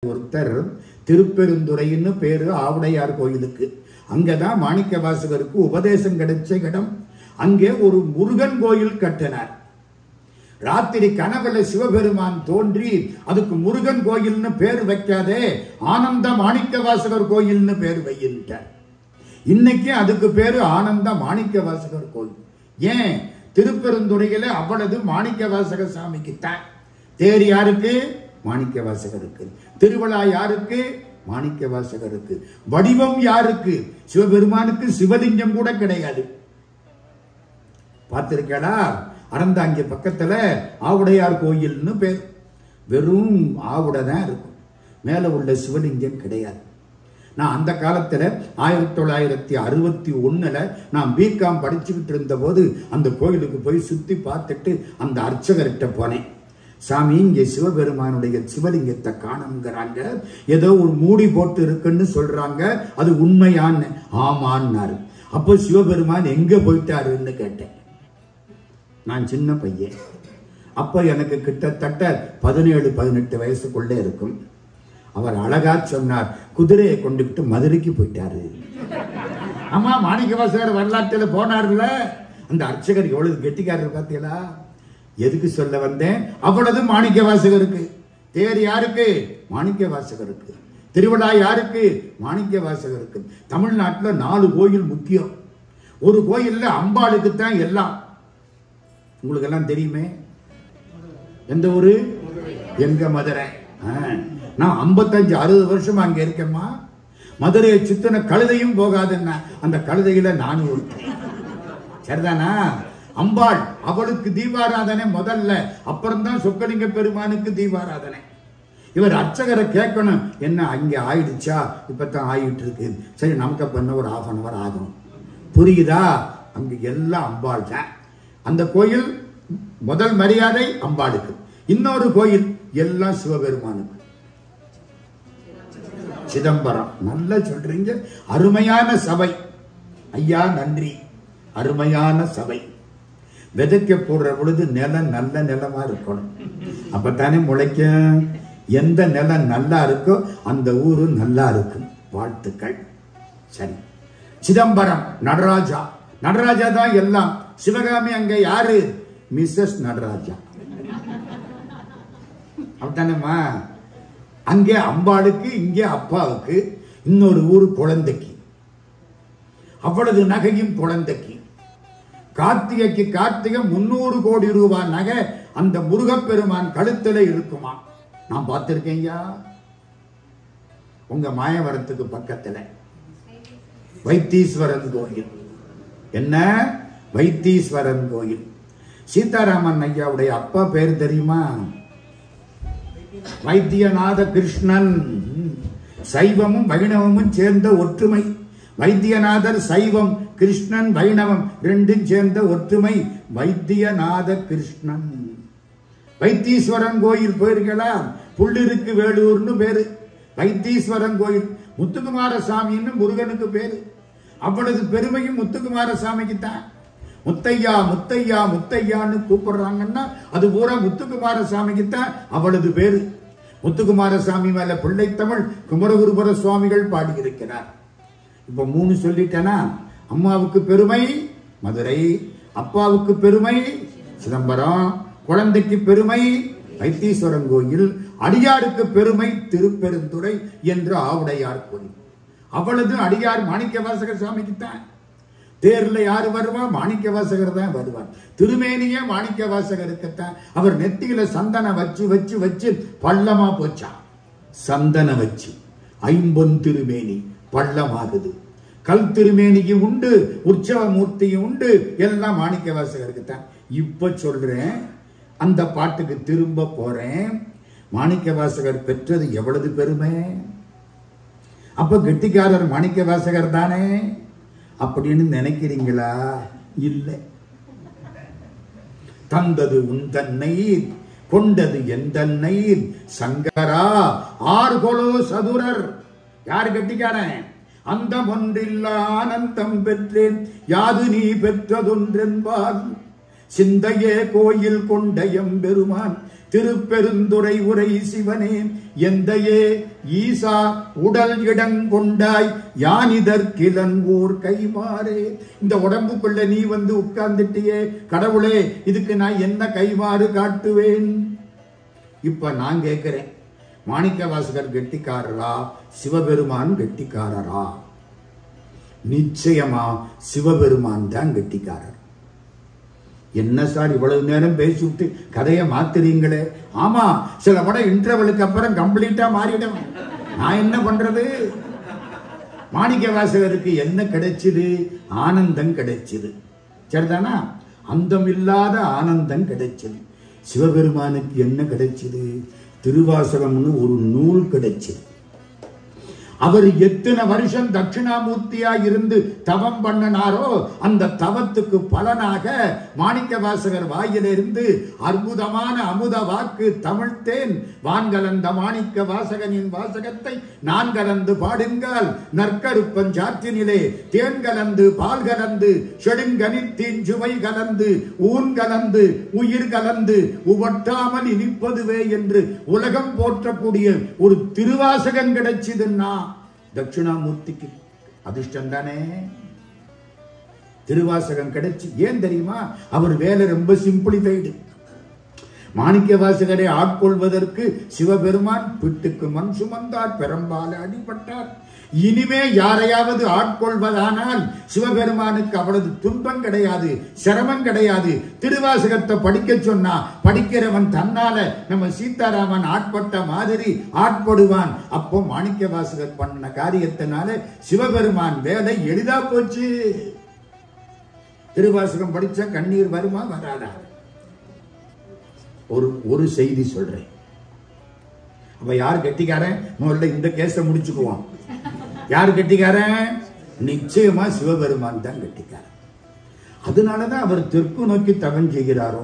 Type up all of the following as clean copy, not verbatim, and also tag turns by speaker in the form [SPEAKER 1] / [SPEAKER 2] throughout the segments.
[SPEAKER 1] ஒருத்தர் திருப்பெருந்துறைன்னு பேரு ஆவுடையார் கோயிலுக்கு. அங்கதான் மாணிக்க வாசகருக்கு உபதேசம் கிடைச்ச இடம். அங்கே ஒரு முருகன் கோயில் கட்டினார். ராத்திரி கனவுல சிவபெருமான் தோன்றி அதுக்கு முருகன் கோயில்னு பேர் வைக்காதே, ஆனந்த மாணிக்க வாசகர் கோயில்னு பேர் வையிட்டார். இன்னைக்கு அதுக்கு பேரு ஆனந்த மாணிக்க வாசகர் கோயில். ஏன்? திருப்பெருந்துறையில அவ்வளவு மாணிக்க வாசக சாமிக்கு தான். தேர் யாருக்கு? மாணிக்க வாசகருக்கு. திருவிழா யாருக்கு? மாணிக்க வாசகருக்கு. வடிவம் யாருக்கு? சிவபெருமானுக்கு சிவலிங்கம் கூட கிடையாது. பார்த்திருக்கா? அறந்தாங்க பக்கத்துல ஆவுடையார் கோயில்னு பேர். வெறும் ஆவுடை தான் இருக்கும், மேல உள்ள சிவலிங்கம் கிடையாது. நான் அந்த காலத்துல 1961 நான் பிகாம் படிச்சுக்கிட்டு இருந்த போது அந்த கோயிலுக்கு போய் சுத்தி பார்த்துட்டு அந்த அர்ச்சகர்கிட்ட போனேன். சாமி, இங்கே சிவபெருமானுடைய சிவலிங்கத்தை காணுங்கிறாங்க, ஏதோ ஒரு மூடி போட்டு இருக்குன்னு சொல்றாங்க, அது உண்மையான்னு. ஆமான்னாரு. அப்போ சிவபெருமான் எங்க போயிட்டாருன்னு கேட்டேன். நான் சின்ன பையன், அப்ப எனக்கு கிட்டத்தட்ட 17-18 வயசுக்குள்ளே இருக்கும். அவர் அழகா சொன்னார், குதிரையை கொண்டுகிட்டு மதுரைக்கு போயிட்டாரு. ஆமா, மாணிக்க வாசகர் வரலாற்றில் போனார்ல. அந்த அர்ச்சகர் எவ்வளவு கெட்டிக்காரர் பார்த்தீங்களா? எதுக்கு சொல்ல வந்தேன்? அவ்வளவு மாணிக்க வாசகருக்கு. தேர் யாருக்கு? மாணிக்க வாசகருக்கு. திருவிழா யாருக்கு? மாணிக்க வாசகருக்கு. தமிழ்நாட்டில் 4 கோயில் முக்கியம். ஒரு கோயில்ல அம்பாளுக்கு தான் எல்லாம். உங்களுக்கு எல்லாம் தெரியுமே. எந்த ஊரு? எங்க மதுரை. நான் 55-60 வருஷமா அங்க இருக்கேம்மா. மதுரையை சுத்தின கழுதையும் போகாதுன்னா அந்த கழுதையில நானும் இருக்கேன். சரிதானா? அம்பாள், அவளுக்கு தீபாராதனை முதல்ல, அப்புறம் தான் சொக்கலிங்க பெருமானுக்கு தீபாராதனை. இவர் அர்ச்சகரை கேட்கணும், என்ன அங்க ஆயிடுச்சா? இப்பதான் ஆயிட்டு இருக்கு. சரி, நமக்கு பண்ண ஒரு 1/2 hour ஆகும். புரியுதா? அங்க எல்லாம் அம்பாள் தான். அந்த கோயில் முதல் மரியாதை அம்பாளுக்கு. இன்னொரு கோயில் எல்லாம் சிவபெருமானுக்கு. சிதம்பரம். நல்லா சொல்றீங்க. அருமையான சபை ஐயா, நன்றி. அருமையான சபை. விதைக்க போடுற பொழுது நிலம் நல்ல நிலமா இருக்கணும், அப்பத்தானே முளைக்கும். எந்த நிலம் நல்லா இருக்கோ அந்த ஊரு நல்லா இருக்கும். வாழ்த்துக்கள். சரி, சிதம்பரம் நடராஜா. நடராஜா தான் எல்லாம். சிவகாமி அங்க யாரு? மிஸ்ஸஸ் நடராஜா. அப்படித்தானேம்மா? அங்கே அம்பாளுக்கு, இங்கே அப்பாவுக்கு. இன்னொரு ஊரு குழந்தைக்கு. அவ்வளவு நகையும் குழந்தைக்கு. கார்த்திகைக்கு கார்த்திகை 300 கோடி ரூபாய் நகை அந்த முருகப்பெருமான் கழுத்துல இருக்குமா? நான் பார்த்திருக்கேன். உங்க மாயவரத்துக்கு பக்கத்துல வைத்தீஸ்வரன் கோயில். என்ன? வைத்தீஸ்வரன் கோயில். சீதாராமன் ஐயாவுடைய அப்பா பேர் தெரியுமா? வைத்தியநாத கிருஷ்ணன். சைவமும் வைணவமும் சேர்ந்த ஒற்றுமை. வைத்தியநாதர் சைவம், கிருஷ்ணன் வைணவம், ரெண்டும் சேர்ந்த ஒற்றுமை. வைத்தியநாத கிருஷ்ணன். வைத்தீஸ்வரன் கோயில் போயிருக்கலாம். புள்ளிருக்கு வேலூர்னு பேரு. வைத்தீஸ்வரன் கோயில். முத்துக்குமார சாமின்னு முருகனுக்கு பேரு. அவ்வளவு பெருமையும் முத்துக்குமார சாமிக்கு தான். முத்தையா முத்தையா முத்தையான்னு கூப்பிடுறாங்கன்னா அது பூரா முத்துக்குமார சாமிக்கு தான் அவ்வளவு பேரு. முத்துக்குமார சாமி மேல பிள்ளைத்தமிழ் குமரகுருபர சுவாமிகள் பாடியிருக்கிறார். இப்ப 3 சொல்லிட்டேனா? அம்மாவுக்கு பெருமை மதுரை, அப்பாவுக்கு பெருமை சிதம்பரம், குழந்தைக்கு பெருமை வைத்தீஸ்வரன் கோயில், அடியாருக்கு பெருமை திருப்பெருந்துறை என்று ஆவுடையார் கோயில். அவ்வளவு அடியார் மாணிக்க வாசகர் சாமிக்கு தான். தேர்ல யாரு வருவா? மாணிக்க வாசகர் தான் வருவார். திருமேனியே மாணிக்க வாசகருக்குத்தான். அவர் நெத்தியில சந்தன வச்சு வச்சு வச்சு பள்ளமா போச்சா. சந்தன வச்சு 50 திருமேனி பள்ளமாகுது. கல் திருமேனிக்கு உண்டு, உற்சவ மூர்த்தியும் உண்டு, எல்லாம் மாணிக்க வாசகருக்கு தான். இப்ப சொல்றேன், அந்த பாட்டுக்கு திரும்ப போறேன். மாணிக்க வாசகர் பெற்றது எவ்வளவு பெருமை. அப்ப கெட்டிக்காரர் மாணிக்க வாசகர் தானே அப்படின்னு நினைக்கிறீங்களா? இல்லை. தந்தது உன் தன்னை, கொண்டது என் தன்னை, சங்கரா ஆர்கொலோ சதுரர். யாரு கெட்டிக்காரன்? அந்த ஒன்றில்லா ஆனந்தம் பெற்றேன், யாது நீ பெற்றதொன்றென்பால். சிந்தையே கோயில் கொண்ட எம்பெருமான் திருப்பெருந்துறை உரை சிவனே எந்தையே ஈசா உடல் இடங்கொண்டாய் யானிதற்கிலன் ஊர் கைமாறே. இந்த உடம்புக்குள்ள நீ வந்து உட்கார்ந்துட்டியே கடவுளே, இதுக்கு நான் என்ன கைமாறு காட்டுவேன்? இப்ப நான் கேட்கிறேன், மாணிக்கவாசகர் கெட்டிக்காரரா, சிவபெருமான் கெட்டிக்காரரா? நிச்சயமா சிவபெருமான் தான் கெட்டிக்காரர். என்ன சார் இவ்வளவு நேரம் பேசிவிட்டு கதையை மாத்துறீங்களே? ஆமா, சில படம் இன்டர்வலுக்கு அப்புறம் கம்ப்ளீட்டா மாறிடும். நான் என்ன பண்றது? மாணிக்கவாசகருக்கு என்ன கிடைச்சது? ஆனந்தம் கிடைச்சது. சரிதானா? அந்தமில்லாத ஆனந்தம் கிடைச்சது. சிவபெருமானுக்கு என்ன கிடைச்சது? திருவாசகம்னு ஒரு நூல் கிடைச்சது. அவர் எத்தனை வருஷம் தட்சிணாமூர்த்தியா இருந்து தவம் பண்ணனாரோ அந்த தவத்துக்கு பலனாக மாணிக்கவாசகர் வாயிலிருந்து அற்புதமான அமுத வாக்கு தமிழ்த்தேன் வான்கலந்த மாணிக்க வாசகனின் வாசகத்தை நான் கலந்து பாடுங்கள் நற்கருப்பஞ்சாற்றினிலே தேன் கலந்து பால் கலந்து செடுங்கனித்தீன் சுவை கலந்து ஊன் கலந்து உயிர் கலந்து உவட்டாமல் இனிப்பதுவே என்று உலகம் போற்றக்கூடிய ஒரு திருவாசகம் கிடைச்சதுன்னா தட்சிணாமூர்த்திக்கு அதிர்ஷ்டம் தானே. திருவாசகம் கிடைச்சு. ஏன் தெரியுமா? அவர் வேலை ரொம்ப சிம்பிளிஃபைடு. மாணிக்கவாசகரை ஆட்கொள்வதற்கு சிவபெருமான் பிட்டுக்கு மண் சுமந்தார், பெரும்பால அடிபட்டார். இனிமே யாரையாவது ஆட்கொள்வதானால் சிவபெருமானுக்கு அவ்வளவு துன்பம் கிடையாது, சிரமம் கிடையாது. திருவாசகத்தை படிக்க சொன்னா படிக்கிறவன் தன்னால நம்ம சீதாராமன் ஆட்பட்ட மாதிரி ஆட்படுவான். அப்போ மாணிக்கவாசகர் பண்ண காரியத்தினால சிவபெருமான் வேலை எளிதா போச்சு. திருவாசகம் படிச்சா கண்ணீர் வருமா வராதா? ஒரு செய்தி சொல்றேன். அப்ப யார் கெட்டிக்காரன்? முதல்ல இந்த கேஸ முடிச்சுக்குவோம். யார் கெட்டிக்காரன்? நிச்சயமா சிவபெருமான் தான் கெட்டிக்காரன். அதனாலதான் அவர் தெற்கு நோக்கி தவம் செய்கிறாரோ?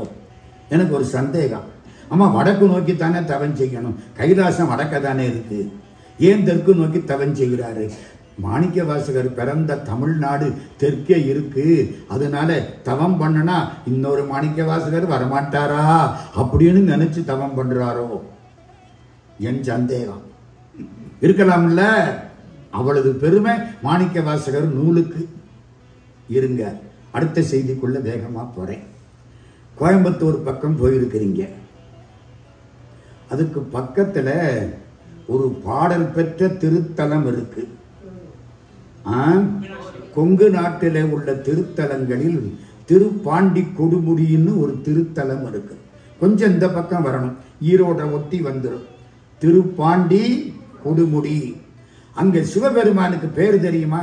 [SPEAKER 1] எனக்கு ஒரு சந்தேகம். ஆமா, வடக்கு நோக்கி தானே தவம் செய்யணும். கைலாசம் வடக்க தானே இருக்கு. ஏன் தெற்கு நோக்கி தவம் செய்கிறாரு? மாணிக்கவாசகர் பிறந்த தமிழ்நாடு தெற்கே இருக்கு. அதனால தவம் பண்ணனா இன்னொரு மாணிக்கவாசகர் வரமாட்டாரா அப்படின்னு நினைச்சு தவம் பண்றாரோ? என் சந்தேகம். இருக்கலாம்ல. அவ்வளவு பெருமை மாணிக்கவாசகர் நூலுக்கு. இருங்க, அடுத்த செய்திக்குள்ள வேகமா போறேன். கோயம்புத்தூர் பக்கம் போயிருக்கிறீங்க. அதுக்கு பக்கத்துல ஒரு பாடல் பெற்ற திருத்தலம் இருக்கு. கொங்கு நாட்டில உள்ள திருத்தலங்களில் திருப்பாண்டி கொடுமுடின்னு ஒரு திருத்தலம் இருக்கு. கொஞ்சம் இந்த பக்கம் வரணும், ஈரோட ஒட்டி வந்துடும். திருப்பாண்டி கொடுமுடி. அங்க சிவபெருமானுக்கு பேரு தெரியுமா?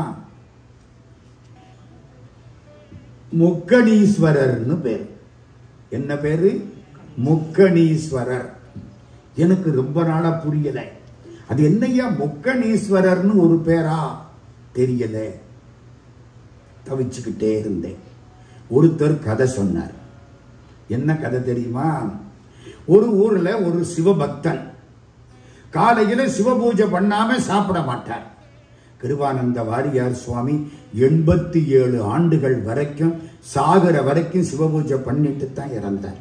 [SPEAKER 1] முக்கணீஸ்வரர்னு பேர். என்ன பேரு? முக்கணீஸ்வரர். எனக்கு ரொம்ப நாளா புரியல. அது என்னையா முக்கணீஸ்வரர்னு ஒரு பேரா தெரியல. தவிச்சுக்கிட்டே இருந்தேன். ஒருத்தர் கதை சொன்னார். என்ன கதை தெரியுமா? ஒரு ஊர்ல ஒரு சிவபக்தன் காலையில சிவபூஜை பண்ணாம சாப்பிட மாட்டார். கிருபானந்த வாரியார் சுவாமி 87 ஆண்டுகள் வரைக்கும் சாகர வரைக்கும் சிவபூஜை பண்ணிட்டு தான் இறந்தார்.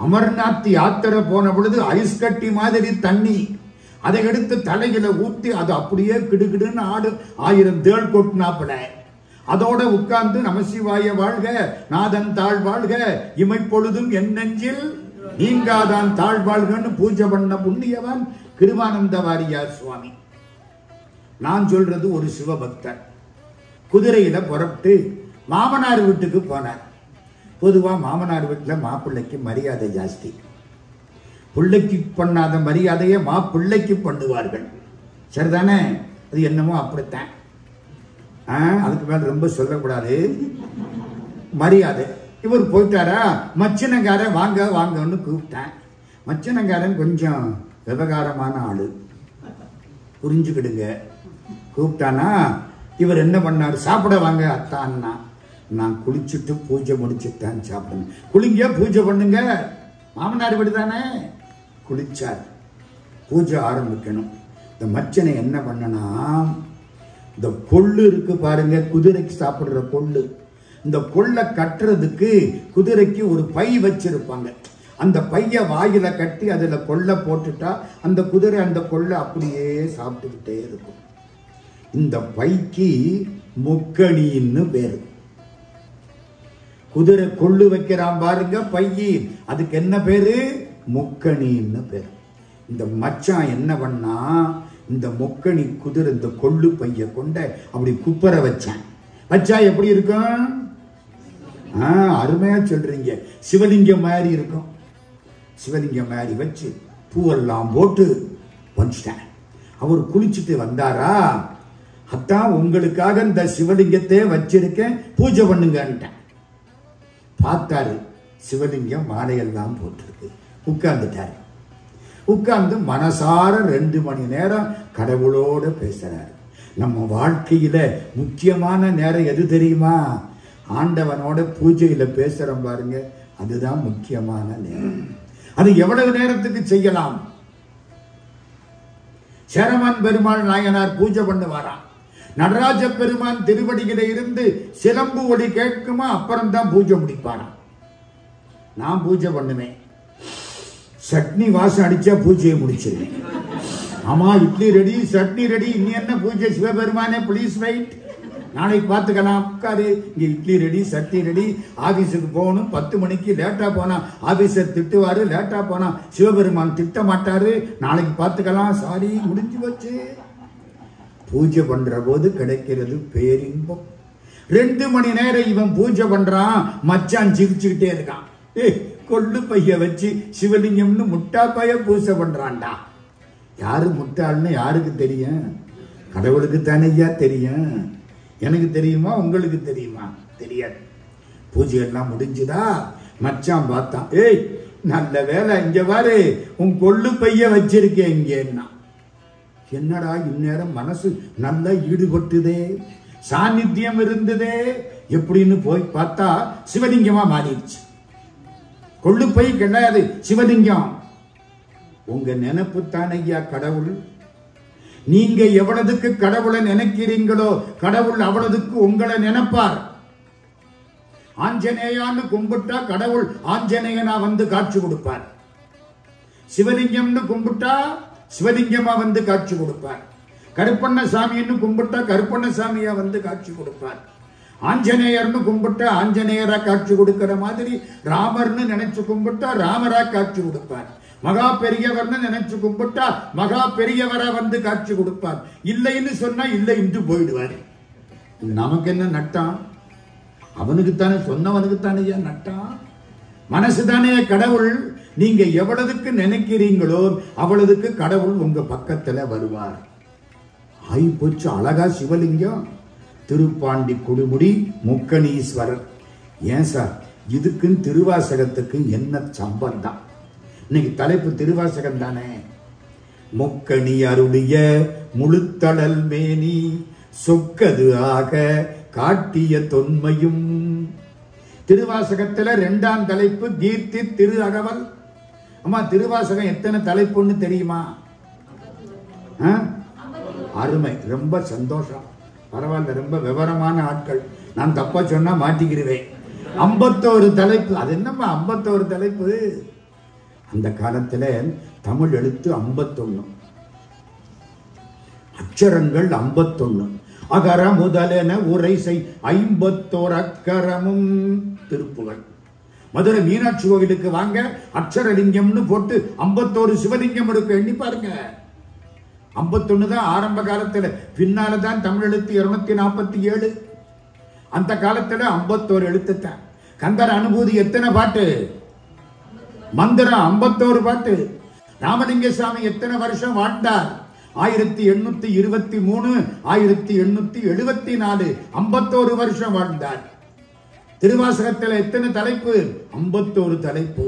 [SPEAKER 1] அமர்நாத் யாத்திரை போன பொழுது ஐஸ் கட்டி மாதிரி தண்ணி, அதை எடுத்து தலையில ஊத்தி அது அப்படியே கிடுகிடுன்னு ஆடு 1000 தேள் கொட்டினாப்புல. அதோட உட்கார்ந்து நமசிவாய வாழ்க, நாதன் தாழ் வாழ்க, இமைப்பொழுதும் என் நெஞ்சில் நீங்காதான் தாழ் வாழ்கன்னு பூஜை பண்ண புண்ணியவன் கிருபானந்த வாரியார் சுவாமி. நான் சொல்றது ஒரு சிவபக்தர் குதிரையில புறப்பட்டு மாமனார் வீட்டுக்கு போனார். பொதுவா மாமனார் வீட்டுல மாப்பிள்ளைக்கு மரியாதை ஜாஸ்தி. பிள்ளைக்கு பண்ணாத மரியாதையை மாப்பிள்ளைக்கு பண்ணுவார்கள். சரிதானே? அது என்னமோ அப்படித்தான். அதுக்கு மேல ரொம்ப சொல்லக்கூடாது. மரியாதை. இவர் போயிட்டாரா, மச்சினங்காரன் வாங்க வாங்கன்னு கூப்பிட்டேன். மச்சினங்காரன் கொஞ்சம் விவகாரமான ஆளு, புரிஞ்சுக்கிடுங்க. கூப்பிட்டானா இவர் என்ன பண்ணார்? சாப்பிட வாங்க அத்தான்னா. நான் குளிச்சுட்டு பூஜை முடிச்சுட்டான் சாப்பிடுங்க. குளிங்க, பூஜை பண்ணுங்க, மாமனார் வீடு தானே. குளிச்சார். பூஜை ஆரம்பிக்கணும். இந்த மச்சனை என்ன பண்ணனா, இந்த கொள்ளு இருக்கு பாருங்க, குதிரைக்கு சாப்பிடுற கொள்ளு, இந்த கொள்ளை கட்டுறதுக்கு குதிரைக்கு ஒரு பை வச்சிருப்பாங்க. அந்த பைய வாயில கட்டி அதுல கொள்ளை போட்டுட்டா அந்த குதிரை அந்த கொள்ளை அப்படியே சாப்பிட்டுக்கிட்டே இருக்கும். இந்த பைக்கு முக்கணின்னு பேரு. குதிரை கொள்ளு வைக்கிறான் பாருங்க பையி, அதுக்கு என்ன பேரு? முக்கணின்னு பேரு. இந்த மச்சான் என்ன பண்ணா, இந்த முக்கணி குதிரை இந்த கொள்ளு பைய கொண்ட அப்படி குப்பர வச்சான். வச்சா எப்படி இருக்கும்? அருமையா சொல்றீங்க, சிவலிங்கம் மாதிரி இருக்கும். சிவலிங்கம் மாதிரி வச்சு பூவெல்லாம் போட்டு வச்சுட்டேன். அவர் குளிச்சுட்டு வந்தாரா, அத்தான் உங்களுக்காக இந்த சிவலிங்கத்தை வச்சிருக்கேன், பூஜை பண்ணுங்கன்ட்டேன். பார்த்தாரு, சிவலிங்கம் மாலையெல்லாம் போட்டிருக்கு. உட்கார்ந்துட்டாரு. உட்கார்ந்து மனசார 2 மணி நேரம் கடவுளோட பேசுறாரு. நம்ம வாழ்க்கையில முக்கியமான நேரம் எது தெரியுமா? ஆண்டவனோட பூஜையில பேசுறோம் பாருங்க, அதுதான் முக்கியமான நேரம். அது எவ்வளவு நேரத்துக்கு செய்யலாம்? சேரமான் பெருமாள் நாயனார் பூஜை பண்ணுவாராம். நடராஜ பெருமான் திருவடியில இருந்து சிலம்பு ஒளி கேட்குமா, அப்புறம் தான் பூஜை முடிப்பாராம். நான் பூஜை பண்ணுவேன், சட்னி வாசம் அடிச்சா பூஜையை முடிச்சிருவேன். ஆமா, இட்லி ரெடி, சட்னி ரெடி, இன்னி என்ன பூஜை? சிவபெருமானே ப்ளீஸ் வெயிட், நாளைக்கு பார்த்துக்கலாம். உட்காரு, இங்க இட்லி ரெடி, சட்னி ரெடி. ஆபீஸுக்கு போகணும், 10 மணிக்கு லேட்டா போனா ஆபீசர் திட்டுவாரு, லேட்டா போனா சிவபெருமான் திட்ட மாட்டாரு. நாளைக்கு பார்த்துக்கலாம், சாரி, முடிஞ்சு போச்சு. பூஜை பண்ற போது கிடைக்கிறது பேரின்பம். 2 மணி நேரம் இவன் பூஜை பண்றான், மச்சான் சிரிச்சுக்கிட்டே இருக்கான். கொள்ளு பைய வச்சு சிவலிங்கம்னு முட்டா பைய பூஜை பண்றான்டா. யாரு முட்டாள்னு யாருக்கு தெரியும்? கடவுளுக்கு தானேயா தெரியும். எனக்கு தெரியுமா? உங்களுக்கு தெரியுமா? தெரியாது. பூஜை எல்லாம் முடிஞ்சுதா? மச்சான் பார்த்தான், ஏய் நல்ல வேலை, இங்க பாரு உன் கொள்ளு பைய வச்சிருக்கேன் இங்கன்னா. என்னடா இந்நேரம் மனசு நல்லா ஈடுபட்டுதே, சாநித்தியம் இருந்ததே எப்படின்னு போய் பார்த்தா சிவலிங்கமா மாறிடுச்சு. கொள்ளு பை கிடையாது, சிவலிங்கம். உங்க நினைப்பு தானையா கடவுள். நீங்க எவ்வளவுக்கு கடவுளை நினைக்கிறீங்களோ கடவுள் அவ்வளவுக்கு உங்களை நினைப்பார். ஆஞ்சநேயான்னு கும்பிட்டா கடவுள் ஆஞ்சநேயனா வந்து காட்சி கொடுப்பார். சிவலிங்கம்னு கும்பிட்டா சிவலிங்கமா வந்து காட்சி கொடுப்பார். கருப்பண்ண சாமின்னு கும்பிட்டா கருப்பண்ண சாமியா வந்து காட்சி கொடுப்பார். ஆஞ்சநேயர்னு கும்பிட்டா ஆஞ்சநேயரா காட்சி கொடுக்கிற மாதிரி ராமர்னு நினைச்சு கும்பிட்டா ராமரா காட்சி கொடுப்பார். மகா பெரியவர்னு நினைச்சு கும்பிட்டா மகா பெரியவரா வந்து காட்சி கொடுப்பார். இல்லைன்னு சொன்னா இல்லை என்று போயிடுவார். நமக்கு என்ன நட்டம்? அவனுக்குத்தானே, சொன்னவனுக்குத்தானே நட்டம். மனசுதானே கடவுள். நீங்க எவ்வளவுக்கு நினைக்கிறீங்களோ அவ்வளவுக்கு கடவுள் உங்க பக்கத்துல வருவார். ஆய் போச்சு, அழகா சிவலிங்கம். திருப்பாண்டி குடுமுடி முக்கணீஸ்வரர். ஏன் சார், இதுக்குன்னு திருவாசகத்துக்கு என்ன சம்பந்தம்? இன்னைக்கு தலைப்பு திருவாசகம் தானே. முக்கணி அருளிய முழுத்தடல் மேனி சொக்கது ஆக காட்டிய தொன்மையும். திருவாசகத்துல 2ஆம் தலைப்பு கீர்த்தி திரு அகவல். அம்மா, திருவாசகம் எத்தனை தலைப்புன்னு தெரியுமா? அருமை, ரொம்ப சந்தோஷம். பரவாயில்ல, ரொம்ப விவரமான ஆட்கள். நான் தப்பா சொன்னா மாட்டிக்கிறேன். 51 தலைப்பு. அது என்னம்மா 51 தலைப்பு? அந்த காலத்துல தமிழ் எழுத்து 51, அச்சரங்கள் 51, அகர முதலென உரை செய் 51 அக்கரமும். திருப்புகழ். மதுரை மீனாட்சி கோவிலுக்கு வாங்க, அக்ஷரலிங்கம்னு போட்டு 51 சிவலிங்கம் இருக்கு, எண்ணி பாருங்க. 51 தான் ஆரம்ப காலத்துல, பின்னால்தான் தமிழ் எழுத்து 247. அந்த காலத்துல 51 எழுத்துத்தான். கந்தர் அனுபூதி எத்தனை பாட்டு? மந்திரம் 51 பாட்டு. ராமலிங்க சாமி எத்தனை வருஷம் வாழ்ந்தார்? 1823, 1874, 51 வருஷம் வாழ்ந்தார். திருவாசகத்துல எத்தனை தலைப்பு? 51 தலைப்பு.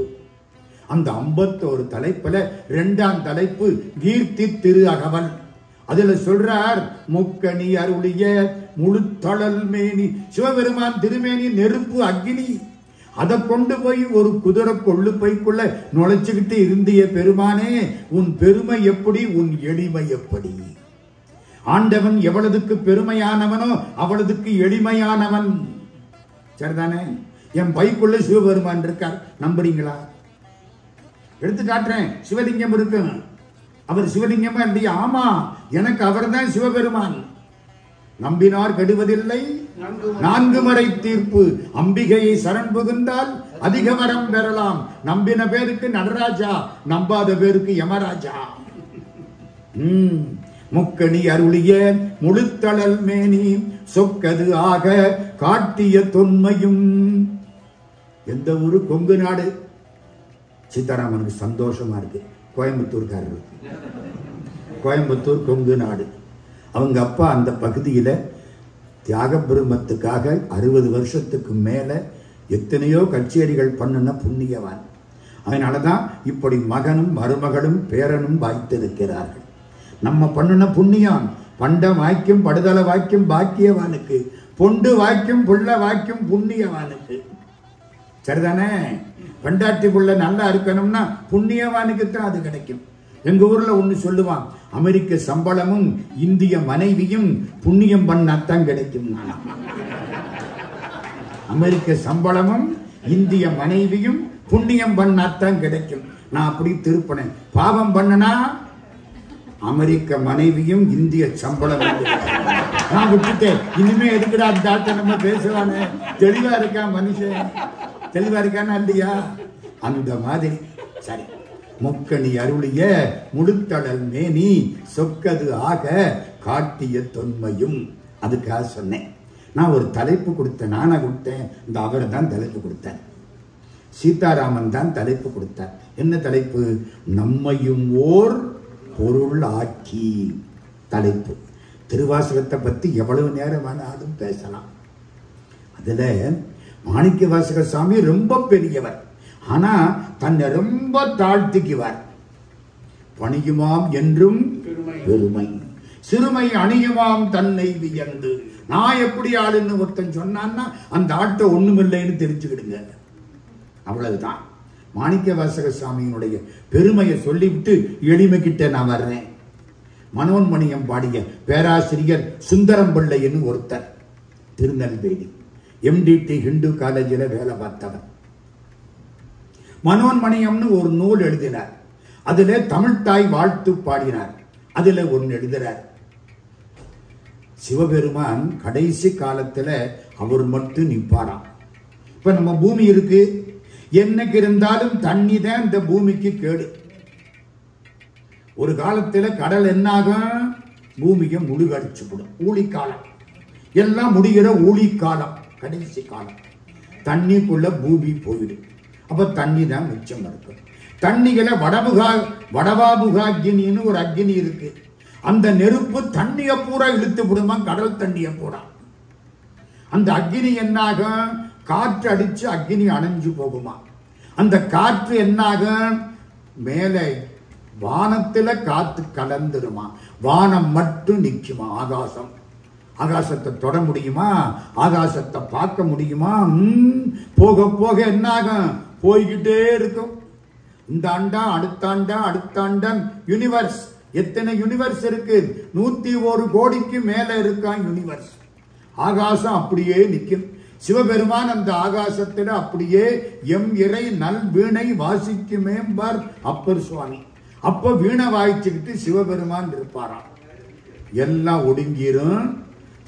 [SPEAKER 1] அந்த 51 தலைப்புல 2ஆம் தலைப்பு கீர்த்தி திரு அகவல். அதுல சொல்றார், முக்கணி அருளிய முழுத்தழல் மேனி. சிவபெருமான் திருமேனி நெருப்பு, அக்னி. அதை கொண்டு போய் ஒரு குதிரை கொள்ளு பைக்குள்ள நுழைச்சுக்கிட்டு இருந்திய பெருமானே, உன் பெருமை எப்படி, உன் எளிமை எப்படி? ஆண்டவன் எவ்வளவுக்கு பெருமையானவனோ அவ்வளவுக்கு எளிமையானவன். சரிதானே? என் பைக்குள்ள சிவபெருமான் இருக்கார், நம்புறீங்களா? எடுத்து காட்டுறேன், சிவலிங்கம் இருக்கு. அவர் சிவலிங்கமா இல்லையா? ஆமா, எனக்கு அவர் தான் சிவபெருமான். நம்பினார் கெடுவதில்லை நான்கு முறை தீர்ப்பு. அம்பிகையை சரண் புகுந்தால் அதிக வரம் பெறலாம். நம்பின பேருக்கு நடராஜா, நம்பாத பேருக்கு யமராஜா. முக்கணி அருளிய முழுத்தளல் மேனி சொக்கது ஆக காட்டிய தொன்மையும். எந்த ஊரு? கொங்கு நாடு. சீதாராமனுக்கு சந்தோஷமா இருக்கு. கோயம்புத்தூர்காரர், கோயம்புத்தூர் கொங்கு நாடு. அவங்க அப்பா அந்த பகுதியில தியாக பிரம்மத்துக்காக 60 வருஷத்துக்கு மேல எத்தனையோ கச்சேரிகள் பண்ணுன புண்ணியவான். அதனாலதான் இப்படி மகனும் மருமகளும் பேரனும் வாய்த்திருக்கிறார்கள். நம்ம பண்ணுன புண்ணியம். பண்ட வாய்க்கும் படுதல வாய்க்கும் பாக்கியவானுக்கு, பொண்டு வாய்க்கும் புள்ள வாய்க்கும் புண்ணியவானுக்கு. சரிதானே? பண்டாட்டி புள்ள நல்லா இருக்கணும்னா புண்ணியவானுக்கு தான் அது கிடைக்கும். எங்க ஊர்ல ஒண்ணு சொல்லுவான், அமெரிக்க சம்பளமும் இந்திய மனைவியும் புண்ணியம் பண்ணாத்தான் கிடைக்கும். அமெரிக்க சம்பளமும் இந்திய மனைவியும் புண்ணியம் பண்ணாத்தான் கிடைக்கும். நான் அப்படி திருப்பினேன். பாவம் பண்ணனா அமெரிக்க மனைவியும் இந்திய சம்பளம். நான் விட்டுட்டேன். இனிமே எதுக்குடா டாக்டர் நம்ம பேசுவானே? தெளிவா இருக்கான் மனுஷன், தெளிவா இருக்கானா இல்லையா? அந்த மாதிரி. சரி, முக்கணி அருளிய முழுத்தளல் மேனி சொக்கது ஆக காட்டிய தொன்மையும். அதுக்காக சொன்னேன். நான் ஒரு தலைப்பு கொடுத்தேன். நானா கொடுத்தேன்? இந்த அவர் தான் தலைப்பு கொடுத்தார். சீதாராமன் தான் தலைப்பு கொடுத்தார். என்ன தலைப்பு? நம்மையும் ஓர் பொருள் ஆக்கி. தலைப்பு. திருவாசகத்தை பத்தி எவ்வளவு நேரம் வேணாலும் பேசலாம். அதுல மாணிக்க வாசக சாமி ரொம்ப பெரியவர். ஆனா தன்னை ரொம்ப தாழ்த்திக்குவார். பணியுமாம் என்றும் பெருமை, சிறுமை அணியுமாம் தன்னை வியந்து. நான் எப்படி ஆளுன்னு ஒருத்தன் சொன்னான்னா அந்த ஆட்டை ஒண்ணுமில்லைன்னு தெரிஞ்சுக்கிடுங்க. அவ்வளவுதான். மாணிக்க வாசக சாமியினுடைய பெருமையை சொல்லிவிட்டு எளிமைக்கிட்ட நான் வர்றேன். மனோன்மணியம் பாடிய பேராசிரியர் சுந்தரம் பிள்ளைன்னு ஒருத்தர், திருநெல்வேலி, MDT ஹிந்து காலேஜில் வேலை பார்த்தவர். மனோன்மணியம்னு ஒரு நூல் எழுதினார். அதுல தமிழ்தாய் வாழ்த்து பாடினார். அதுல ஒன்னு எழுதுறார், சிவபெருமான் கடைசி காலத்துல அவர் மட்டும் நிற்பாராம். இப்ப நம்ம பூமி இருக்கு, என்னைக்கு இருந்தாலும் தண்ணி தான் இந்த பூமிக்கு கேடு. ஒரு காலத்துல கடல் என்னாகும்? பூமியை முழுகடிச்சு விடும். ஊழிக்காலம் எல்லாம் முடிகிற ஊழிக்காலம், கடைசி காலம். தண்ணிக்குள்ள பூமி போயிடும். அப்ப தண்ணி தான் மிச்சம் இருக்கும். தண்ணிகளை வடவாபுகா அக்னின்னு ஒரு அக்னி இருக்கு. அந்த நெருப்பு தண்ணிய பூரா இழுத்து விடுமா, கடல் தண்ணிய பூரா. அந்த அக்னி என்னாகும்? காற்று அடிச்சு அக்னி அணைஞ்சு போகுமா. அந்த காற்று என்னாகும்? மேலே வானத்துல காத்து கலந்துருமா, வானம் மட்டும் நிக்குமா. ஆகாசம், ஆகாசத்தை தொட முடியுமா? ஆகாசத்தை பார்க்க முடியுமா? போக போக என்னாகும்? போய்கிட்டே இருக்கும். இந்த ஆண்டா அடுத்த ஆண்டா அடுத்த ஆண்டம் யூனிவர்ஸ். எத்தனை யூனிவர்ஸ் இருக்கு? 101 கோடிக்கு மேல இருக்கான் யூனிவர்ஸ். ஆகாசம் அப்படியே நிக்கும். சிவபெருமான் அந்த ஆகாசத்துல அப்படியே எம் இறை நல் வீணை வாசிக்குமேம்பார் அப்பர் சுவாமி. அப்ப வீணை வாய்ச்சுக்கிட்டு சிவபெருமான் இருப்பாராம். எல்லாம் ஒடுங்கிரும்,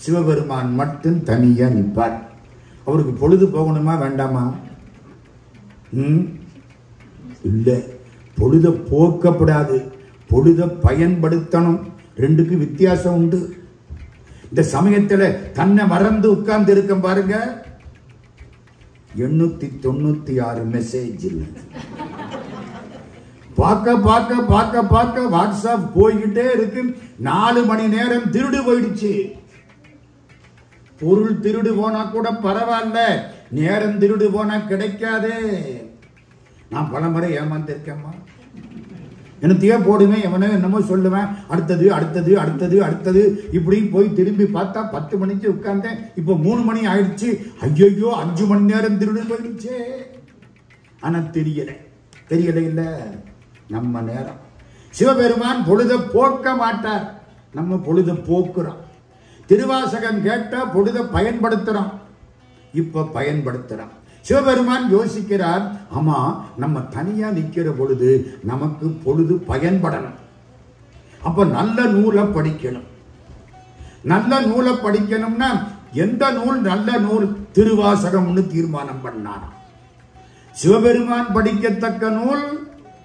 [SPEAKER 1] சிவபெருமான் மட்டும் தனியா நிற்பார். அவருக்கு பொழுது போகணுமா வேண்டாமா? இல்ல, பொழுத போக்கப்படாது, பொழுத பயன்படுத்தணும். ரெண்டுக்கு வித்தியாசம் உண்டு. இந்த சமயத்துல தன்னை மறந்து உட்கார்ந்து இருக்க பாருங்க, 896 மெசேஜ் இல்லை. பார்க்க பார்க்க பார்க்க பார்க்க வாட்ஸ்அப் போய்கிட்டே இருக்கு. 4 மணி நேரம் திருடு போயிடுச்சு. பொருள் திருடு போனா கூட பரவாயில்ல, நேரம் திருடு போனா கிடைக்காதே. நான் பலமுறை ஏமாந்திருக்கேம்மா. என்னத்தையோ போடுவேன், எவனோ என்னமோ சொல்லுவேன், அடுத்தது அடுத்தது அடுத்தது அடுத்தது இப்படி போய் திரும்பி பார்த்தா 10 மணிக்கு உட்கார்ந்தேன். இப்ப 3 மணி ஆயிடுச்சு. ஐயோ 5 மணி நேரம் திருடு போயிடுச்சே. ஆனா தெரியல இல்ல நம்ம நேரம். சிவபெருமான் பொழுத போக்க மாட்டார், நம்ம பொழுத போக்குறோம். திருவாசகம் கேட்டா பொழுத பயன்படுத்துறோம், இப்ப பயன்படுத்துறோம். சிவபெருமான் யோசிக்கிறார், ஆமா நம்ம தனியா நிக்கிற பொழுது நமக்கு பொழுது பயன்படணும். அப்ப நல்ல நூலை படிக்கணும். நல்ல நூலை படிக்கணும்னா எந்த நூல் நல்ல நூல்? திருவாசகம்னு தீர்மானம் பண்ணார். சிவபெருமான் படிக்கத்தக்க நூல்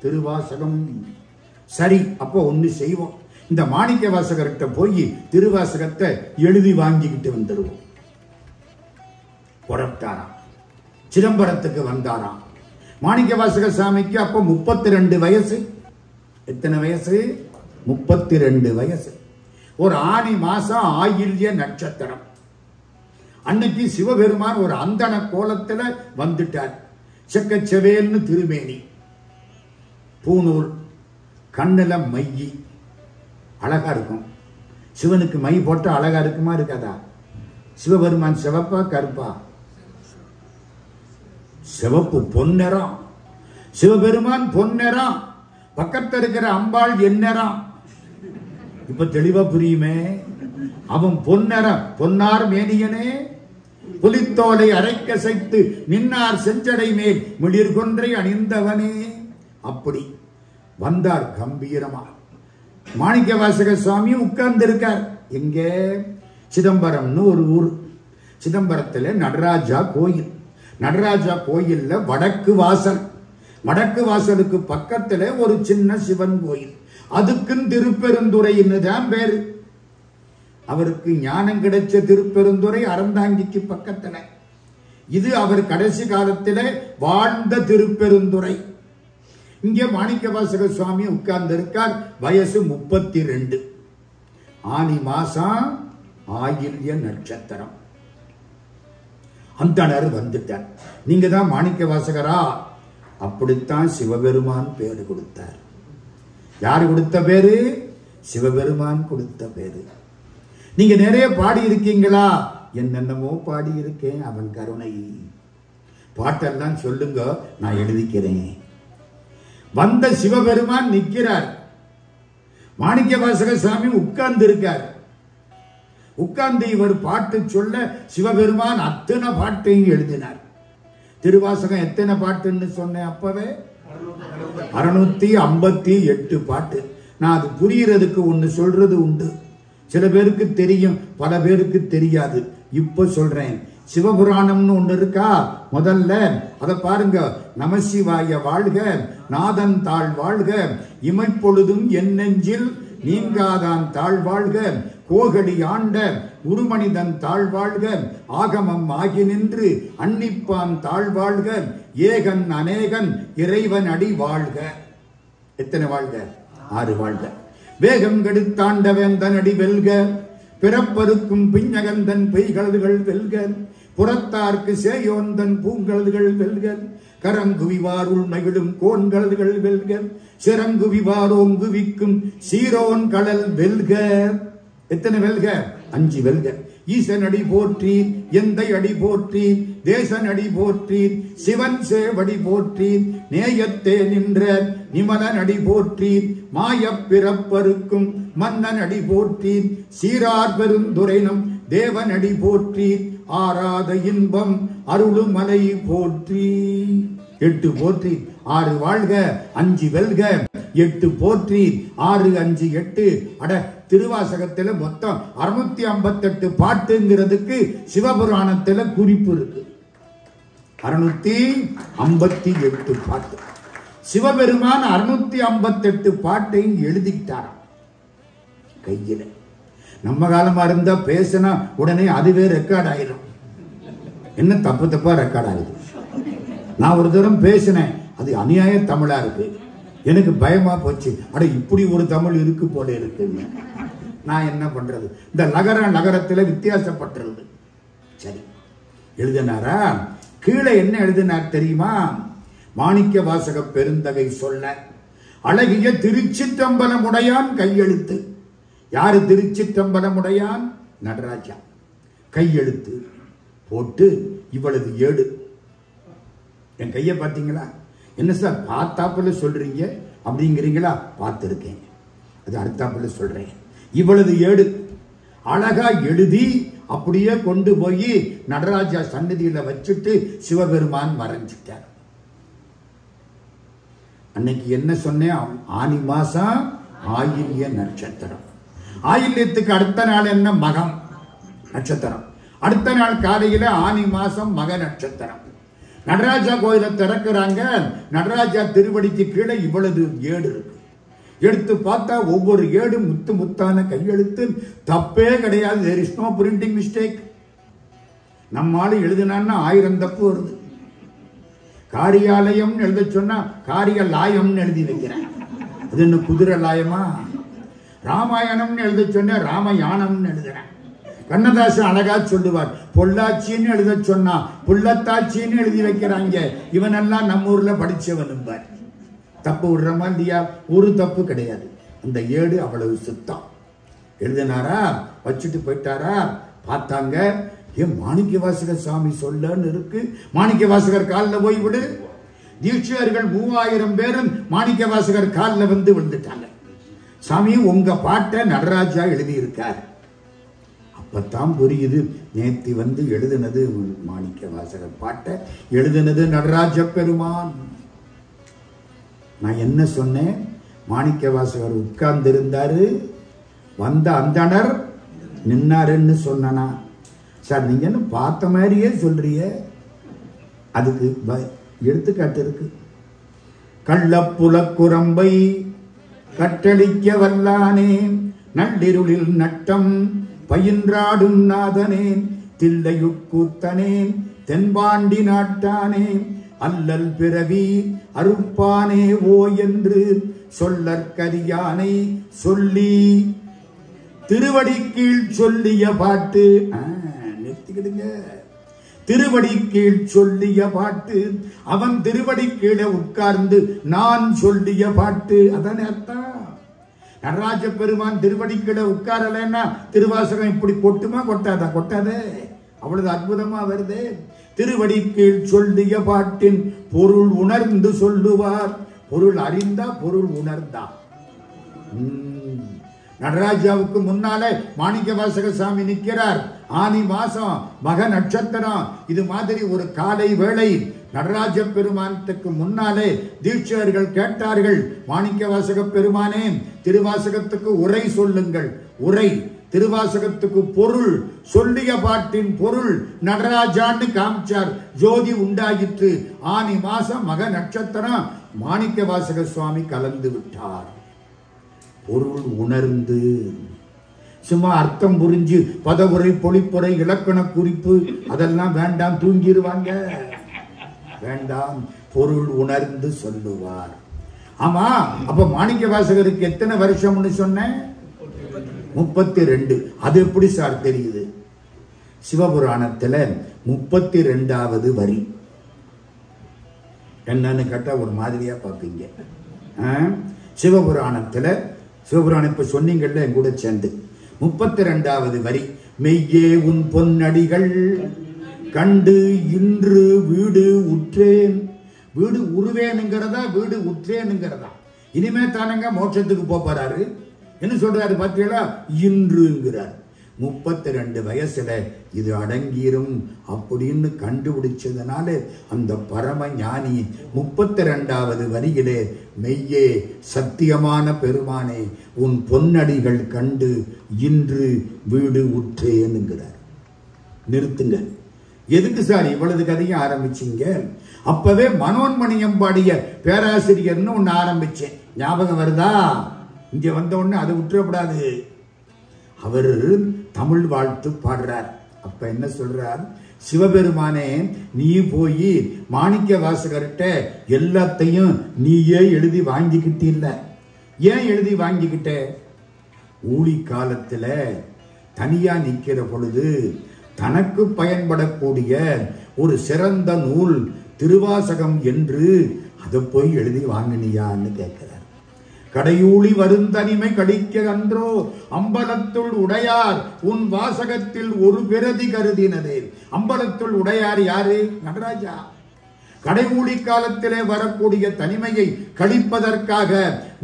[SPEAKER 1] திருவாசகம். சரி, அப்போ ஒண்ணு செய்வோம், இந்த மாணிக்க வாசகர்கிட்ட போய் திருவாசகத்தை எழுதி வாங்கிக்கிட்டு வந்துடுவோம். புறப்பட்டாராம், சிதம்பரத்துக்கு வந்தாராம். மாணிக்க வாசக சாமிக்கு அப்ப 32 வயசு. எத்தனை வயசு? 32 வயசு. ஒரு ஆனி மாசம் ஆயில்ய நட்சத்திரம் அன்னைக்கு சிவபெருமான் ஒரு அந்தன கோலத்துல வந்துட்டார். செக்கச்செவேல்னு திருமேனி, பூநூல், கண்ணுல மையி, அழகா இருக்கும். சிவனுக்கு மை போட்டா அழகா இருக்குமா இருக்காதா? சிவபெருமான் சிவப்பா கருப்பா? சிவப்பு, பொன்னிறம். சிவபெருமான் பொன்னிறம். பக்கத்தில் இருக்கிற அம்பாள் எந்நிறம். இப்ப தெளிவா புரியுமே. அவன் பொன்னிறம், பொன்னார் மேனியனே, புலித்தோலை அரைக்கசைத்து நின்னார் செஞ்சடை மேல் மிளிர் கொன்றை அணிந்தவனே. அப்படி வந்தார் கம்பீரமா. மாணிக்க வாசக சுவாமி உட்கார்ந்து இருக்கார். எங்க? சிதம்பரம்னு ஒரு ஊர். சிதம்பரத்துல நடராஜா கோயில். நடராஜா கோயில்ல வடக்கு வாசல். வடக்கு வாசலுக்கு பக்கத்துல ஒரு சின்ன சிவன் கோயில். அதுக்கும் திருப்பெருந்துறைன்னு தான் பேரு. அவருக்கு ஞானம் கிடைச்ச திருப்பெருந்துறை அறந்தாங்கிக்கு பக்கத்துல. இது அவர் கடைசி காலத்தில வாழ்ந்த திருப்பெருந்துறை. இங்கே மாணிக்க வாசக சுவாமி உட்கார்ந்து இருக்கார். வயசு 32. ஆனி மாசம் ஆயில்ய நட்சத்திரம். அந்தனர் வந்துட்டார். நீங்க தான் மாணிக்க வாசகரா? அப்படித்தான் சிவபெருமான் பேரு கொடுத்தார். யாரு கொடுத்த பேரு? சிவபெருமான் கொடுத்த பேரு. நீங்க நிறைய பாடி இருக்கீங்களா? என்னென்னமோ பாடி இருக்கேன். அவன் கருணை. பாட்டெல்லாம் சொல்லுங்க, நான் எழுதிக்கிறேன். வந்த சிவபெருமான் நிற்கிறார். மாணிக்க வாசக சாமி உட்கார்ந்து இருக்கார். உட்கார்ந்து இவர் பாட்டு சொல்ல சிவபெருமான் அத்தனை பாட்டையும் எழுதினார். திருவாசகம் எத்தனை பாட்டுன்னு சொன்னேன் அப்பவே? 658 பாட்டு. நான் அது புரியறதுக்கு ஒன்னு சொல்றது உண்டு. சில பேருக்கு தெரியும், பல பேருக்கு தெரியாது. இப்ப சொல்றேன். சிவபுராணம்னு ஒண்ணு இருக்கா? முதல்ல அத பாருங்க. நமசிவாய வாழ்க, நாதன் தாழ் வாழ்க, இமைப்பொழுதும் என் நெஞ்சில் நீங்காதான் தாழ் வாழ்க, கோகடி ஆண்ட உருமனிதன் தாழ்வாழ்க, ஆகமம் ஆகி நின்று அன்னிப்பான் தாழ்வாழ்க, ஏகன் அநேகன் இறைவன் அடி வாழ்க. எத்தனை வாழ்க? 6 வாழ்க. வேகம் கெடுத்தாண்ட வேந்தன் அடி வெல்க, பிறப்பருக்கும் பிஞ்சகந்தன் பெய்கழுதுகள் வெல்க, புறத்தார்க்கு சேயோந்தன் பூங்கழுதுகள் வெல்க, கரங்குவிவார் உள்மகிழும் கோன்கழுதுகள் வெல்க, சிறங்குவிவாரோங்குவிக்கும் சீரோன் கடல் வெல்க. எத்தனை வெல்க? 5 வெல்க. ஈசன் அடி போற்றி, எந்தை அடி போற்றி, தேசன் அடி போற்றி, சிவன் சேவடி போற்றி, நேயத்தே நின்ற நிமலன் அடி போற்றி, மாயப் பிறப்பருக்கும் மன்னன் அடி போற்றி, சீரார் பெருந்துரைனம் தேவன் அடி போற்றி, ஆராத இன்பம் அருளுமலை போற்றி. 8 போற்றி, 6 வாழ்க, 5 வெல்க, 8 போற்றி, 6 5 8. அட, திருவாசகத்துல மொத்தம் 658 பாட்டுங்கிறதுக்கு சிவபுராணத்துல குறிப்பு இருக்கு. 658 பாட்டு. சிவபெருமான் 658 பாட்டையும் எழுதிட்டாராம் கையில. நம்ம காலமா இருந்தா பேசினா உடனே அதுவே ரெக்கார்ட் ஆயிடும். என்ன தப்பு தப்பா ரெக்கார்ட் ஆகுது. நான் ஒரு தரம் பேசினேன், அது அநியாய தமிழா இருக்கு. எனக்கு பயமா போச்சு. அட, இப்படி ஒரு தமிழ் இருக்கு போல இருக்கு. நான் என்ன பண்றது? இந்த நகரத்துல வித்தியாசப்பட்டிருது. சரி, எழுதினாரா? கீழே என்ன எழுதினார் தெரியுமா? மாணிக்க வாசக பெருந்தகை சொல்ல அழகிய திருச்சிற்றம்பலமுடையான் கையெழுத்து. யாரு திருச்சிற்றம்பலமுடையான்? நடராஜா. கையெழுத்து போட்டு இவ்வளவு ஏடு. என் கைய பாத்தீங்களா? என்ன சார் பார்த்தாப்புல சொல்றீங்க அப்படிங்கிறீங்களா? பார்த்திருக்கேன், அது அடுத்தாப்புல சொல்றேன். இவ்வளவு ஏடு அழகா எழுதி அப்படியே கொண்டு போய் நடராஜா சன்னதியில வச்சுட்டு சிவபெருமான் மறைஞ்சிட்டார். அன்னைக்கு என்ன சொன்னேன்? ஆனி மாசம் ஆயில்ய நட்சத்திரம். ஆயில்யத்துக்கு அடுத்த நாள் என்ன? மகம் நட்சத்திரம். அடுத்த நாள் காலையில ஆனி மாசம் மக நட்சத்திரம். நடராஜா கோயிலை திறக்கிறாங்க. நடராஜா திருவடிக்கு கீழே இவ்வளவு ஏடு இருக்கு. எடுத்து பார்த்தா ஒவ்வொரு ஏடு முத்து முத்தான கையெழுத்து, தப்பே கிடையாது. there is no printing mistake. நம்மால எழுதினான்னா 1000 தப்பு வருது. காரியாலயம் எழுத சொன்னா காரியலாயம் எழுதி வைக்கிறேன். அது என்ன குதிரை லாயமா? ராமாயணம் எழுத சொன்ன ராமயானம் எழுதுறேன். கண்ணதாசன் அழகா சொல்லுவார், பொள்ளாச்சின்னு எழுத சொன்னா புள்ளத்தாச்சின்னு எழுதி வைக்கிறாங்க. இவனெல்லாம் நம்ம ஊர்ல படிச்சவன். தப்பு விடுறமா இல்லையா? ஒரு தப்பு கிடையாது. அந்த ஏடு அவ்வளவு சுத்தம். எழுதினாரா, வச்சுட்டு போயிட்டாரா. பார்த்தாங்க, ஏன் மாணிக்க வாசகர் சாமி சொல்லன்னு இருக்கு. மாணிக்க வாசகர் காலில் போய் விடு. தீட்சிதர்கள் 3000 பேரும் மாணிக்க வாசகர் காலில் வந்து விழுந்துட்டாங்க. சாமி, உங்க பாட்டை நடராஜா எழுதி இருக்கார். அப்பத்தான் புரியுது, நேத்தி வந்து எழுதுனது மாணிக்க வாசகர் பாட்டை எழுதுனது நடராஜ பெருமான். நான் என்ன சொன்னேன்? மாணிக்க வாசகர் உட்கார்ந்து இருந்தாரு, வந்த அந்தணர் நின்னாருன்னு சொன்னா. சார், நீங்க என்ன பார்த்த மாதிரியே சொல்றிய? அதுக்கு எடுத்துக்காட்டு இருக்கு. கள்ளப்புலக்குரம்பை கட்டளிக்க வல்லானே, நள்ளிருளில் நட்டம் பயின்றாடும் நாதனேன், தில்லையுட்கூத்தனேன், தென்பாண்டி நாட்டானே, அல்லல் பிறவி அருப்பானே ஓ என்று சொல்லற்கரியானை சொல்லி திருவடி கீழ் சொல்லிய பாட்டு. நிறுத்திக்கிடுங்க. திருவடி கீழ் சொல்லிய பாட்டு, அவன் திருவடி கீழே உட்கார்ந்து நான் சொல்லிய பாட்டு. அதானே அர்த்தம். நடராஜ பெருமான் திருவடி கீழே உட்காரலன்னா திருவாசகம் இப்படி கொட்டுமா? கொட்டாதா? கொட்டாதே. அவ்வளவு அற்புதமா வருது. திருவடி கீழ் சொல்லிய பாட்டின் பொருள் உணர்ந்து சொல்லுவார். பொருள் அறிந்தா, பொருள் உணர்ந்தா. நடராஜாவுக்கு முன்னாலே மாணிக்க வாசக சாமி நிற்கிறார். ஆனி மாசம் மக நட்சத்திரம். இது மாதிரி ஒரு காலை வேளை நடராஜ பெருமானத்துக்கு முன்னாலே தீட்சிதர்கள் கேட்டார்கள், மாணிக்க வாசக பெருமானே, திருவாசகத்துக்கு உரை சொல்லுங்கள். உரை திருவாசகத்துக்கு பொருள், சொல்லிய பாட்டின் பொருள் நடராஜான்னு காமிச்சார். ஜோதி உண்டாயிற்று. ஆனி மாசம் மக நட்சத்திரம். மாணிக்க வாசக சுவாமி கலந்து விட்டார். பொருள் உணர்ந்து, சும்மா அர்த்தம் புரிஞ்சு பதவுரை பொழிப்புரை இலக்கண குறிப்பு அதெல்லாம் வேண்டாம், தூங்கிடுவாங்க. வேண்டாம், பொருள் உணர்ந்து சொல்லுவார். ஆமா, அப்ப மாணிக்க வாசகருக்கு எத்தனை வருஷம்னு சொன்னேன்? 32. அது எப்படி சார் தெரியுது? சிவபுராணத்துல 32வது வரி என்னன்னு கேட்டா ஒரு மாதிரியா பாப்பீங்க. சிவபுராணத்துல, சிவபுராணம் இப்ப சொன்னீங்கல்ல என் கூட சேர்ந்து, 32வது வரி, மெய்யே உன் பொன்னடிகள் கண்டு இன்று வீடு உற்றேன். வீடு உருவேனுங்கிறதா, வீடு உற்றேனுங்கிறதா? இனிமே தானங்க மோட்சத்துக்கு போறாரு. என்ன சொல்றாரு பாத்தீங்களா? இன்றுங்கிறார். 32 வயசுல இது அடங்கிரும் அப்படின்னு கண்டுபிடிச்சதுனால அந்த பரம ஞானி 32வது வரியிலே, மெய்யே சத்தியமான பெருமானே உன் பொன்னடிகள் கண்டு இன்று வீடு உற்றேனுங்கிறார். நிறுத்துங்க. எதுக்கு சார் இவ்வளவு கதையும் ஆரம்பிச்சீங்க? அப்பவே மனோன்மணியம் பாடிய பேராசிரியர்னு ஒன்னு ஆரம்பிச்சேன். ஞாபகம் வருதா? இங்க வந்த உடனே அதை விட்டுறப்படாது. அவர் தமிழ் வாழ்த்து பாடுறார். அப்ப என்ன சொல்றார்? சிவபெருமானே, நீ போய் மாணிக்க வாசகர்கிட்ட எல்லாத்தையும் நீயே எழுதி வாங்கிக்கிட்டில்ல. ஏன் எழுதி வாங்கிக்கிட்ட? ஊழி காலத்துல தனியா நிக்கிற பொழுது தனக்கு பயன்படக்கூடிய ஒரு சிறந்த நூல் திருவாசகம் என்று அதை போய் எழுதி வாங்கினியான்னு கேட்கிறார். கடையூழி வருந்தனிமை கடிக்க அன்றோ அம்பலத்துள் உடையார் உன் வாசகத்தில் ஒரு பிரதி கருதினதே. அம்பலத்துள் உடையார் யாரு? நடராஜா. கடைகூலி காலத்திலே வரக்கூடிய தனிமையை கழிப்பதற்காக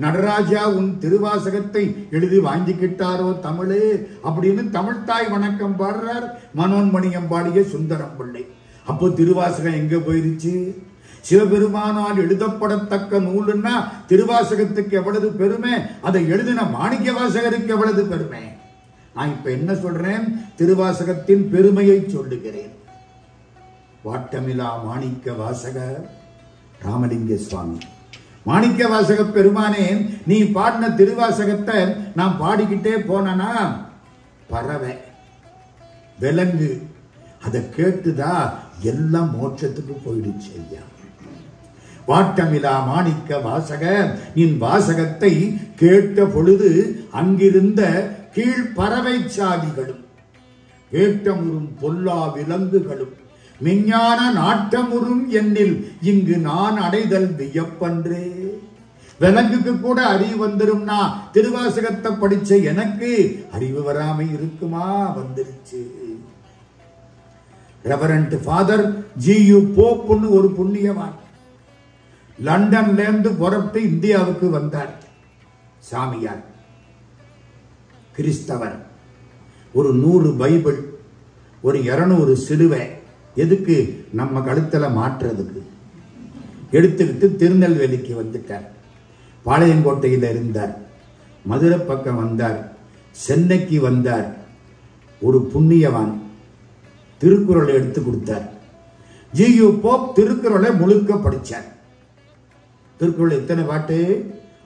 [SPEAKER 1] நடராஜா உன் திருவாசகத்தை எழுதி வாங்கிக்கிட்டாரோ தமிழே அப்படின்னு தமிழ்தாய் வணக்கம் பாடுறார் மனோன்மணியம் பாடிய சுந்தரம் பிள்ளை. அப்போ திருவாசகம் எங்க போயிருச்சு? சிவபெருமானால் எழுதப்படத்தக்க நூலுன்னா திருவாசகத்துக்கு எவ்வளவு பெருமை, அதை எழுதின மாணிக்க வாசகருக்கு எவ்வளவு பெருமை. நான் இப்ப என்ன சொல்றேன்? திருவாசகத்தின் பெருமையை சொல்லுகிறேன். வாட்டமிலா மாணிக்க வாசக ராமலிங்க சுவாமி. மாணிக்க வாசக பெருமானே, நீ பாடின திருவாசகத்தை நான் பாடிக்கிட்டே போனா பறவை விலங்கு அதை கேட்டுதா எல்லாம் மோட்சத்துக்கு போயிடுச்சு ஐயா. வாட்டமிலா மாணிக்க வாசக, நின் வாசகத்தை கேட்ட பொழுது அங்கிருந்த கீழ் பறவை சாதிகளும் வேட்டமுறும் பொல்லா விலங்குகளும் மெஞ்ஞான நாட்டமுறும் என்னில் இங்கு நான் அடைதல் வியப்பன்றே. விலங்குக்கு கூட அறிவு வந்துரும்னா திருவாசகத்தை படிச்ச எனக்கு அறிவு வராம இருக்குமா? வந்துருச்சு. Reverend father GU. போப்னு ஒரு புண்ணியவான் லண்டன்ல இருந்து புறப்பட்டு இந்தியாவுக்கு வந்தார். சாமியார், கிறிஸ்தவர். ஒரு 100 பைபிள், ஒரு 200 சிலுவை, எதுக்கு? நம்ம கழுத்துல மாற்றுறதுக்கு எடுத்துக்கிட்டு திருநெல்வேலிக்கு வந்துட்டார். பாளையங்கோட்டையில் இருந்தார், மதுரை பக்கம் வந்தார், சென்னைக்கு வந்தார். ஒரு புண்ணியவான் திருக்குறளை எடுத்து கொடுத்தார். ஜி.யு. போப் திருக்குறளை முழுக்க படிச்சார். திருக்குறள் எத்தனை பாட்டு?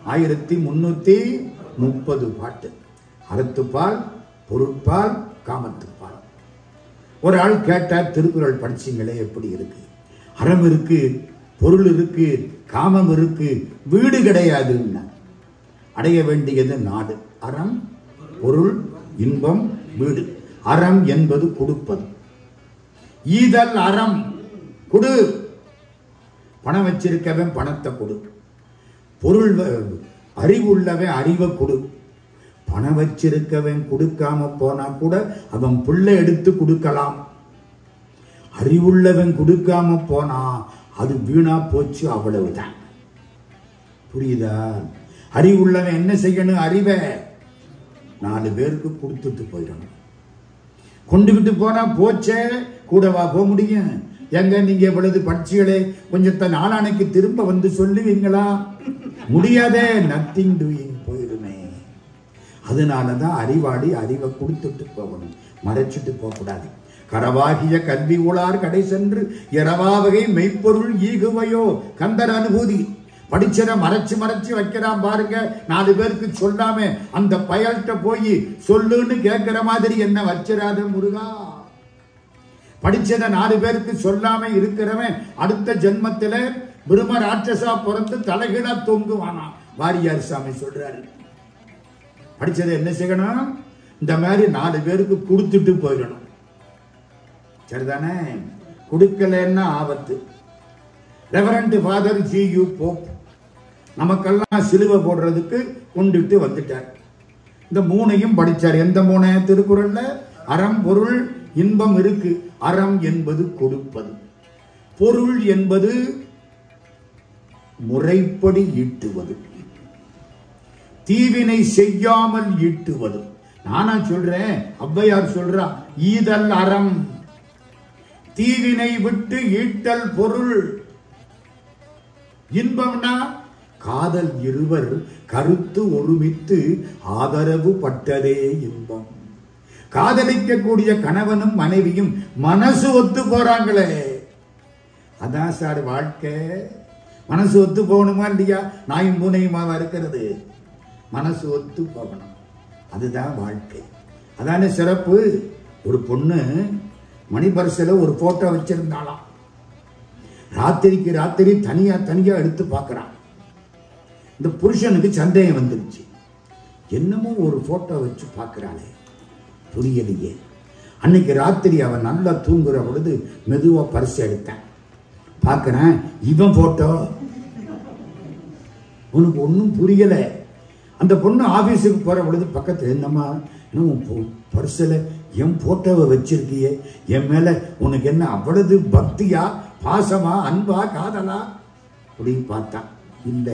[SPEAKER 1] 1330 பாட்டு. அறத்துப்பால், பொருட்பால், காமத்துப்பால். ஒரு ஆள் கேட்டார், திருக்குறள் படிச்சீங்களே எப்படி இருக்கு? அறம் இருக்கு, பொருள் இருக்கு, காமம் இருக்கு, வீடு கிடையாதுன்னா. அடைய வேண்டியது 4: அறம், பொருள், இன்பம், வீடு. அறம் என்பது கொடுப்பது. ஈதல் அறம். கொடு. பணம் வச்சிருக்கவன் பணத்தை கொடு. பொருள் அறிவுள்ளவன் அறிவை கொடு. பணம் வச்சிருக்கவன் கொடுக்காம போனா கூட அவன் பிள்ளை எடுத்து கொடுக்கலாம். அறிவுள்ளவன் கொடுக்காம போனா அது வீணா போச்சு, அவ்வளவுதான். புரியுதா? அறிவுள்ளவன் என்ன செய்யணும்? அறிவை 4 பேருக்கு கொடுத்துட்டு போயிடணும். கொண்டுகிட்டு போனா போச்சே, கூடவா போக முடியும்? எங்க நீங்க எவ்வளவு படிச்சீங்களே, கொஞ்சத்தை நாளானைக்கு திரும்ப வந்து சொல்லுவீங்களா? முடியாதே. நத்திங் டூயிங் போயிருமே. அதனாலதான் அறிவாளி அறிவை கொடுத்துட்டு போகணும், மறைச்சிட்டு போக கூடாது. கரவாகிய கல்வி ஊழார் கடை சென்று இரவாவகை மெய்ப்பொருள் ஈகுவையோ கந்தர் அனுபூதி. படிச்சத மறைச்சு மறைச்சு வைக்கிறான் பாருங்க. 4 பேருக்கு சொல்லாம அந்த பயல்கிட்ட போய் சொல்லுன்னு கேட்கிற மாதிரி என்ன வச்சிராத முருகா. படிச்சத 4 பேருக்கு சொல்லாம இருக்கிறவன் அடுத்த ஜென்மத்தில பிரம்ம ராட்சசா பிறந்து தலைகீழா தொங்குவானா. வாரியார் சாமி சொல்றாரு. படிச்சதை என்ன செய்யணும்? இந்த மாதிரி 4 பேருக்கு கொடுத்துட்டு போயிடணும். சரிதானே? கொடுக்கலன்னா ஆபத்து. Reverend father GU. போப் நமக்கெல்லாம் சிலுவை போடுறதுக்கு கொண்டுட்டு வந்துட்டார். இந்த 3ஐயும் படிச்சார். எந்த 3? திருக்குறள்ல அறம், பொருள், இன்பம் இருக்கு. அறம் என்பது கொடுப்பது, பொருள் என்பது முறைப்படி ஈட்டுவது, தீவினை செய்யாமல் ஈட்டுவது. நானா சொல்றேன், ஔவையார் சொல்றா, ஈதல் அறம், தீவினை விட்டு ஈட்டல் பொருள். இன்பம்னா காதல் இருவர் கருத்து ஒருமித்து ஆதரவு பட்டதே இன்பம். காதலிக்கக்கூடிய கணவனும் மனைவியும் மனசு ஒத்து போறாங்களே, அதான் சார் வாழ்க்கை. மனசு ஒத்து போகணுமா இல்லையா? நாயும் பூனையுமாவா இருக்கிறது? மனசு ஒத்து போகணும், அதுதான் வாழ்க்கை. அதானே சிறப்பு. ஒரு பொண்ணு மணிபரிசில ஒரு போட்டோ வச்சிருந்தாலாம். ராத்திரிக்கு ராத்திரி தனியா தனியா எடுத்து பார்க்கறான். இந்த புருஷனுக்கு சந்தேகம் வந்துருச்சு. என்னமோ ஒரு போட்டோ வச்சு பார்க்கறாளே, புரியலையே. அன்னைக்கு ராத்திரி அவன் நல்லா தூங்குற பொழுது மெதுவா பரிசு எடுத்தேன். பார்க்கறேன், இவன் போட்டோ. உனக்கு ஒன்னும் புரியல. அந்த பொண்ணு ஆபீஸுக்கு போற பொழுது பக்கத்துல, என்னம்மா பர்சில் என் போட்டோவை வச்சிருக்கியே, என் மேல உனக்கு என்ன அவ்வளவு பக்தியா, பாசமா, அன்பா, காதலா அப்படின்னு பார்த்தா இல்ல.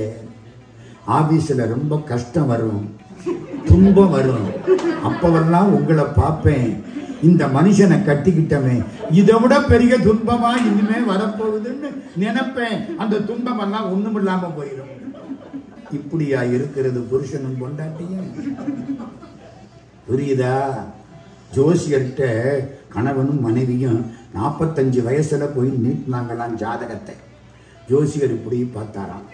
[SPEAKER 1] ஆபீஸ்ல ரொம்ப கஷ்டம் வரும், துன்பம் வரும், அப்பவெல்லாம் உங்களை பார்ப்பேன். இந்த மனுஷனை கட்டிக்கிட்டமே, இதை விட பெரிய துன்பமா இனிமே வரப்போகுதுன்னு நினைப்பேன். அந்த துன்பம் எல்லாம் ஒண்ணும் இல்லாம போயிடும். இப்படியா இருக்கிறது புருஷனும் பொண்டாட்டியும்? புரியுதா? ஜோசியர்கிட்ட கணவனும் மனைவியும் 45 வயசுல போய் நீட்டினாங்களாம் ஜாதகத்தை. ஜோசியர் இப்படி பார்த்தாராம்,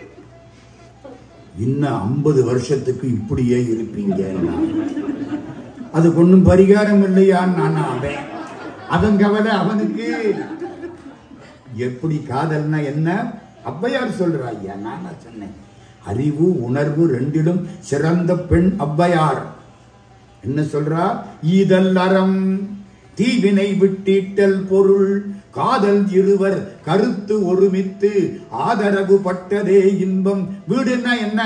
[SPEAKER 1] இன்னும் 50 வருஷத்துக்கு இப்படியே இருப்பீங்க. அதுக்கு ஒன்றும் பரிகாரம் இல்லையான்னு அவன் கவலை அவனுக்கு. எப்படி காதல்னா என்ன? ஔவையார் சொல்றா, ஐயா நான் சொன்னேன், அறிவு உணர்வு ரெண்டிலும் சிறந்த பெண் ஔவையார். என்ன சொல்றா? ஈதல் அறம் தீவினை விட்டீட்டல் பொருள் காதல் இருவர் கருத்து ஒருமித்து ஆதரவு பட்டதே இன்பம். வீடுன்னா என்ன?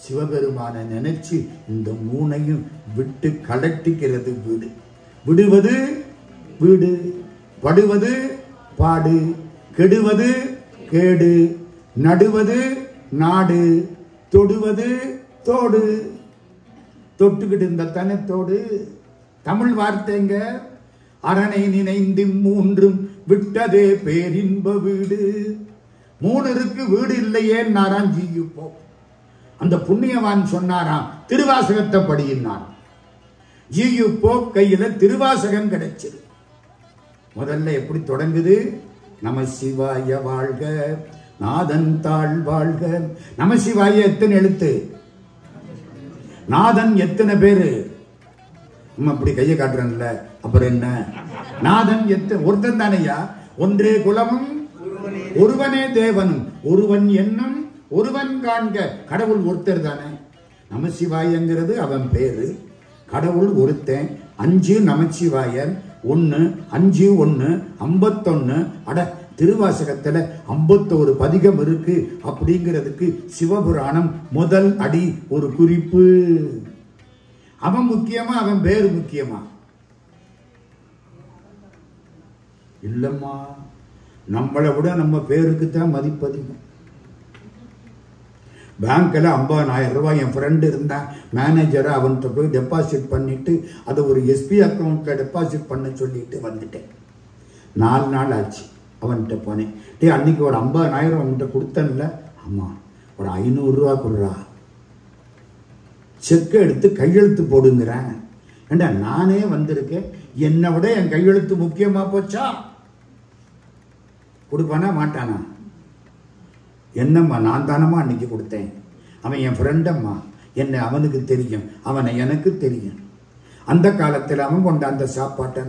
[SPEAKER 1] சிவபெருமான நினைச்சு இந்த மூணையும் விட்டு கலட்டிக்கிறது வீடு. விடுவது வீடு, படுவது பாடு, கெடுவது கேடு, நடுவது நாடு, தொடுவது தோடு. தொட்டுக்கிட்டு இருந்த தனத்தோடு. தமிழ் வார்த்தைங்க. அரணை நினைந்து மூன்றும் விட்டதே பேரின்ப வீடு. 3 இருக்கு, வீடு இல்லையே நாராஞ்சியு போ. அந்த புண்ணியவான் சொன்னாராம், திருவாசகத்தை படியினார். ஜியு போ கையில திருவாசகம் கிடைச்சது. முதல்ல எப்படி தொடங்குது? நம சிவாய வாழ்க, நாதன் தாழ் வாழ்க. நம சிவாய எத்தனை எழுத்து? நாதன் எத்தனை பேரு? நம்ம அப்படி கையை காட்டுறோம்ல, அப்புறம் என்ன? நாதன் ஒருத்தன் தானையா. ஒன்றே குலமும் ஒருவனே தேவனும் ஒருவன் என்னும் ஒருவன் காண்க. கடவுள் ஒருத்தர் தானே. நமசிவாயங்கிறது அவன் பேரு, கடவுள் ஒருத்தன். 5 நமச்சிவாயன், 1 5 1 51. அட, திருவாசகத்துல 51 பதிகம் இருக்கு அப்படிங்கிறதுக்கு சிவபுராணம் முதல் அடி ஒரு குறிப்பு. அவன் முக்கியமா, அவன் பேரு முக்கியமா? இல்லம்மா, நம்மளை விட நம்ம பேருக்கு தான் மதிப்பு அதிகம். பேங்க்ல 50,000 ரூபாய் என் ஃப்ரெண்டு இருந்தான், மேனேஜரை அவன்கிட்ட போய் டெபாசிட் பண்ணிட்டு அதை ஒரு எஸ்பி அக்கௌண்ட்ல டெபாசிட் பண்ண சொல்லிட்டு வந்துட்டேன். 4 நாள் ஆச்சு. அவன்கிட்ட போனேன். டே, அன்னைக்கு ஒரு 50,000 அவன்கிட்ட கொடுத்தன்ல. ஆமா, ஒரு 500 ரூபா கொடுறா, செக் எடுத்து கையெழுத்து போடுங்கிறேன். ஏண்டா, நானே வந்திருக்கேன், என்னை விட என் கையெழுத்து முக்கியமா போச்சா? கொடுப்பானா மாட்டானா? என்னம்மா, நான் தானம்மா அன்னைக்கு கொடுத்தேன். அவன் என் ஃப்ரெண்டம்மா, என்னை அவனுக்கு தெரியும், அவனை எனக்கு தெரியும். அந்த காலத்தில் அவன் கொண்டாந்த சாப்பாட்டை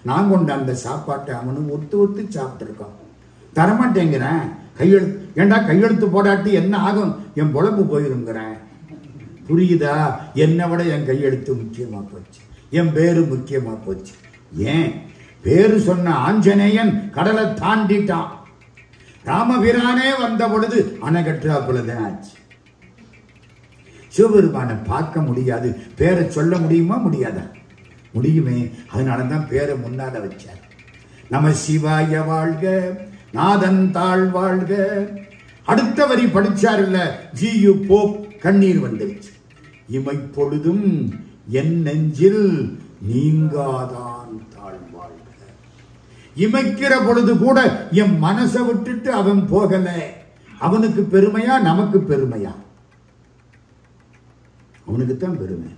[SPEAKER 1] நான் கொண்டாந்த சாப்பாட்டை அவனும் ஒத்து சாப்பிட்டுருக்கான். தரமாட்டேங்கிறேன் கையெழுத்து. ஏண்டா, கையெழுத்து போடாட்டி என்ன ஆகும்? என் பொழப்பு போயிருங்கிறேன். புரியுதா? என்னை விட என் கையெழுத்து முக்கியமா போச்சு, என் பேரு முக்கியமா போச்சு. ஏன்? பேரு சொன்ன ஆஞ்சநேயன் கடலை தாண்டிட்டான். ராமபிரானே வந்த பொழுது அணைகற்றாப்புலதான் ஆச்சு. சிவபெருமானை பார்க்க முடியாது, பேரை சொல்ல முடியுமா? முடியாதா? முடியுமே. அதனாலதான் பேரை முன்னால வச்சார். நம சிவாய வாழ்க, நாதன் தாழ் வாழ்க. அடுத்த வரி படிச்சார் இல்ல, ஜியு போப், கண்ணீர் வந்துருச்சு. இமை பொழுதும் என் நெஞ்சில் நீங்காதான் தாழ் வாழ்க. இமைக்கிற பொழுது கூட என் மனசை விட்டுட்டு அவன் போகல. அவனுக்கு பெருமையா நமக்கு பெருமையா? அவனுக்குத்தான் பெருமை.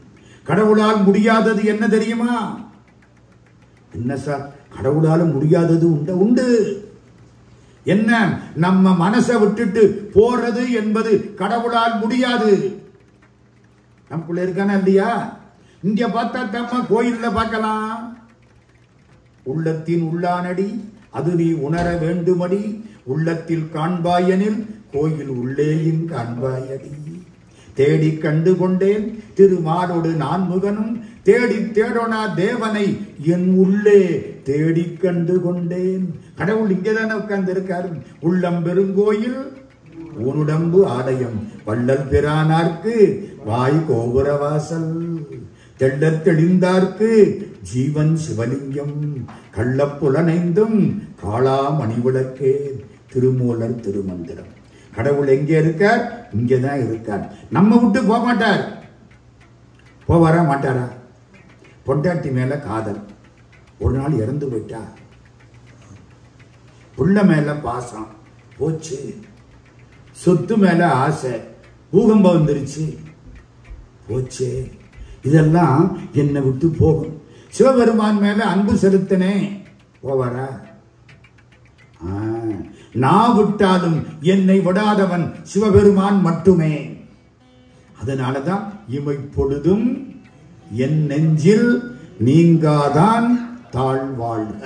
[SPEAKER 1] கடவுளால் முடியாதது என்ன தெரியுமா? என்ன சார், கடவுளால முடியாதது உண்டு. என்ன? நம்ம மனசை விட்டுட்டு போறது என்பது கடவுளால் முடியாது. நமக்குள்ள இருக்கானா இல்லையா? இங்க பார்த்தா தம்ம கோயில்ல பார்க்கலாம். உள்ளத்தின் உள்ளானடி அது நீ உணர வேண்டுமடி, உள்ளத்தில் காண்பாயனில் கோயில் உள்ளேயும் காண்பாயடி. தேடி கண்டு கொண்டேன் திருமாலோடு நான் முகனும், தேடி தேடோனா தேவனை என் உள்ளே தேடி கண்டு கொண்டேன். கடவுள் இங்கேதானே உட்கார்ந்து இருக்காரு. உள்ளம் பெருங்கோயில் உன்னுடம்பு ஆலயம், வள்ளல் பிரானார்க்கு வாய் கோபுர வாசல். தெள்ளத் தெளிந்தார்க்கு ஜீவன் சிவலிங்கம் கள்ளப்புலனைந்தும் காளா மணிவிளக்கே. திருமூலர் திருமந்திரம். கடவுள் எங்கே இருக்கார்? இங்கேதான் இருக்கார். நம்ம விட்டு போக மாட்டார். போவாரா மாட்டாரா? பொண்டாட்டி மேல காதல், ஒரு நாள் இறந்து போயிட்டா. புள்ள மேல பாசம் போச்சு. சொத்து மேல ஆசை, பூகம்பம் வந்துருச்சு, போச்சு. இதெல்லாம் என்னை விட்டு போகும். சிவபெருமான் மேல அன்பு செலுத்தினே, போவாரா? நான் விட்டாலும் என்னை விடாதவன் சிவபெருமான் மட்டுமே. அதனாலதான் இமை பொழுதும் என் நெஞ்சில் நீங்காதான் தாழ்வாழ்க.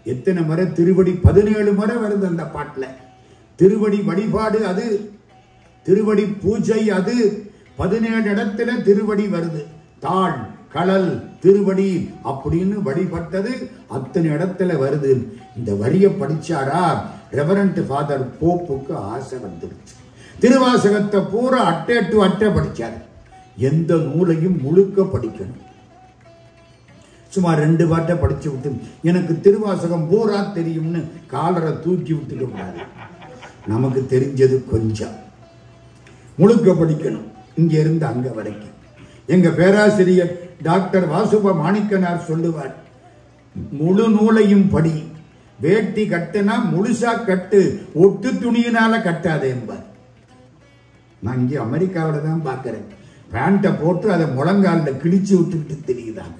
[SPEAKER 1] எத்தனை முறை திருவடி? 17 முறை வருது அந்த பாட்டுல. திருவடி வழிபாடு அது, திருவடி பூஜை அது. 17 இடத்துல திருவடி வருது. தாழ், கடல், திருவடி அப்படின்னு வழிபட்டது அத்தனை இடத்துல வருது. இந்த வரியை படிச்சாரா ரெவரண்ட் ஃபாதர் போப்புக்கு ஆசை வந்துருச்சு. திருவாசகத்தை பூரா அட்டை டு அட்டை படிச்சார். எந்த நூலையும் முழுக்க படிக்கணும். சும்மா 2 பாட்டை படிச்சு விட்டு எனக்கு திருவாசகம் பூரா தெரியும்னு காலரை தூக்கி விட்டுக்க கூடாது. நமக்கு தெரிஞ்சது கொஞ்சம், முழுக்க படிக்கணும். இங்க இருந்து அங்க வரைக்கும். எங்க பேராசிரியர் டாக்டர் வாசுப மாணிக்கனார் சொல்லுவார், முழு நூலையும் படி, வேட்டி கட்டுனா முழுசா கட்டு, ஒட்டு துணியினால கட்டாதே என்பார். நான் இங்கே அமெரிக்காவில தான் பார்க்கிறேன். பேண்ட்டை போட்டு அதை முழங்காலில் கிழிச்சு விட்டுக்கிட்டு தெரியுதாங்க.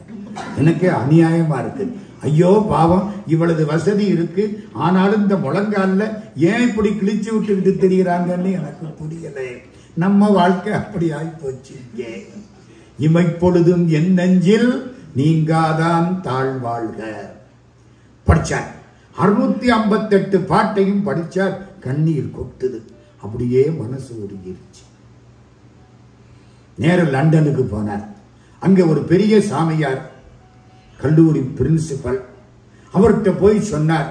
[SPEAKER 1] எனக்கு அநியாயமா இருக்கு. ஐயோ பாவம், இவ்வளவு வசதி இருக்கு, ஆனாலும் இந்த முழங்காலில் ஏன் இப்படி கிழிச்சு விட்டுக்கிட்டு தெரியுறாங்கன்னு எனக்கு புரியல. நம்ம வாழ்க்கை அப்படி ஆயிப்போச்சு. இமைப்பொழுதும் என் நெஞ்சில் நீங்காதான் தாழ்வாழ்க படிச்சார். 658 பாட்டையும் படிச்சார். கண்ணீர் கொட்டுது. அப்படியே மனசு உருகிருச்சு. நேர லண்டனுக்கு போனார். அங்க ஒரு பெரிய சாமியார், கல்லூரி பிரின்சிபல், அவர்கிட்ட போய் சொன்னார்,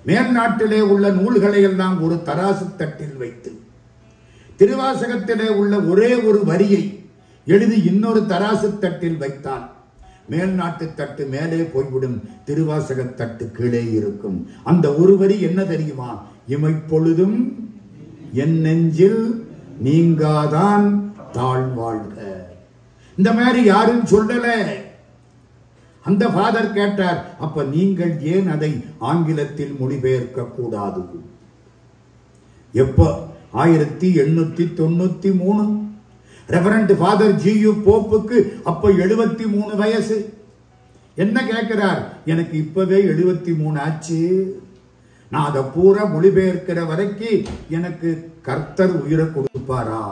[SPEAKER 1] மேல்நாட்டிலே உள்ள நூல்களை எல்லாம் ஒரு தராசு தட்டில் வைத்து திருவாசகத்திலே உள்ள ஒரே ஒரு வரியை எழுதி இன்னொரு தராசு தட்டில் வைத்தால் மேல்நாட்டு தட்டு மேலே போய்விடும், திருவாசக தட்டு கீழே இருக்கும். அந்த ஒரு வரி என்ன தெரியுமா? இமைப்பொழுதும் என் நெஞ்சில் நீங்காதான் தாழ்வாழ்க. இந்த மாதிரி யாரும் சொல்லல. அந்த ஃபாதர் கேட்டார், அப்ப நீங்கள் ஏன் அதை ஆங்கிலத்தில் மொழிபெயர்க்க கூடாது? எப்போ? 1893. ரெவரண்ட் ஃபாதர் ஜியு போப்புக்கு அப்ப 73 வயசு. என்ன கேட்கிறார்? எனக்கு இப்பவே 73 ஆச்சு, நான் அதை பூரா மொழிபெயர்க்கிற வரைக்கும் எனக்கு கர்த்தர் உயிரை கொடுப்பாரா?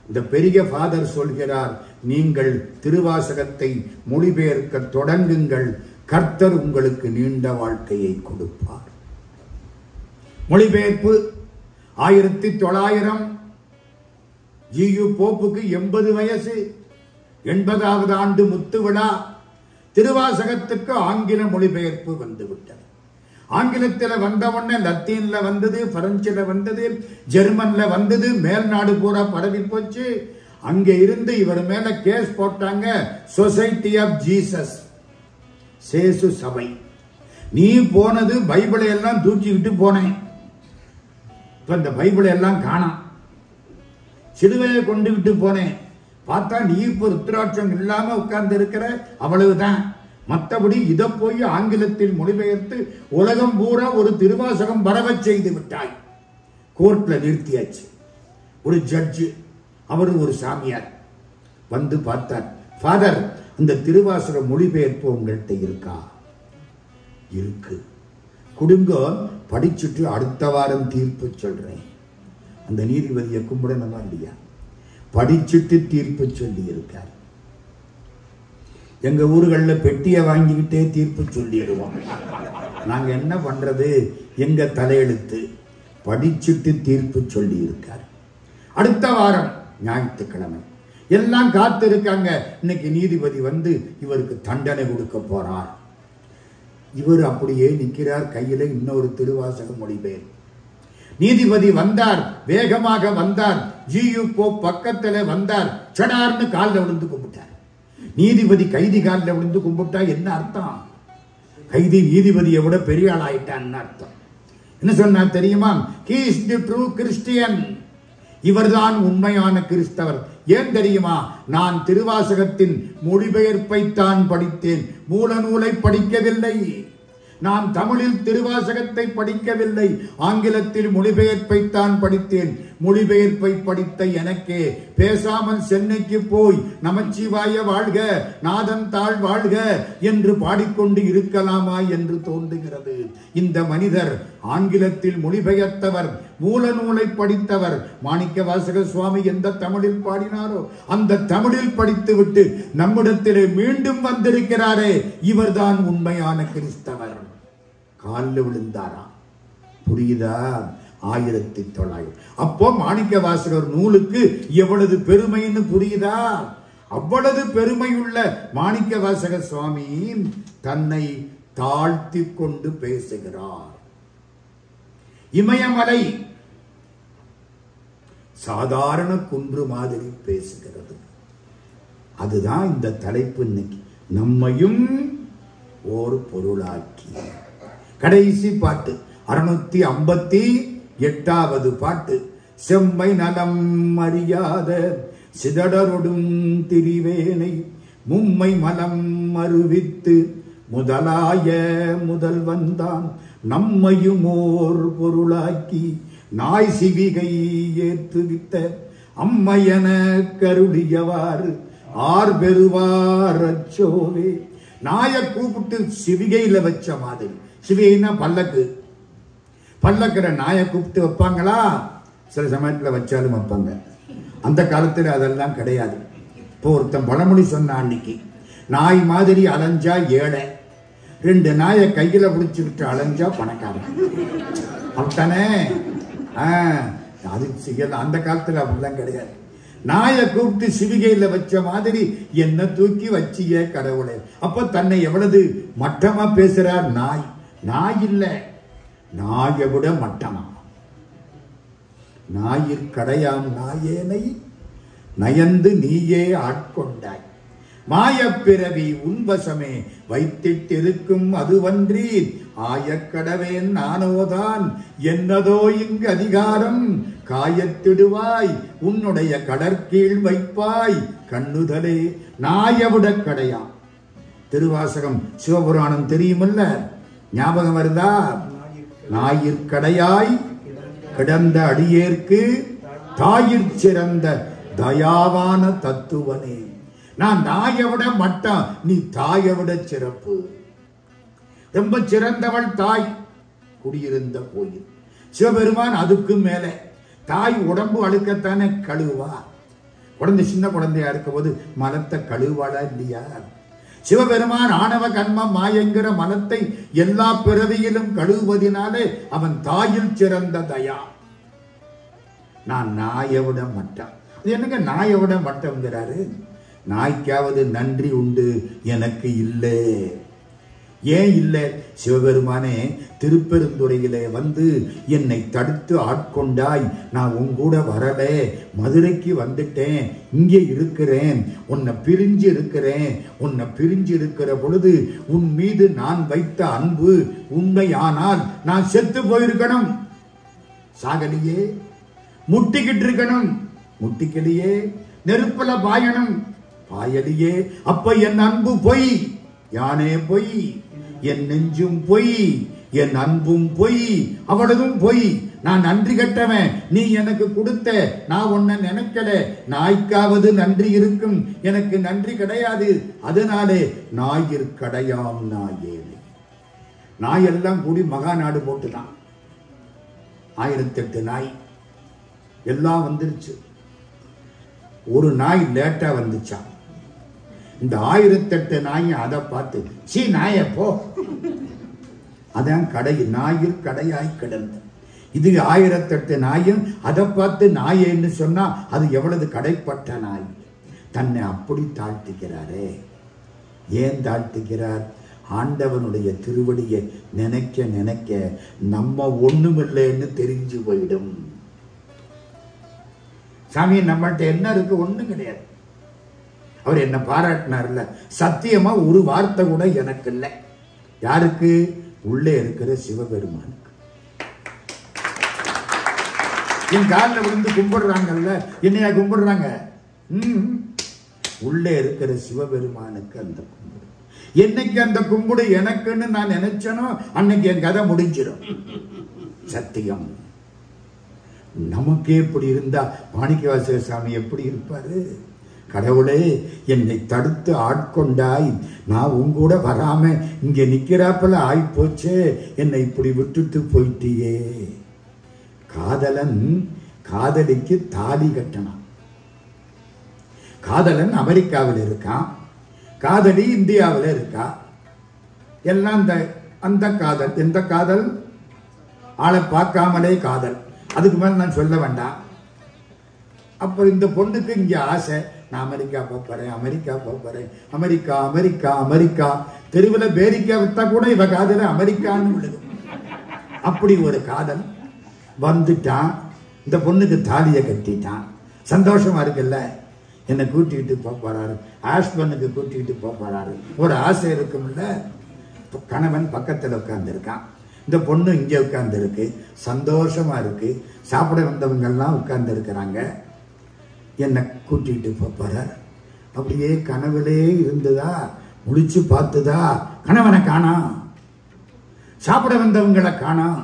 [SPEAKER 1] இந்த பெரிய ஃபாதர் சொல்கிறார், நீங்கள் திருவாசகத்தை மொழிபெயர்க்க தொடங்குங்கள், கர்த்தர் உங்களுக்கு நீண்ட வாழ்க்கையை கொடுப்பார். மொழிபெயர்ப்பு 1900. ஜியு போப்புக்கு 80 வயசு. 80வது ஆண்டு முத்து விழா. திருவாசகத்துக்கு ஆங்கில மொழிபெயர்ப்பு வந்துவிட்டது. ஆங்கிலத்தில் வந்தவொடனே லத்தீன்ல வந்தது, பிரெஞ்சில் வந்தது, ஜெர்மன்ல வந்தது, மேல்நாடு பூரா பரவி போச்சு. அங்க இருந்து இவர் மேல கேஸ் போட்டாங்க. சொசைட்டி ஆஃப் ஜீசஸ், சேசு சபை. நீ போனது பைபிளை எல்லாம் தூக்கிக்கிட்டு போனேன், இப்ப இந்த பைபிளை எல்லாம் காணாம், சிலுவையை கொண்டுகிட்டு போனேன், பார்த்தா நீ இப்ப ருத்ராட்சம் இல்லாம உட்கார்ந்து இருக்கிற, அவ்வளவுதான். மற்றபடி இதை போய் ஆங்கிலத்தில் மொழிபெயர்த்து உலகம் பூரா ஒரு திருவாசகம் வரவச் செய்து விட்டாய். கோர்ட்ல நிறுத்தியாச்சு. ஒரு ஜட்ஜு, அவர் ஒரு சாமியார் வந்து பார்த்தார். ஃபாதர், அந்த திருவாசக மொழிபெயர்ப்பு உங்கள்கிட்ட இருக்கா? இருக்கு, கொடுங்க, படிச்சுட்டு அடுத்த வாரம் தீர்ப்பு சொல்றேன். அந்த நீதிபதியை கும்பிடணுமா இல்லையா? படிச்சுட்டு தீர்ப்பு சொல்லி இருக்கார். எங்க ஊர்களில் பெட்டியை வாங்கிக்கிட்டே தீர்ப்பு சொல்லிடுவோம். நாங்க என்ன பண்றது? எங்க தலையெழுத்து. படிச்சுட்டு தீர்ப்பு சொல்லி இருக்கார். அடுத்த வாரம் ஞாயிற்றுக்கிழமை எல்லாம் காத்து இருக்காங்க. இன்னைக்கு நீதிபதி வந்து இவருக்கு தண்டனை கொடுக்க போறார். இவர் அப்படியே நிற்கிறார், கையில இன்னொரு திருவாசக மொழிபெயர். நீதிபதி வந்தார், வேகமாக வந்தார். ஜியு போப் பக்கத்துல வந்தார். சடார்னு காலில் விழுந்து கும்பிட்டார். நீதிபதி கைதி காலில் விழுந்து கும்பிட்டா என்ன அர்த்தம்? கைதி நீதிபதியை விட பெரிய ஆளாயிட்டான்னு அர்த்தம். என்ன சொன்னா தெரியுமா? he is the true Christian. இவர்தான் உண்மையான கிறிஸ்தவர். ஏன் தெரியுமா? நான் திருவாசகத்தின் மொழிபெயர்ப்பைத்தான் படித்தேன், மூல நூலை படிக்கவில்லை. நான் தமிழில் திருவாசகத்தை படிக்கவில்லை, ஆங்கிலத்தில் மொழிபெயர்ப்பைத்தான் படித்தேன். மொழிபெயர்ப்பை படித்த எனக்கே பேசாமல் சென்னைக்கு போய் நமச்சிவாய வாழ்க, நாதன் தாழ் வாழ்க என்று பாடிக்கொண்டு இருக்கலாமா என்று தோன்றுகிறது. இந்த மனிதர் ஆங்கிலத்தில் மொழிபெயர்த்தவர், மூல நூலை படித்தவர். மாணிக்கவாசக சுவாமி எந்த தமிழில் பாடினாரோ அந்த தமிழில் படித்துவிட்டு நம்மிடத்திலே மீண்டும் வந்திருக்கிறாரே, இவர்தான் உண்மையான கிறிஸ்தவர். காலில் விழுந்தாராம். புரியுதா? 1900. அப்போ மாணிக்க வாசகர் நூலுக்கு எவ்வளவு பெருமைன்னு புரியுதா? அவ்வளவு பெருமையுள்ள மாணிக்க வாசக சுவாமி தன்னை தாழ்த்தி கொண்டு பேசுகிறார். இமயமலை சாதாரண குன்று மாதிரி பேசுகிறது. அதுதான் இந்த தலைப்பு. இன்னைக்கு நம்மையும் ஒரு பொருளாக்கி. கடைசி பாட்டு 658வது பாட்டு. செம்மை நலம் அறியாத சிதடரொடும் திரிவேனை மும்மை மலம் அறிவித்து முதலாய முதல்வந்தான் நம்மையுமோர் பொருளாக்கி நாய் சிவிகை ஏற்றுவித்த அம்மையன கருளியவாறு ஆர் பெறுவார் அச்சோவே. நாய கூப்பிட்டு சிவிகையில வச்ச மாதிரி. சிவிகைன்னா பல்லக்கு. பல்லக்கிற நாயை கூப்பிட்டு வைப்பாங்களா? சில சமயத்துல வச்சாலும் வைப்பாங்க. அந்த காலத்துல அதெல்லாம் கிடையாது. இப்போ ஒருத்தன் பழமொழி சொன்ன அன்னைக்கு, நாய் மாதிரி அலைஞ்சா ஏழை, 2 நாயை கையில பிடிச்சுக்கிட்டு அலைஞ்சா பணக்காரன். அப்படித்தானே? அது அந்த காலத்துல அப்படிலாம் கிடையாது. நாயை கூப்பிட்டு சிவிகையில வச்ச மாதிரி என்ன தூக்கி வச்சிய கடவுளே. அப்ப தன்னை எவ்வளவு மட்டமா பேசுறார். நாய் நாய் இல்ல, நாயை விட மட்டமா. நாயிற்கடையாம் நாயேனை நயந்து நீயே ஆட்கொண்டாய், மாயப்பிறவி உன்வசமே வைத்திட்டிருக்கும் அதுவன்றி ஆயக்கடவேன் நானோதான் என்னதோ இங்கு அதிகாரம் காயத்திடுவாய் உன்னுடைய கடற்கீழ் வைப்பாய் கண்ணுதலே. நாயவிட கடையாம். திருவாசகம் சிவபுராணம் தெரியுமல்ல? ஞாபகம் வருதா? ஞாயிற்கடையாய் கிடந்த அடியேற்கு தாயிற் சிறந்த தயாவான தத்துவனே. நான் நாயை விட மட்டம், நீ தாயை விட சிறப்பு. ரொம்ப சிறந்தவள் தாய் குடியிருந்த கோயில். சிவபெருமான் அதுக்கு மேல. தாய் உடம்பு அழுக்கத்தானே கழுவா. குழந்தை சின்ன குழந்தையா இருக்கும் போது மலத்தை கழுவாளா இல்லையா? சிவபெருமான் ஆணவ கர்ம மாயங்கிற மனத்தை எல்லா பிறவியிலும் கழுவுவதினாலே அவன் தாயில் சிறந்த தயா. நான் நாயை விட மட்டம். அது என்னங்க நாயை விட மட்டம்ங்கிறாரு? நாய்க்காவது நன்றி உண்டு, எனக்கு இல்லை. ஏன் இல்லை? சிவபெருமானே திருப்பெருந்துறையிலே வந்து என்னை தடுத்து ஆட்கொண்டாய், நான் உங்கூட வரல, மதுரைக்கு வந்துட்டேன், இங்கே இருக்கிறேன், உன்னை பிரிஞ்சு இருக்கிறேன். உன்னை பிரிஞ்சு இருக்கிற பொழுது உன் மீது நான் வைத்த அன்பு உண்மையானால் நான் செத்து போயிருக்கணும். சாகலியே. முட்டிக்கிட்டு இருக்கணும், முட்டிக்கலையே. நெருப்புல பாயணும், பாயலியே. அப்ப என் அன்பு பொய், யானே பொய், என் நெஞ்சும் பொய், என் அன்பும் பொய், அவளதும் பொய். நான் நன்றி கட்டவன், நீ எனக்கு கொடுத்த, நான் உன்னை நினைக்கல. நாய்க்காவது நன்றி இருக்கும், எனக்கு நன்றி கிடையாது. அதனாலே நாயிற்கடையாம் நாயேனே. நாயெல்லாம் கூடி மகாநாடு போட்டுதான். 1008 நாய் எல்லாம் வந்துருச்சு. ஒரு நாய் லேட்டா வந்துச்சான். இந்த 1008 நாய் அதை பார்த்து, சீ நாய போ. அதான் கடை, நாயிற் கடையாய் கிடந்த. இது 1008 நாயும் அதை பார்த்து நாயேன்னு சொன்னா அது எவ்வளவு கடைப்பட்ட நாய். தன்னை அப்படி தாழ்த்திக்கிறாரே. ஏன் தாழ்த்திக்கிறார்? ஆண்டவனுடைய திருவடியை நினைக்க நினைக்க நம்ம ஒண்ணுமில்லைன்னு தெரிஞ்சு போயிடும். சாமி நம்மகிட்ட என்ன இருக்கு? ஒண்ணும் கிடையாது. அவர் என்ன பாராட்டினார்ல, சத்தியமா ஒரு வார்த்தை கூட எனக்கு இல்லை. யாருக்கு? உள்ளே இருக்கிற சிவபெருமானுக்கு. என் காலில் விழுந்து கும்பிடுறாங்கல்ல, என்னையா கும்பிடுறாங்க? உள்ளே இருக்கிற சிவபெருமானுக்கு அந்த கும்பிடு. என்னைக்கு அந்த கும்பிடு எனக்குன்னு நான் நினைச்சனோ அன்னைக்கு என் கதை முடிஞ்சிடும். சத்தியம். நமக்கே இப்படி இருந்தா மாணிக்கவாசக சாமி எப்படி இருப்பாரு? கடவுளே, என்னை தடுத்து ஆட்கொண்டாய், நான் உங்கூட வராம இங்க நிக்கிறாப்பல ஆயிப்போச்சே, என்னை இப்படி விட்டுட்டு போயிட்டியே. காதலன் காதலிக்கு தாலி கட்டணும். காதலன் அமெரிக்காவில் இருக்கான், காதலி இந்தியாவில் இருக்கா. எல்லாம் அந்த காதல். எந்த காதல்? ஆளை பார்க்காமலே காதல். அதுக்கு மேல நான் சொல்ல வேண்டாம். அப்ப இந்த பொண்ணுக்கு இங்க ஆசை, நான் அமெரிக்கா போறேன், அமெரிக்கா போறேன், அமெரிக்கா அமெரிக்கா அமெரிக்கா. தெருவில் பேரிக்கா வித்தா கூட இவ காதல அமெரிக்கான்னு விழுது. அப்படி ஒரு காதல் வந்துட்டான். இந்த பொண்ணுக்கு தாலியை கட்டிட்டான். சந்தோஷமா இருக்குல்ல. என்னை கூட்டிகிட்டு போறாரு, ஆஷ்பனுக்கு கூட்டிகிட்டு போறாரு. ஒரு ஆசை இருக்கும்ல. கணவன் பக்கத்தில் உட்கார்ந்து இருக்கான், இந்த பொண்ணு இங்கே உட்கார்ந்து இருக்கு. சந்தோஷமா இருக்கு. சாப்பிட வந்தவங்க எல்லாம் உட்கார்ந்து இருக்கிறாங்க. என்னை கூட்டிகிட்டு போறார். அப்படியே கனவுலே இருந்ததா, முழிச்சு பார்த்துதா, கணவனை காணோம், சாப்பிட வந்தவங்களை காணோம்.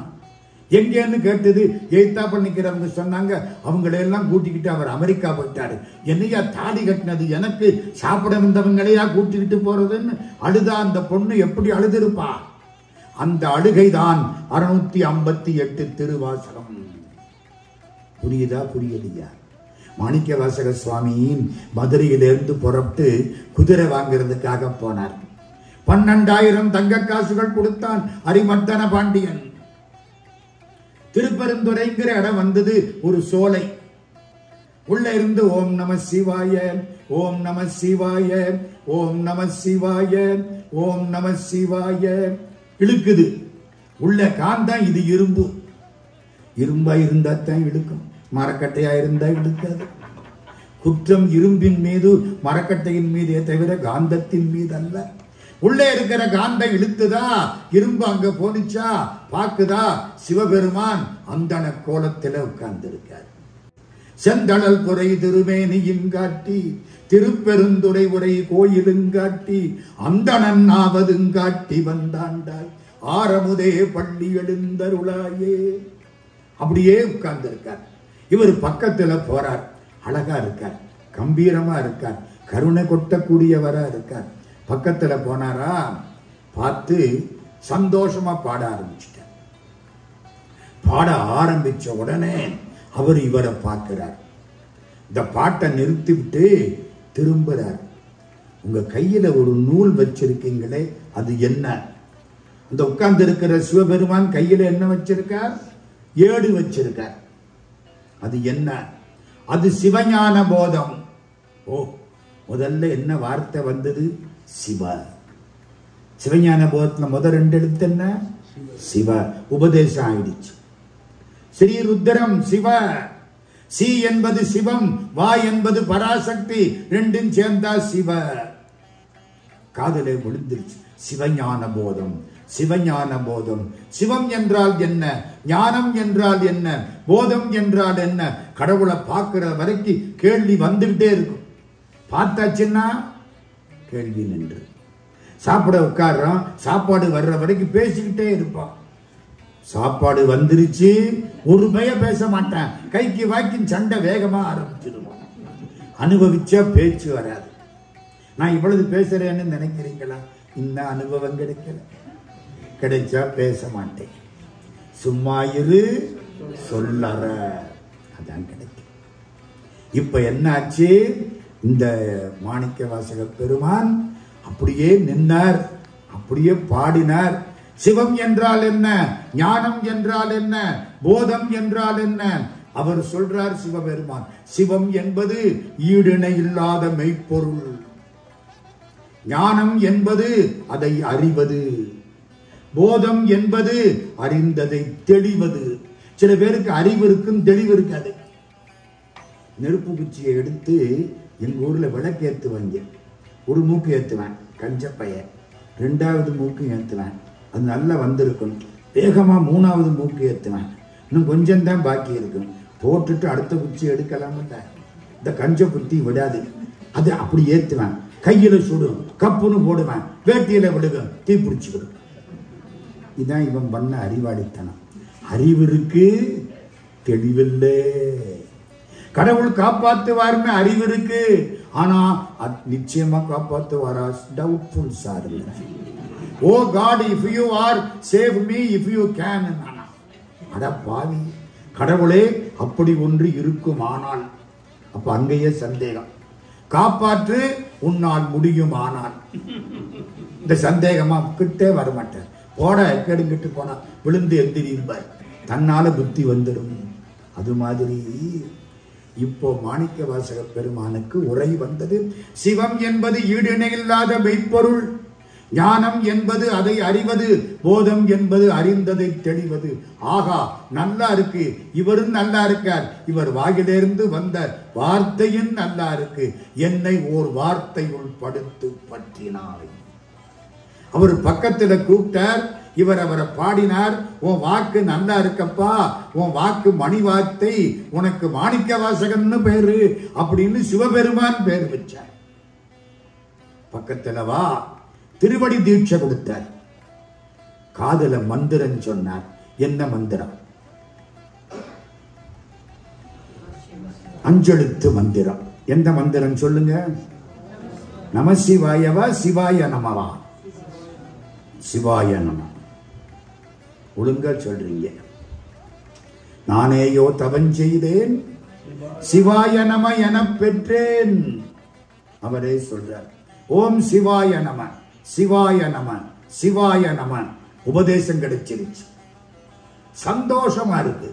[SPEAKER 1] எங்கேன்னு கேட்டது. எய்த்தா பண்ணிக்கிறவங்க சொன்னாங்க, அவங்களையெல்லாம் கூட்டிக்கிட்டு அவர் அமெரிக்கா போயிட்டாரு. என்னையா தாலி கட்டினது எனக்கு, சாப்பிட வந்தவங்களையா கூட்டிக்கிட்டு போறதுன்னு அழுதா. அந்த பொண்ணு எப்படி அழுதிருப்பா? அந்த அழுகைதான் 658 திருவாசகம். புரியுதா? புரியலையா? மாணிக்கவாசக சுவாமி மதுரையிலிருந்து புறப்பட்டு குதிரை வாங்கிறதுக்காக போனார். 12,000 தங்க காசுகள் கொடுத்தான் அரிமர்த்தன பாண்டியன். திருப்பெருந்துறைங்கிற இடம் வந்தது. ஒரு சோலை. உள்ள இருந்து ஓம் நம சிவாய, ஓம் நம சிவாய, ஓம் நம சிவாய, ஓம் நம சிவாய இழுக்குது. உள்ள காந்தம். இது இரும்பு. இரும்பா இருந்தா தான் இழுக்கும், மரக்கட்டையா இருந்தா இழுக்காது. குற்றம் இரும்பின் மீது மரக்கட்டையின் மீதே தவிர காந்தத்தின் மீது அல்ல. உள்ளே இருக்கிற காந்தம் இழுத்துதா, இரும்பு அங்க போனிச்சா, பாக்குதா. சிவபெருமான் அந்தன கோலத்தில் உட்கார்ந்து இருக்கார். செந்தழல் துறை திருமேனியும் காட்டி, திருப்பெருந்துறை உரை கோயிலும் காட்டி, அந்தணன் ஆவதும் காட்டி வந்தாண்டாய், ஆரமுதே பள்ளி எழுந்தருளாயே. அப்படியே உட்கார்ந்து இருக்கார். இவர் பக்கத்துல போறார். அழகா இருக்கார், கம்பீரமா இருக்கார், கருணை கொட்டக்கூடியவரா இருக்கார். பக்கத்துல போனாரா, பார்த்து சந்தோஷமா பாட ஆரம்பிச்சிட்டார். பாட ஆரம்பிச்ச உடனே அவர் இவரை பார்க்கிறார். இந்த பாட்டை நிறுத்தி விட்டு திரும்புறார். உங்க கையில ஒரு நூல் வச்சிருக்கீங்களே, அது என்ன? இந்த உட்கார்ந்து இருக்கிற சிவபெருமான் கையில என்ன வச்சிருக்கார்? ஏடு வச்சிருக்கார். அது என்ன? அது சிவஞான போதம். ஓ, முதல்ல என்ன வார்த்தை வந்தது? சிவ. சிவஞான போதத்துல முதல் 2 எழுத்து என்ன? சிவ. உபதேசம் ஆயிடுச்சு. ஸ்ரீ ருத்ரம் சிவ. சி என்பது சிவம், வா என்பது பராசக்தி, ரெண்டும் சேர்ந்தா சிவ. காதலே விழுந்துருச்சு. சிவஞான போதம், சிவஞான போதம். சிவம் என்றால் என்ன? ஞானம் என்றால் என்ன? போதம் என்றால் என்ன? கடவுளை பார்க்கிற வரைக்கும் கேள்வி வந்துகிட்டே இருக்கும். பார்த்தாச்சுன்னா கேள்வி நின்று. சாப்பிட உட்கார்றோம், சாப்பாடு வர்ற வரைக்கும் பேசிக்கிட்டே இருப்பான். சாப்பாடு வந்துருச்சு, ஒரு பய பேச மாட்டேன். கைக்கு வாக்கின் சண்டை வேகமா ஆரம்பிச்சிருவான். அனுபவிச்சா பேச்சு வராது. நான் இவ்வளவு பேசுறேன்னு நினைக்கிறீங்களா? இன்னும் அனுபவம் கிடைக்கல. கிடைச்சா பேச மாட்டேன். சும்மா இரு, சொல்லற, அதான் கிடைக்கும். இப்ப என்னாச்சு? இந்த மாணிக்கவாசக பெருமான் அப்படியே நின்னார், அப்படியே பாடினார். சிவம் என்றால் என்ன? ஞானம் என்றால் என்ன? போதம் என்றால் என்ன? அவர் சொல்றார் சிவபெருமான், சிவம் என்பது ஈடிணை இல்லாத மெய்ப்பொருள். ஞானம் என்பது அதை அறிவது. போதம் என்பது அறிந்ததை தெளிவது. சில பேருக்கு அறிவு இருக்கும், தெளிவு இருக்காது. நெருப்பு குச்சியை எடுத்து எங்கள் ஊரில் விளக்கு ஏற்றுவாங்க. ஒரு மூக்கு ஏற்றுவேன் கஞ்சப்பைய, 2வது மூக்கு ஏற்றுவேன், அது நல்லா வந்திருக்கணும். வேகமாக 3வது மூக்கு ஏற்றுவேன், இன்னும் கொஞ்சம் தான் பாக்கி இருக்கும், போட்டுட்டு அடுத்த குச்சி எடுக்கலாம்ல. இந்த கஞ்ச புத்தி விடாது, அது அப்படி ஏற்றுவேன். கையில் சுடும், கப்புன்னு போடுவேன், வேட்டியில் விடுவேன், தீ பிடிச்சிக்கிடும். இதுதான் இவன் பண்ண அறிவாளித்தனம். அறிவு இருக்கு, தெளிவில்லை. கடவுள் காப்பாற்றுவார்னு அறிவு இருக்கு, ஆனா நிச்சயமா காப்பாற்றுவாரா? Doubtful sir. Oh God, if you are save me if you can. அட பாவி, கடவுளே அப்படி ஒன்று இருக்கும் ஆனால், அப்ப அங்கேயே சந்தேகம். காப்பாற்று, உன்னால் முடியும் ஆனால். இந்த சந்தேகமா கிட்டே வரமாட்டேன். போட கெடுங்கிட்டு போனா விழுந்து எந்திரிப்பார், தன்னால புத்தி வந்துடும். அது மாதிரி இப்போ மாணிக்கவாசக பெருமானுக்கு உரை வந்தது. சிவம் என்பது ஈடிணையில்லாத மெய்ப்பொருள், ஞானம் என்பது அதை அறிவது, போதம் என்பது அறிந்ததை தெளிவது. ஆகா, நல்லா இருக்கு, இவரும் நல்லா இருக்கார், இவர் வாயிலிருந்து வந்த வார்த்தையும் நல்லா இருக்கு, என்னை ஓர் வார்த்தை உள்படுத்து பற்றினாய். அவர் பக்கத்துல கூப்பிட்டார், இவர் அவரை பாடினார். உன் வாக்கு நல்லா இருக்கப்பா, உன் வாக்கு மணி வார்த்தை, உனக்கு மாணிக்க வாசகன்னு பேரு அப்படின்னு சிவபெருமான் பேர் வச்சார். பக்கத்துல வா, திருவடி தீட்சை கொடுத்தார். காதல மந்திரம் சொன்னார். என்ன மந்திரம்? அஞ்செழுத்து மந்திரம். எந்த மந்திரம் சொல்லுங்க? நம சிவாயவா, சிவாய நமவா? சிவாய நம. ஒழுங்கா சொல்றீங்க. நானேயோ தவஞ்செய்தேன், சிவாய நம என பெற்றேன். அவரே சொல்றார், ஓம் சிவாய நம, சிவாய நம, சிவாய நம. உபதேசம் கிடைச்சிருச்சு. சந்தோஷமா இருக்கு.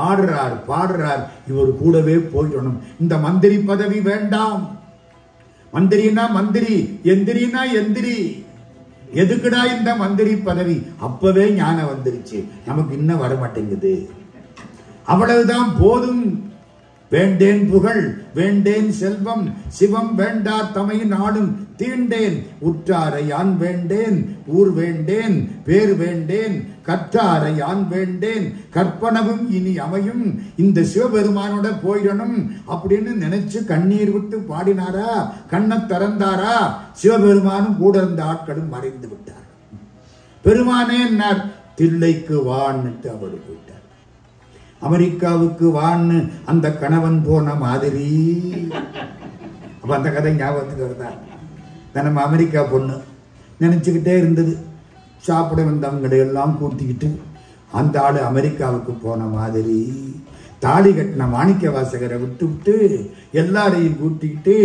[SPEAKER 1] ஆடுறார், பாடுறார். இவர் கூடவே போயிடணும். இந்த மந்திரி பதவி வேண்டாம். மந்திரினா மந்திரி, எந்திரினா எந்திரி. எதுக்குடா இந்த மந்திரி பதவி? அப்பவே ஞானம் வந்துருச்சு, நமக்கு இன்னும் வர மாட்டேங்குது. அவ்வளவுதான் போதும். வேண்டேன் புகழ், வேண்டேன் செல்வம், சிவம் வேண்டா தமை நாடும் தீண்டேன். உற்றாரை யான் வேண்டேன், ஊர் வேண்டேன், பேர் வேண்டேன், கற்றாரை யான் வேண்டேன், கற்பனவும் இனி அமையும். இந்த சிவபெருமானோட போயிடணும் அப்படின்னு நினைச்சு கண்ணீர் விட்டு பாடினாரா? கண்ணை திறந்தாரா? சிவபெருமானும் கூட இருந்த ஆட்களும் மறைந்து விட்டார். பெருமானே தில்லைக்கு வான்னுட்டு அவர் போயிட்டார். அமெரிக்காவுக்கு வான்னு அந்த கணவன் போன மாதிரி. அப்ப அந்த கதை ஞாபகத்துக்கு வருதா? நம்ம அமெரிக்கா பொண்ணு நினைச்சுக்கிட்டே இருந்தது. சாப்பிட வந்தவங்களை எல்லாம் கூட்டிக்கிட்டு அந்த ஆளு அமெரிக்காவுக்கு போன மாதிரி. தாலி கட்டின மாணிக்க வாசகரை விட்டு விட்டு எல்லாரையும் கூட்டிக்கிட்டு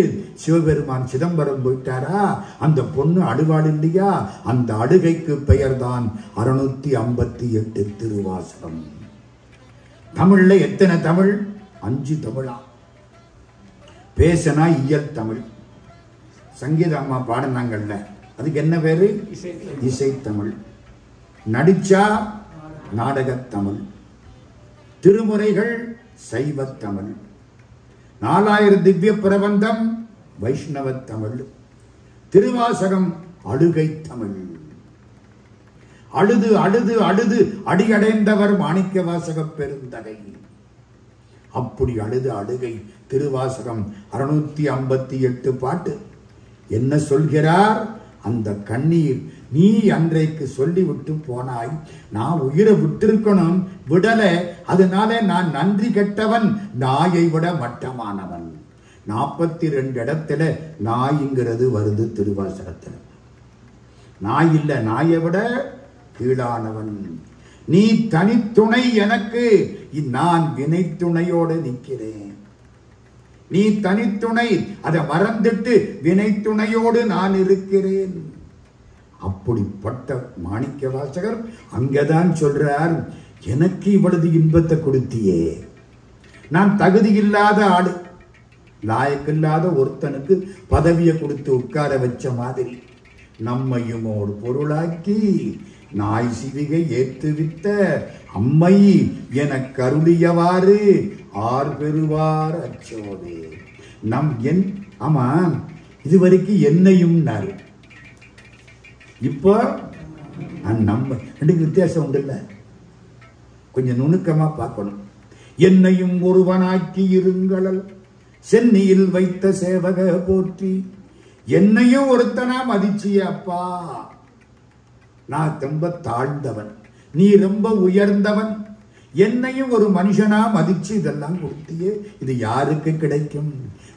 [SPEAKER 1] சிவபெருமான் சிதம்பரம் போயிட்டாரா? அந்த பொண்ணு அழுவாள் இல்லையா? அந்த அழுகைக்கு பெயர் தான் 658 திருவாசகம். தமிழ்ல எத்தனை தமிழ்? 5 தமிழா. பேசனா இயல் தமிழ். சங்கீத அம்மா பாடினாங்கல்ல, அதுக்கு என்ன பேரு? இசை தமிழ். நடிச்சா நாடகத் தமிழ். திருமுறைகள் சைவ தமிழ். 4000 திவ்ய பிரபந்தம் வைஷ்ணவ தமிழ். திருவாசகம் அழுகை தமிழ். அழுது அழுது அழுது அடியடைந்தவர் மாணிக்க வாசக பெருந்தகை. அப்படி அழுது அழுகை திருவாசகம் 658 பாட்டு. என்ன சொல்கிறார் அந்த கண்ணீர்? நீ அன்றைக்கு சொல்லிவிட்டு போனாய், நான் உயிரை விட்டிருக்கணும், விடல, அதனால நான் நன்றி கெட்டவன், நாயை விட மட்டமானவன். 42 இடத்துல நாய்ங்கிறது வருது திருவாசகத்தில். நாய் இல்ல, நாயை விட கீழானவன். நீ தனித்துணை எனக்கு, நான் வினை துணையோடு நிற்கிறேன். நீ தனித்துணை, அதை மறந்துட்டு வினை துணையோடு நான் இருக்கிறேன். அப்படிப்பட்ட மாணிக்க வாசகர் அங்கதான் சொல்றார், எனக்கு இவ்வளவு இன்பத்தை கொடுத்தியே, நான் தகுதி இல்லாத ஆளு, லாயக்கில்லாத ஒருத்தனுக்கு பதவியை கொடுத்து உட்கார வச்ச மாதிரி நம்மையும் ஒரு பொருளாக்கி நாய் சிவிகை ஏற்றுவித்த அம்மை என கருளியவாறு ஆர் பெறுவார் அச்சோவே. நம் என் ஆமா, இதுவரைக்கும் என்னையும் இப்போ நம்ம ரெண்டுக்கு வித்தியாசம் உண்டு இல்ல, கொஞ்சம் நுணுக்கமா பார்க்கணும். என்னையும் ஒருவனாக்கி இருங்கள் சென்னியில் வைத்த சேவக போற்றி. என்னையும் ஒருத்தனா மதிச்சிய அப்பா, நான் ரொம்ப தாழ்ந்தவன், நீ ரொம்ப உயர்ந்தவன், என்னையும் ஒரு மனுஷனா மதிச்சு இதெல்லாம் கொடுத்தியே, இது யாருக்கு கிடைக்கும்?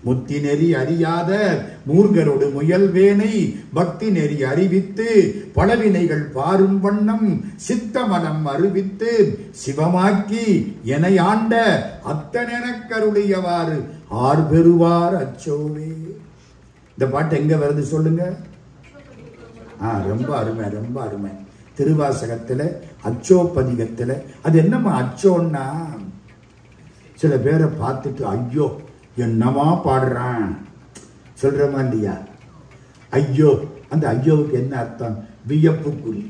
[SPEAKER 1] முத்தி நெறி அறியாத மூர்கரோடு முயல்வேனை பக்தி நெறி அறிவித்து பலவினைகள் பாரும் வண்ணம் சித்தமனம் அறிவித்து சிவமாக்கி என ஆண்ட அத்தனெனக்கருளியவாறு ஆர் பெறுவார் அச்சோவே. இந்த பாட்டு எங்க வருது சொல்லுங்க? ரொம்ப அருமை, ரொம்ப அருமை. திருவாசகத்துல அச்சோப்பதிகத்துல. அது என்னமா அச்சோன்னா, சில பேரை பார்த்துட்டு ஐயோ என்னமா பாடுறான் சொல்றமா இல்லையா? ஐயோ, அந்த ஐயோவுக்கு என்ன அர்த்தம்? வியப்புக்குறி.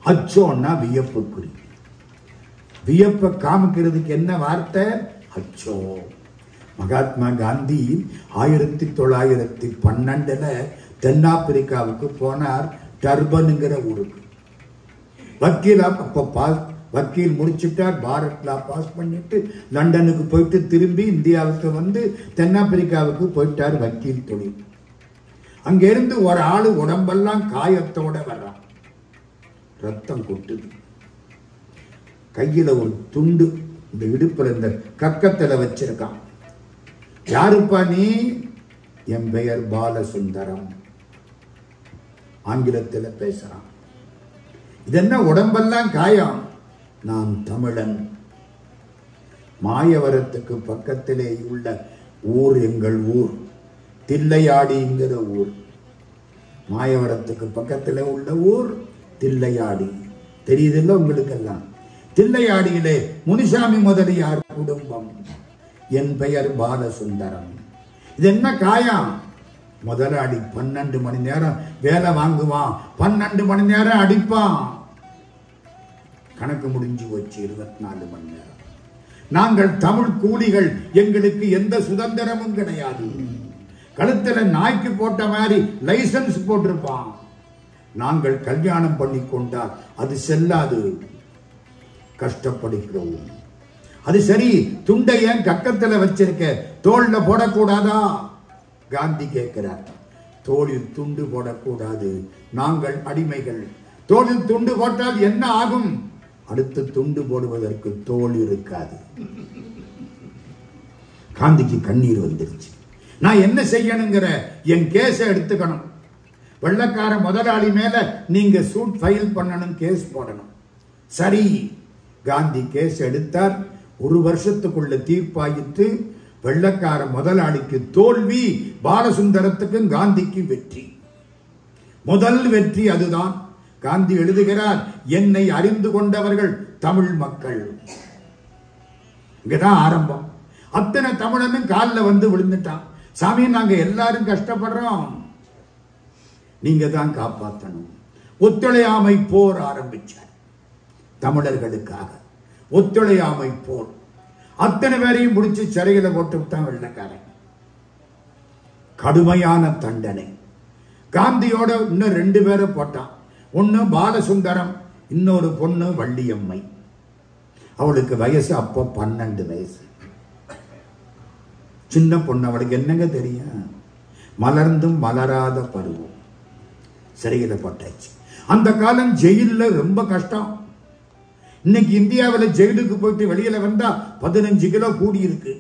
[SPEAKER 1] அச்சோன்னா வியப்புக்குறி. வியப்பை காமிக்கிறதுக்கு என்ன வார்த்தை? அச்சோ. மகாத்மா காந்தி 1912 தென்னாப்பிரிக்காவுக்கு போனார், டர்பனுங்கிற ஊருக்கு. வக்கீலா அப்ப வக்கீல் முடிச்சுட்டார், பாரத்லா பாஸ் பண்ணிட்டு லண்டனுக்கு போயிட்டு திரும்பி இந்தியாவுக்கு வந்து தென்னாப்பிரிக்காவுக்கு போயிட்டார் வக்கீல் தொழில். அங்க இருந்து ஒரு ஆளு உடம்பெல்லாம் காயத்தோட வர்றான், ரத்தம் கொட்டுது, கையில ஒரு துண்டு இந்த இடுப்புல இந்த கக்கத்துல வச்சிருக்கான். யாருப்பா நீ? என் பெயர் பாலசுந்தரம். ஆங்கிலத்தில் பேசுறான். இது என்ன உடம்பெல்லாம் காயம்? நான் தமிழன். மாயவரத்துக்கு பக்கத்திலே உள்ள ஊர் எங்கள் ஊர், தில்லையாடிங்கிற ஊர். மாயவரத்துக்கு பக்கத்தில் உள்ள ஊர் தில்லையாடி. தெரியுதில்ல உங்களுக்கெல்லாம்? தில்லையாடியிலே முனிசாமி முதலியார் குடும்பம். என் பெயர் பாலசுந்தரம். இது என்ன காயம்? முதலாளி 12 மணி நேரம் வேலை வாங்குவான், 12 மணி நேரம் அடிப்பான். கணக்கு முடிஞ்சு போச்சு 24 மணி நேரம். நாங்கள் தமிழ் கூலிகள், எங்களுக்கு எந்த சுதந்திரமும் கிடையாது. கழுத்துல நாய்க்கு போட்ட மாதிரி லைசன்ஸ் போட்டிருப்பான். நாங்கள் கல்யாணம் பண்ணி கொண்டால் அது செல்லாது, கஷ்டப்படுகிறோம். அது சரி, துண்டை ஏன் கக்கத்துல வச்சிருக்க, தோல்ல போடக்கூடாதா? காந்தி கேட்கிறார். தோளில் துண்டு போடக்கூடாது, நாங்கள் அடிமைகள். தோளில் துண்டு போட்டால் என்ன ஆகும்? அடுத்து துண்டு போடுவதற்கு தோல் இருக்காது. காந்திக்கு கண்ணீர் வந்துருச்சு. நான் என்ன செய்யணுங்கிற? என் கேஸை எடுத்துக்கணும். வெள்ளக்கார முதலாளி மேல நீங்க சூட் ஃபைல் பண்ணணும், கேஸ் போடணும். சரி, காந்தி கேஸ் எடுத்தார். 1 வருஷத்துக்குள்ள தீர்ப்பாயிற்று. வெள்ளக்கார முதலாளிக்கு தோல்வி, பாலசுந்தரத்துக்கும் காந்திக்கு வெற்றி. முதல் வெற்றி அதுதான். காந்தி எழுதுகிறார், என்னை அறிந்து கொண்டவர்கள் தமிழ் மக்கள். இங்கதான் ஆரம்பம். அத்தனை தமிழனும் காலில் வந்து விழுந்துட்டான். சாமி, நாங்க எல்லாரும் கஷ்டப்படுறோம், நீங்க தான் காப்பாற்றணும். ஒத்துழையாமை போர் ஆரம்பிச்சார் தமிழர்களுக்காக. ஒத்துழையாமை போர். அத்தனை பேரையும் முடிச்சு சிறையில போட்டு விட்டான் வெள்ளக்காரன். கடுமையான தண்டனை. காந்தியோட இன்னும் 2 பேரை போட்டான். ஒன்னு பாலசுந்தரம், இன்னொரு பொண்ணு வள்ளியம்மை. அவளுக்கு வயசு அப்போ 12 வயசு. சின்ன பொண்ணு, அவளுக்கு என்னங்க தெரியும்? மலர்ந்தும் மலராத பருவம். சிறையில போட்டாச்சு. அந்த காலம் ஜெயில ரொம்ப கஷ்டம். இன்னைக்கு இந்தியாவில் ஜெயிலுக்கு போயிட்டு வெளியில வந்தா 15 கிலோ கூடி இருக்கு,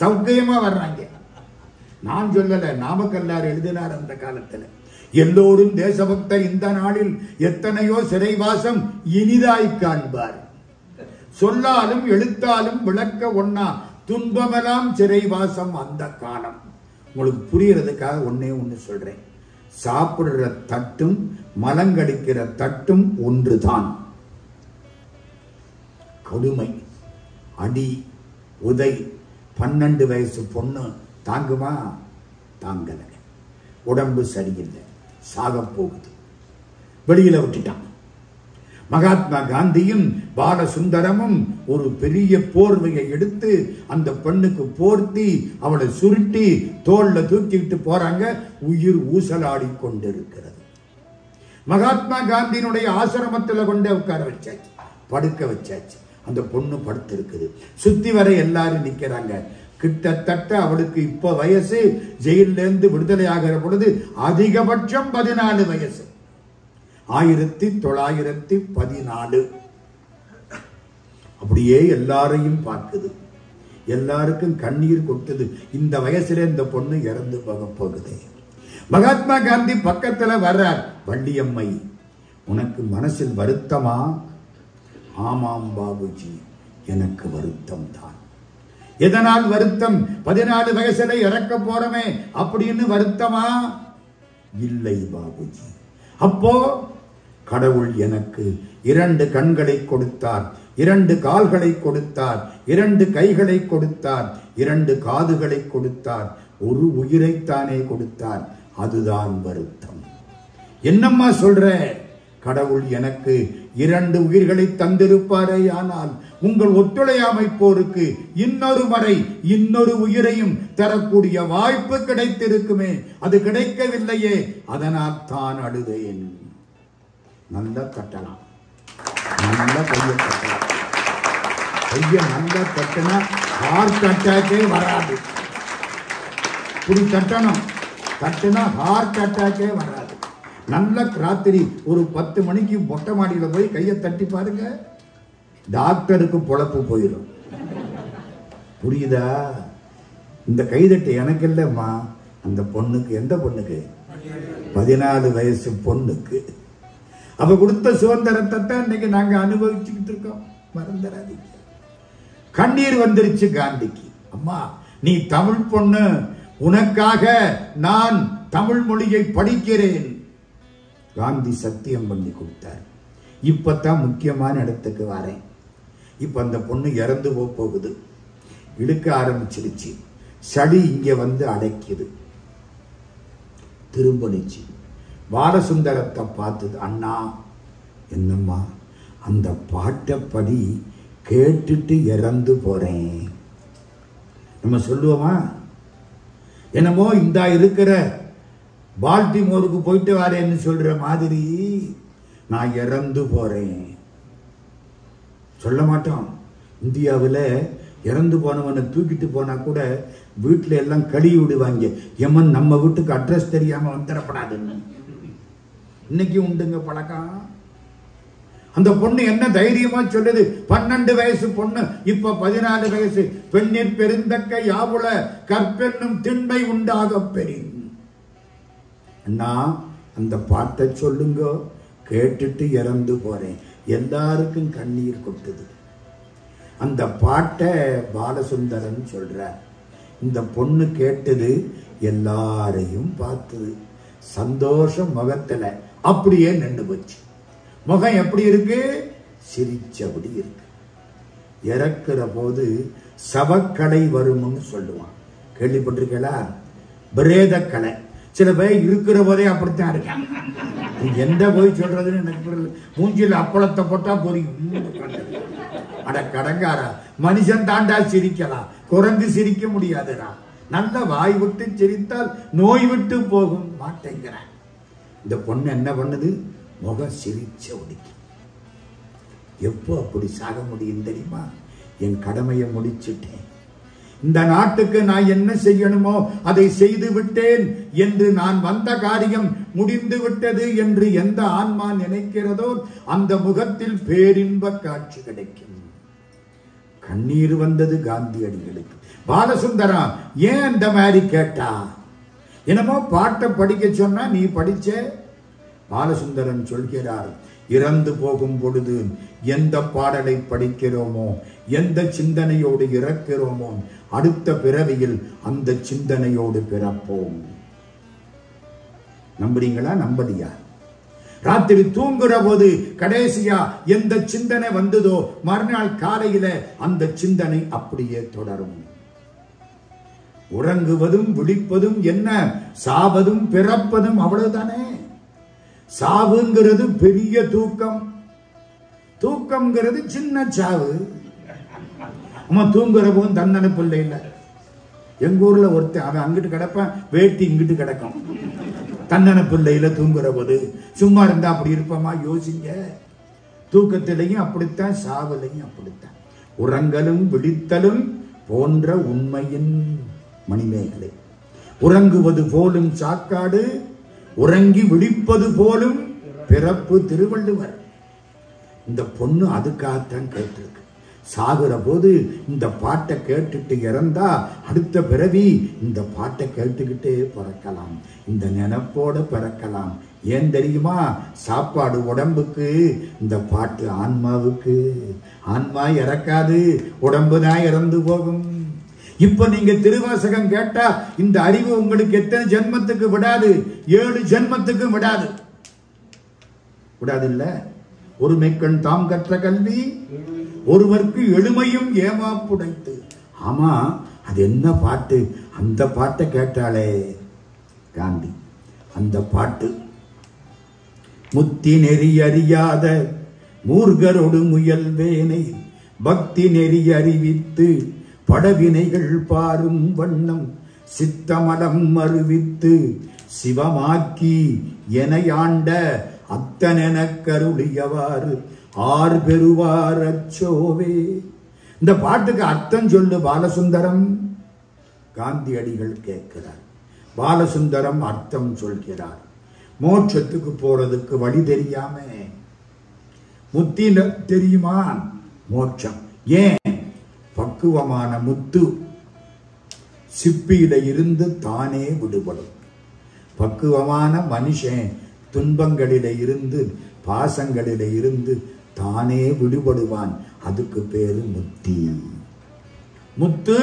[SPEAKER 1] சௌக்கியமா வர்றாங்க. நான் சொல்லல, நாமக்கல்லார் எழுதினார் அந்த காலத்துல. எல்லோரும் தேசபக்தர் இந்த நாளில் எத்தனையோ சிறைவாசம் இனிதாய் காண்பார். சொல்லாலும் எழுத்தாலும் விளக்க ஒண்ணா துன்பமெல்லாம் சிறைவாசம் அந்த காலம். உங்களுக்கு புரியறதுக்காக ஒன்னே ஒண்ணு சொல்றேன். சாப்பிடுற தட்டும் மலங்கடிக்கிற தட்டும் ஒன்றுதான். கொடுமை, அடி, உதை. 12 வயசு பொண்ணு தாங்குமா? தாங்கல. உடம்பு சரியில்லை, சாக போகுது. வெளியில விட்டுட்டான். மகாத்மா காந்தியும் பாலசுந்தரமும் ஒரு பெரிய போர்வையை எடுத்து அந்த பெண்ணுக்கு போர்த்தி அவளை சுருட்டி தோல்ல தூக்கிட்டு போறாங்க. உயிர் ஊசலாடி கொண்டிருக்கிறது. மகாத்மா காந்தியினுடைய ஆசிரமத்தில் கொண்டு உட்கார வச்சாச்சு, படுக்க வச்சாச்சு. அந்த பொண்ணு படுத்து இருக்குது. சுத்தி வர எல்லாரும் நிக்கிறாங்க. கிட்டத்தட்ட அவளுக்கு இப்ப வயசு, ஜெயில இருந்து விடுதலை ஆகிற பொழுது அதிகபட்சம் 14 வயசு. 1914. அப்படியே எல்லாரையும் பார்க்குது. எல்லாருக்கும் கண்ணீர் கொட்டுது. இந்த வயசுல இந்த பொண்ணு இறந்து போக போகுது. மகாத்மா காந்தி பக்கத்துல வர்றார். வள்ளியம்மை, உனக்கு மனசில் வருத்தமா? ஆமாம் பாபுஜி, எனக்கு வருத்தம் தான். எதனால் வருத்தம்? 14 வயசுல இறக்க போறமே அப்படின்னு வருத்தமா? இல்லை பாபுஜி. அப்போ கடவுள் எனக்கு 2 கண்களை கொடுத்தார், 2 கால்களை கொடுத்தார், 2 கைகளை கொடுத்தார், 2 காதுகளை கொடுத்தார், ஒரு உயிரைத்தானே கொடுத்தார். அதுதான் வருத்தம். என்னம்மா சொல்ற? கடவுள் எனக்கு 2 உயிர்களை தந்திருப்பாரே, ஆனால் உங்கள் ஒத்துழையாமை போருக்கு இன்னொரு முறை இன்னொரு உயிரையும் தரக்கூடிய வாய்ப்பு கிடைத்திருக்குமே, அது கிடைக்கவில்லையே, அதனால் தான் அழுதேன். நல்லா தட்டலாம், நல்லா கையை தட்டலாம். கையை நல்லா தட்டினா ஹார்ட் அட்டாக்கே வராது. இப்படி தட்டணும், தட்டினா ஹார்ட் அட்டாக்கே வராது. நல்ல ராத்திரி ஒரு 10 மணிக்கு மொட்டை மாடியில போய் கையை தட்டி பாருங்க, டாக்டருக்கு பொழப்பு போயிடும். புரியுதா? இந்த கைதட்டு எனக்கு இல்லம்மா, அந்த பொண்ணுக்கு. எந்த பொண்ணுக்கு? 14 வயசு பொண்ணுக்கு. அவ கொடுத்த சுதந்திரத்தை தான் இன்னைக்கு நாங்க அனுபவிச்சுக்கிட்டு இருக்கோம். மறந்துடாதீங்க. கண்ணீர் வந்துருச்சு காந்திக்கு. அம்மா, நீ தமிழ் பொண்ணு, உனக்காக நான் தமிழ் மொழியை படிக்கிறேன். காந்தி சத்தியம் பண்ணி கொடுத்தார். இப்பதான் முக்கியமான இடத்துக்கு வரேன். இப்ப அந்த பொண்ணு இறந்து போகுது. இழுக்க ஆரம்பிச்சிருச்சு. சளி இங்க வந்து அடைக்குது. திரும்பிச்சு. பாலசுந்தரத்தை பார்த்தது. அண்ணா, என்னம்மா? அந்த பாட்டை படி கேட்டுட்டு இறந்து போறேன். நம்ம சொல்லுவோமா? என்னமோ இந்த இருக்கிற பால்டிமோருக்கு போயிட்டு வரேன்னு சொல்ற மாதிரி நான் இறந்து போறேன் சொல்ல மாட்டோம். இந்தியாவில் இறந்து போனவனை தூக்கிட்டு போனா கூட வீட்டுல எல்லாம் கழுவி விடுவாங்க. எமன் நம்ம வீட்டுக்கு அட்ரஸ் தெரியாம வந்துடப்படாதுன்னு. இன்னைக்கு உண்டுங்க பழக்கம். அந்த பொண்ணு என்ன தைரியமா சொல்லுது? 12 வயசு பொண்ணு, இப்ப 14 வயசு. பெண்ணிற் பெருந்தக்க யாவுல கற்பென்னும் திண்மை உண்டாக பெறின். அண்ணா, அந்த பாட்டை சொல்லுங்க, கேட்டுட்டு இறந்து போறேன். எல்லாருக்கும் கண்ணீர் கொட்டுது. அந்த பாட்டை பாலசுந்தரன் சொல்றார். இந்த பொண்ணு கேட்டது, எல்லாரையும் பார்த்தது. சந்தோஷம் முகத்துல அப்படியே நின்று போச்சு. முகம் எப்படி இருக்கு? சிரிச்சபடி இருக்கு. இறக்குற போது சவக்கலை வரும்னு சொல்லுவான். கேள்விப்பட்டிருக்கா? பிரேதக்கலை. சில பேர் இருக்கிற போதே அப்படித்தான் இருக்காங்க. எந்த போய் சொல்றதுன்னு எனக்கு புரியல. மூஞ்சில் அப்பளத்தை போட்டா புரியும். அட கடங்காரா, மனுஷன் தாண்டா சிரிக்கலாம், குரங்கு சிரிக்க முடியாதுடா. நல்ல வாய் விட்டு சிரித்தால் நோய் விட்டு போகும். மாட்டேங்கிறான். இந்த பொண்ணு என்ன பண்ணுது? முகம் சிரிச்ச ஒடிக்கு. எப்போ அப்படி சாக முடியும் தெரியுமா? என் கடமையை முடிச்சுட்டேன். இந்த நாட்டுக்கு நான் என்ன செய்யணுமோ அதை செய்து விட்டேன் என்று, நான் வந்த காரியம் முடிந்து விட்டது என்று எந்த ஆன்மா நினைக்கிறதோ அந்த முகத்தில் பேரின்ப காட்சி கிடைக்கும். கண்ணீர் வந்தது காந்தியடிகளுக்கு. பாலசுந்தரா ஏன் அந்த மாதிரி கேட்டா? என்னமோ பாட்டை படிக்க சொன்னா நீ படிச்ச. பாலசுந்தரன் சொல்கிறார், இறந்து போகும் பொழுது எந்த பாடலை படிக்கிறோமோ, எந்த சிந்தனையோடு இறக்கிறோமோ, அடுத்த பிறவியில் அந்த சிந்தனையோடு பிறப்போம். நம்புறீங்களா? நம்பலையா? ராத்திரி தூங்குற போது கடைசியா எந்த சிந்தனை வந்ததோ மறுநாள் காலையில அந்த சிந்தனை அப்படியே தொடரும். உறங்குவதும் விழிப்பதும் என்ன, சாவதும் பிறப்பதும் அவ்வளவுதானே. சாவுங்கிறது பெரிய தூக்கம். தூக்கம்ங்கிறது சின்ன சாவு. அம்மா தூங்குற போதும் தண்டனை பிள்ளை இல்லை. எங்க ஊர்ல ஒருத்தன் அவன் அங்கிட்டு கிடப்பான், வேட்டி இங்கிட்டு கிடக்கும். தண்டனை பிள்ளையில தூங்குற போது சும்மா இருந்தா அப்படி இருப்போமா? யோசிங்க. தூக்கத்திலையும் அப்படித்தான், சாவலையும் அப்படித்தான். உறங்கலும் விழித்தலும் போன்ற உண்மையின் மணிமேகலை. உறங்குவது போலும் சாக்காடு, உறங்கி விழிப்பது போலும் பிறப்பு. திருவள்ளுவர். இந்த பொண்ணு அதுக்காகத்தான் கேட்டிருக்கு. சாகுற போது இந்த பாட்டை கேட்டுட்டு இறந்தா அடுத்த பிறவி இந்த பாட்டை கேட்டுக்கிட்டே பிறக்கலாம், இந்த நினைப்போட பிறக்கலாம். ஏன் தெரியுமா? சாப்பாடு உடம்புக்கு, இந்த பாட்டு ஆன்மாவுக்கு. ஆன்மா இறக்காது, உடம்புதான் இறந்து போகும். இப்ப நீங்க திருவாசகம் கேட்டா இந்த அறிவு உங்களுக்கு எத்தனை ஜென்மத்துக்கு விடாது? 7 ஜென்மத்துக்கு விடாது. விடாது இல்ல? ஒருமைக்கண் தாம் கற்ற கல்வி ஒருவருக்கு எளிமையும் ஏமாப்புடைத்து. ஆமா, அது என்ன பாட்டு? அந்த பாட்டை கேட்டாலே காந்தி. அந்த பாட்டு முத்தி நெறி அறியாத மூர்கரோடு முயல்வேனை பக்தி நெறி அறிவித்து படவினைகள் பாரும் வண்ணம் சித்தமலம் அறிவித்து சிவமாக்கி எனையாண்ட அத்தனென கருளியவாறு ஆர் பெறுவார் அச்சோவே. இந்த பாட்டுக்கு அர்த்தம் சொல்லு பாலசுந்தரம். காந்தியடிகள் கேட்கிறார். பாலசுந்தரம் அர்த்தம் சொல்கிறார். மோட்சத்துக்கு போறதுக்கு வழி தெரியாம முத்தி தெரியுமா? மோட்சம் ஏன்? பக்குவமான முத்து சிப்பியில இருந்து தானே விடுபடும். பக்குவமான மனுஷன் துன்பங்களில இருந்து, பாசங்களில இருந்து தானே விடுபடுவான். அதுக்கு பேரு முத்தி. முத்து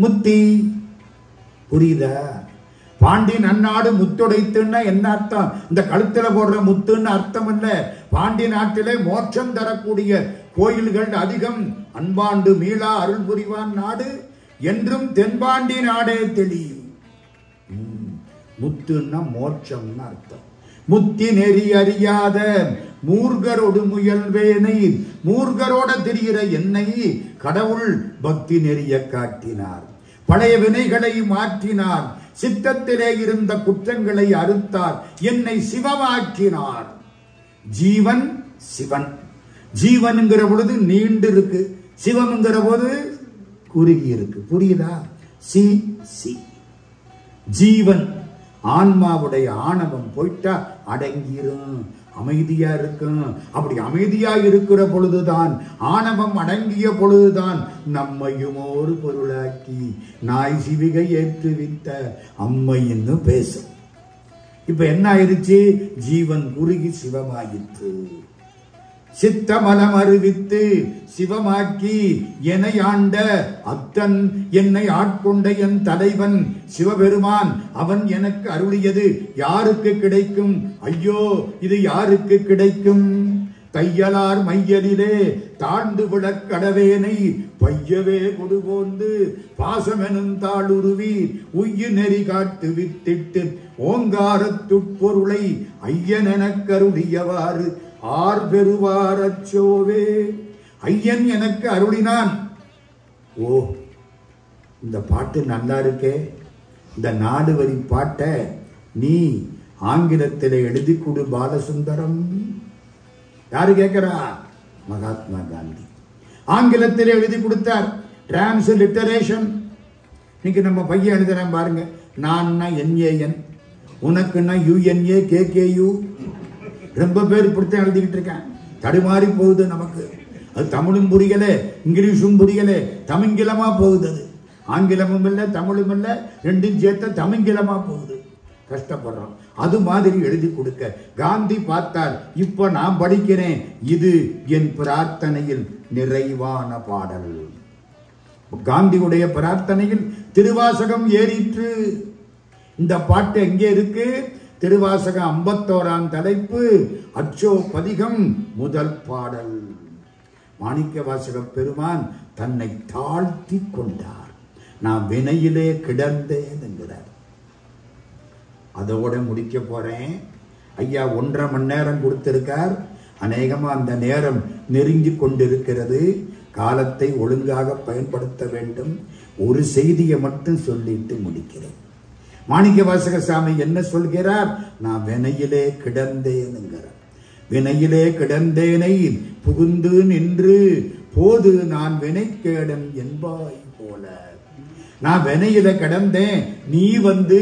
[SPEAKER 1] முத்தி. புரியுதா? பாண்டி நன்னாடு முத்துடைத்துன்னா என்ன அர்த்தம்? இந்த கழுத்துல போடுற முத்துன்னு அர்த்தம் இல்ல. பாண்டி நாட்டிலே மோட்சம் தரக்கூடிய கோயில்கள் அதிகம். அன்பாண்டு மீளா அருள் புரிவான் நாடு என்றும் தென்பாண்டி நாடே தெளியும். முத்துன்னா மோட்சம்னு அர்த்தம். முத்தி நெறி அறியாத மூர்கரோடு முயல்வேனை, மூர்கரோட தெரிகிற என்னை கடவுள் பக்தி நெறிய காட்டினார். பழைய வினைகளை மாற்றினார். சித்தத்திலே இருந்த குற்றங்களை அறுத்தார். என்னை சிவமாக்கினார். ஜீவன் சிவன். ஜீவன்ங்கிற பொழுது நீண்டு இருக்கு, சிவம்ங்கிற போது குறுகி இருக்கு. புரியுதா? C C. ஜீவன் ஆன்மாவுடைய ஆணவம் போயிட்டா அடங்கிரும், அமைதியா இருக்கும். அப்படி அமைதியா இருக்கிற பொழுதுதான், ஆணவம் அடங்கிய பொழுதுதான் நம்மையும் ஒரு பொருளாக்கி நாய் சிவிகை ஏற்றுவித்த அம்மைன்னு பேசும். இப்ப என்ன ஆயிருச்சு? ஜீவன் குறுகி சிவமாயிற்று. சித்தமலம் அறிவித்து சிவமாக்கி என்னை ஆண்ட அத்தன், என்னை ஆட்கொண்ட என் தலைவன் சிவபெருமான், அவன் எனக்கு அருளியது யாருக்கு கிடைக்கும்? ஐயோ, இது யாருக்கு கிடைக்கும்? தையலார் மையலிலே தாழ்ந்து விளக்கடவேனை பையவே கொடுபோந்து பாசமெனும் தாளுருவி உய்ய நெறி காட்டு வித்திட்டு ஓங்காரத்துட்பொருளை ஐயன் எனக்கு அருளியவாறு ஆர் பெறுவார் அச்சோவே. ஐயன் எனக்கு அருளினான். ஓ, இந்த பாட்டு நல்லா இருக்கே. இந்த 4 வரி பாட்டை நீ ஆங்கிலத்தில் எழுதி கொடு பாலசுந்தரம். யாரு கேட்கிறா? மகாத்மா காந்தி ஆங்கிலத்தில் எழுதி கொடுத்தார். டிரான்ஸ்லிட்டரேஷன். இன்னைக்கு நம்ம பையன் எழுதுறேன் பாருங்க. நான் NAN, உனக்குன்னா UNA KKU. ரொம்ப பேர் இப்படித்தான் எழுதிக்கிட்டு இருக்கேன். தடுமாறி போகுது நமக்கு. அது தமிழும் புரியல, இங்கிலீஷும் புரியல, தமிங்கிலமா போகுது. அது ஆங்கிலமும் இல்லை, தமிழும் இல்லை, ரெண்டும் சேர்த்த தமிங்கிலமா போகுது. கஷ்டப்படுறோம். அது மாதிரி எழுதி கொடுக்க காந்தி பார்த்தார். இப்ப நான் படிக்கிறேன். இது என் பிரார்த்தனையில் நிறைவான பாடல். காந்தியுடைய பிரார்த்தனையில் திருவாசகம் ஏறிற்று. இந்த பாட்டு எங்கே இருக்கு? திருவாசகம் 51ஆம் தலைப்பு, அச்சோ பதிகம், முதல் பாடல். மாணிக்க வாசக பெருமான் தன்னை தாழ்த்தி கொண்டார். நான் வினையிலே கிடந்தேன் என்கிறார். அதோட முடிக்க போறேன். ஐயா 1.5 மணி நேரம் கொடுத்திருக்கார். அநேகமா அந்த நேரம் நெருங்கி கொண்டிருக்கிறது. காலத்தை ஒழுங்காக பயன்படுத்த வேண்டும். ஒரு செய்தியை மட்டும் சொல்லிட்டு முடிக்கிறேன். மாணிக்கவாசக சாமி என்ன சொல்கிறார்? நான் வினையிலே கிடந்தேனுங்கிறார். வினையிலே கிடந்தேனை புகுந்து நின்று போது நான் வினைக்கேடன் என்பாய் போல. நான் வினையில கிடந்தேன், நீ வந்து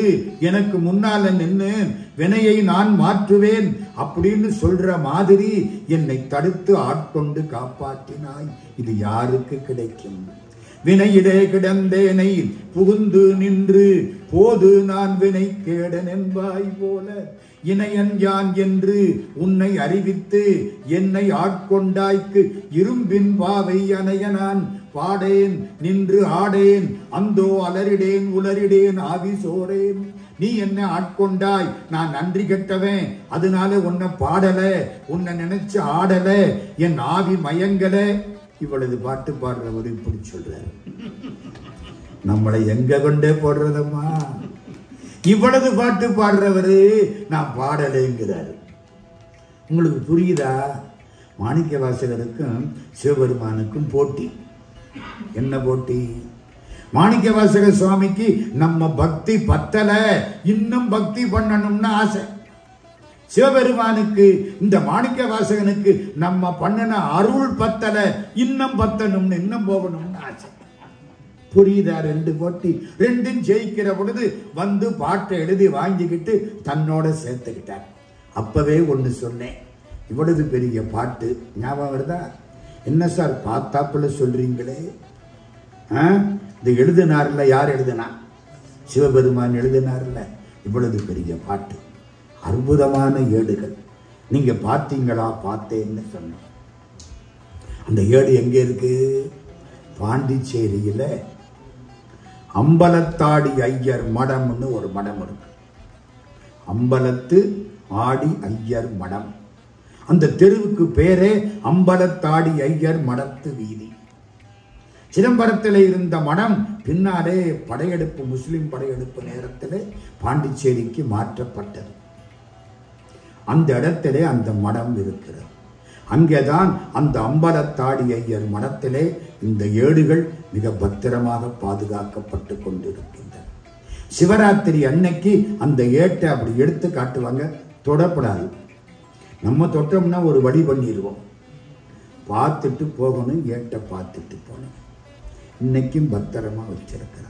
[SPEAKER 1] எனக்கு முன்னால நின்று வினையை நான் மாற்றுவேன் அப்படின்னு சொல்ற மாதிரி என்னை தடுத்து ஆட்கொண்டு காப்பாற்றினாய். இது யாருக்கு கிடைக்கும்? வினையிலே கிடந்தேனை புகுந்து நின்று போது நான் வினைக்கேடன் என்பாய் போல. இணையன் யான் என்று உன்னை அறிவித்து என்னை ஆட்கொண்டாய்க்கு இரும்பின் பாவை அணைய நான் பாடேன் நின்று ஆடேன் அந்தோ அலறிடேன் உலரிடேன் ஆவி சோரேன். நீ என்ன ஆட்கொண்டாய், நான் நன்றி கெட்டவன், அதனால உன்னை பாடல, உன்னை நினைச்சு ஆடல, என் ஆவி மயங்கல. இவ்வளவு பாட்டு பாடுறவர் இப்படி சொல்றாரு. நம்மளை எங்க கொண்டே போடுறதம்மா? இவ்வளவு பாட்டு பாடுறவரு நான் பாடலைங்கிறாரு. உங்களுக்கு புரியுதா? மாணிக்கவாசகருக்கும் சிவபெருமானுக்கும் போட்டி. என்ன போட்டி? மாணிக்கவாசக சுவாமிக்கு நம்ம பக்தி பத்தல, இன்னும் பக்தி பண்ணணும்னு ஆசை. சிவபெருமானுக்கு இந்த மாணிக்கவாசகனுக்கு நம்ம பண்ணின அருள் பத்தல, இன்னும் பத்தணும்னு, இன்னும் போகணும்னு ஆசை. புரியுதா? ரெண்டு போட்டி. ரெண்டும் ஜெயிக்கிற பொழுது வந்து பாட்டை எழுதி வாங்கிக்கிட்டு தன்னோட சேர்த்துக்கிட்டார். அப்பவே ஒண்ணு சொன்னேன், இவ்வளவு பெரிய பாட்டு ஞாபகம் வருதா? என்ன சார் பார்த்தாப்புல சொல்றீங்களே? இது எழுதினார்ல, யார் எழுதினா? சிவபெருமான் எழுதினார்ல. இவ்வளவு பெரிய பாட்டு, அற்புதமான ஏடுகள். நீங்க பார்த்தீங்களா? பார்த்தேன்னு சொன்னேன். அந்த ஏடு எங்க இருக்கு? பாண்டிச்சேரியில அம்பலத்தாடி ஐயர் மடம்னு ஒரு மடம் இருக்கு. அம்பலத்து ஆடி ஐயர் மடம். அந்த தெருவுக்கு பேரே அம்பலத்தாடி ஐயர் மடத்து வீதி. சிதம்பரத்தில் இருந்த மடம் பின்னாலே படையெடுப்பு, முஸ்லிம் படையெடுப்பு நேரத்தில் பாண்டிச்சேரிக்கு மாற்றப்பட்டது. அந்த இடத்திலே அந்த மடம் இருக்கிறது. அங்கேதான் அந்த அம்பலத்தாடி ஐயர் மடத்திலே இந்த ஏடுகள் மிக பத்திரமாக பாதுகாக்கப்பட்டு கொண்டிருக்கின்றன. சிவராத்திரி அன்னைக்கு அந்த ஏட்டை அப்படி எடுத்து காட்டுவாங்க, தொடப்படாது. நம்ம தொட்டோம்னா ஒரு வழி பண்ணிடுவோம். பார்த்துட்டு போகணும், ஏட்டை பார்த்துட்டு போகணும். இன்னைக்கும் பத்திரமா வச்சிருக்கிறாங்க.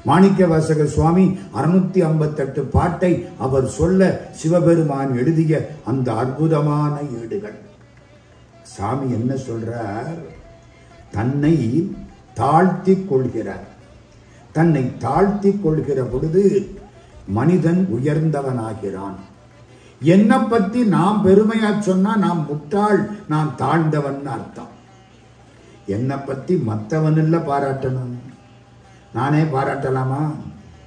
[SPEAKER 1] மாணிக்கவாசக சுவாமி 658 பாட்டை அவர் சொல்ல சிவபெருமான் எழுதிய அந்த அற்புதமான ஏடுகள். சாமி என்ன சொல்றார்? தன்னை தாழ்த்தி கொள்கிறார். தன்னை தாழ்த்தி கொள்கிற பொழுது மனிதன் உயர்ந்தவனாகிறான். என்னை பத்தி நாம் பெருமையா சொன்னா நாம் முட்டாள், நான் தாழ்ந்தவன் அர்த்தம். என்னை பத்தி மற்றவன் இல்ல பாராட்டணும், நானே பாராட்டலாமா?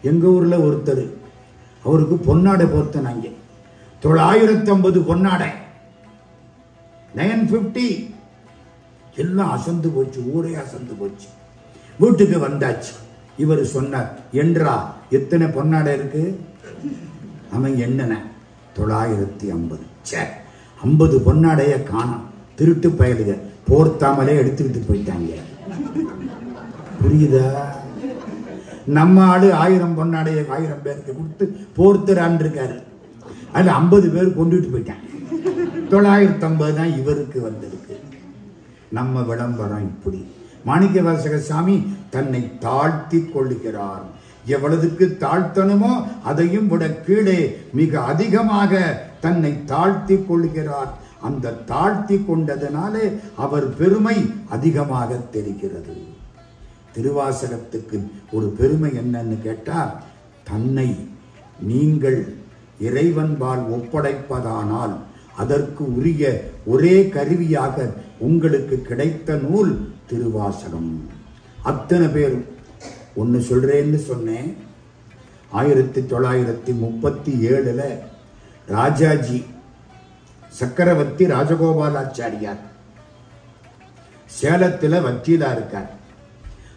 [SPEAKER 1] எங்க ஊர்ல ஒருத்தர், அவருக்கு பொன்னாடை போர்த்தனாங்க. 950 பொன்னாடை, 950. எல்லாம் அசந்து போச்சு, ஊரே அசந்து போச்சு. வீட்டுக்கு வந்தாச்சு. இவர் சொன்னார், என்றா எத்தனை பொன்னாடை இருக்கு? அவன் என்னென்ன 950. 50 பொன்னாடைய காணோம். திருட்டு பயலுக போர்த்தாமலே எடுத்துக்கிட்டு போயிட்டாங்க. புரியுதா? நம்ம ஆளு 1000 பொன்னாடைய 1000 பேருக்கு கொடுத்து போர்த்தரான் இருக்காரு. அதுல 50 பேர் கொண்டுட்டு போயிட்டாங்க. 950 தான் இவருக்கு வந்திருக்கு. நம்ம விளம்பரம் இப்படி. மாணிக்கவாசக சாமி தன்னை தாழ்த்தி கொள்ளுகிறார். எவ்வளவுக்கு தாழ்த்தணுமோ அதையும் விட கீழே மிக அதிகமாக தன்னை தாழ்த்தி கொள்கிறார். அந்த தாழ்த்தி கொண்டதனாலே அவர் பெருமை அதிகமாக தெரிகிறது. திருவாசகத்துக்கு ஒரு பெருமை என்னன்னு கேட்டா, தன்னை நீங்கள் இறைவன்பால் ஒப்படைப்பதானால் அதற்கு உரிய ஒரே கருவியாக உங்களுக்கு கிடைத்த நூல் திருவாசகம். அத்தனை பேரும் ஒன்னு சொல்றேன்னு சொன்னேன். 1937 ராஜாஜி சக்கரவர்த்தி ராஜகோபாலாச்சாரியார் சேலத்துல வக்கீலா இருக்கார்.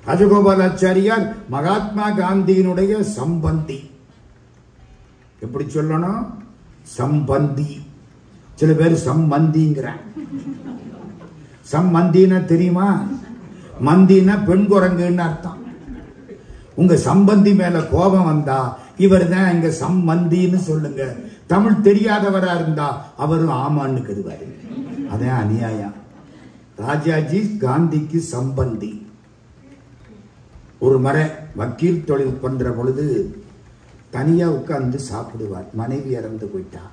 [SPEAKER 1] ராஜகோபாலாச்சாரியார் மகாத்மா காந்தியினுடைய சம்பந்தி. எப்படி சொல்லணும்? சம்பந்தி. சில பேர் சம்மந்திங்கிறான். சம்மந்தின்னா தெரியுமா? மந்தினா பெண் குரங்குன்னு அர்த்தம். உங்க சம்பந்தி மேல கோபம் வந்தா இவர் தான் எங்க சம்மந்தின்னு சொல்லுங்க. தமிழ் தெரியாதவரா இருந்தா அவரும் ஆமான்னு கருவாரு. அதான் அநியாயம். ராஜாஜி காந்திக்கு சம்பந்தி. ஒரு முறை வக்கீல் தொழில் பண்ற பொழுது தனியா உட்கார்ந்து சாப்பிடுவார். மனைவி இறந்து போயிட்டா.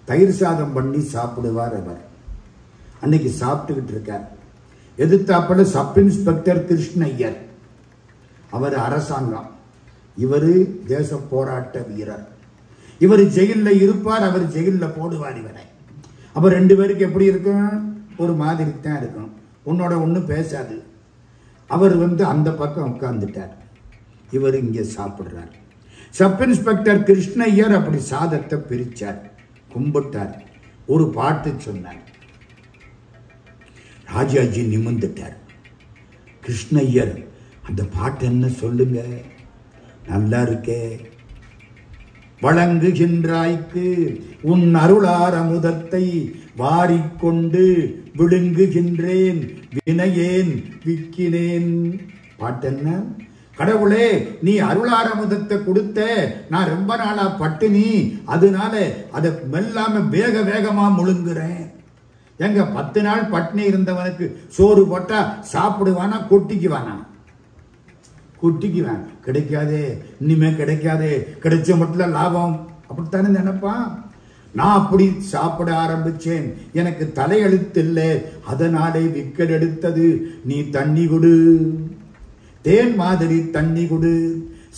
[SPEAKER 1] தயிர் சாதம் பண்ணி சாப்பிடுவார் அவர். அன்னைக்கு சாப்பிட்டுக்கிட்டு இருக்கார். எதிர்த்தாப்புல சப் இன்ஸ்பெக்டர் கிருஷ்ணய்யர். அவர் அரசாங்கம், இவரு தேச போராட்ட வீரர். இவர் ஜெயில இருப்பார், அவர் ஜெயில போடுவார் இவரை. அப்ப ரெண்டு பேருக்கு எப்படி இருக்கும்? ஒரு மாதிரி தான் இருக்கும். உன்னோட ஒண்ணு பேசாது. அவர் அந்த பக்கம் உட்கார்ந்துட்டார், இவர் இங்க சாப்பிடுறார். சப் இன்ஸ்பெக்டர் கிருஷ்ணய்யர் அப்படி சாதத்தை பிரிச்சார், கும்பிட்டார், ஒரு பாட்டு சொன்னார். ராஜாஜி நிமிர்ந்துட்டார். கிருஷ்ணய்யர், அந்த பாட்டு என்ன சொல்லுங்க, நல்லா இருக்கே. வழங்குகின்றாய்க்கு உன் அருளார் அமுதத்தை வாரிக்கொண்டு விழுங்குகின்றேன் வினையேன் விக்கினேன். பாட்டு என்ன? கடவுளே, நீ அருளார் அமுதத்தை கொடுத்த, நான் ரொம்ப நாளா பட்டினி, அதனால அதை மெல்லாம வேக வேகமா முழுங்குறேன். எங்க 10 நாள் பட்டினி இருந்தவனுக்கு சோறு போட்டா சாப்பிடுவானா? கொட்டிக்குவானா? கொட்டிக்குவான். கிடைக்காதே, இனிமே கிடைக்காதே, கிடைச்ச மட்டும் லாபம், அப்படித்தானே நினைப்பான். நான் அப்படி சாப்பிட ஆரம்பிச்சேன், எனக்கு தலையெழுத்து இல்லை, அதனாலே விக்கெட் எடுத்தது. நீ தண்ணி கொடு, தேன் மாதிரி தண்ணி கொடு,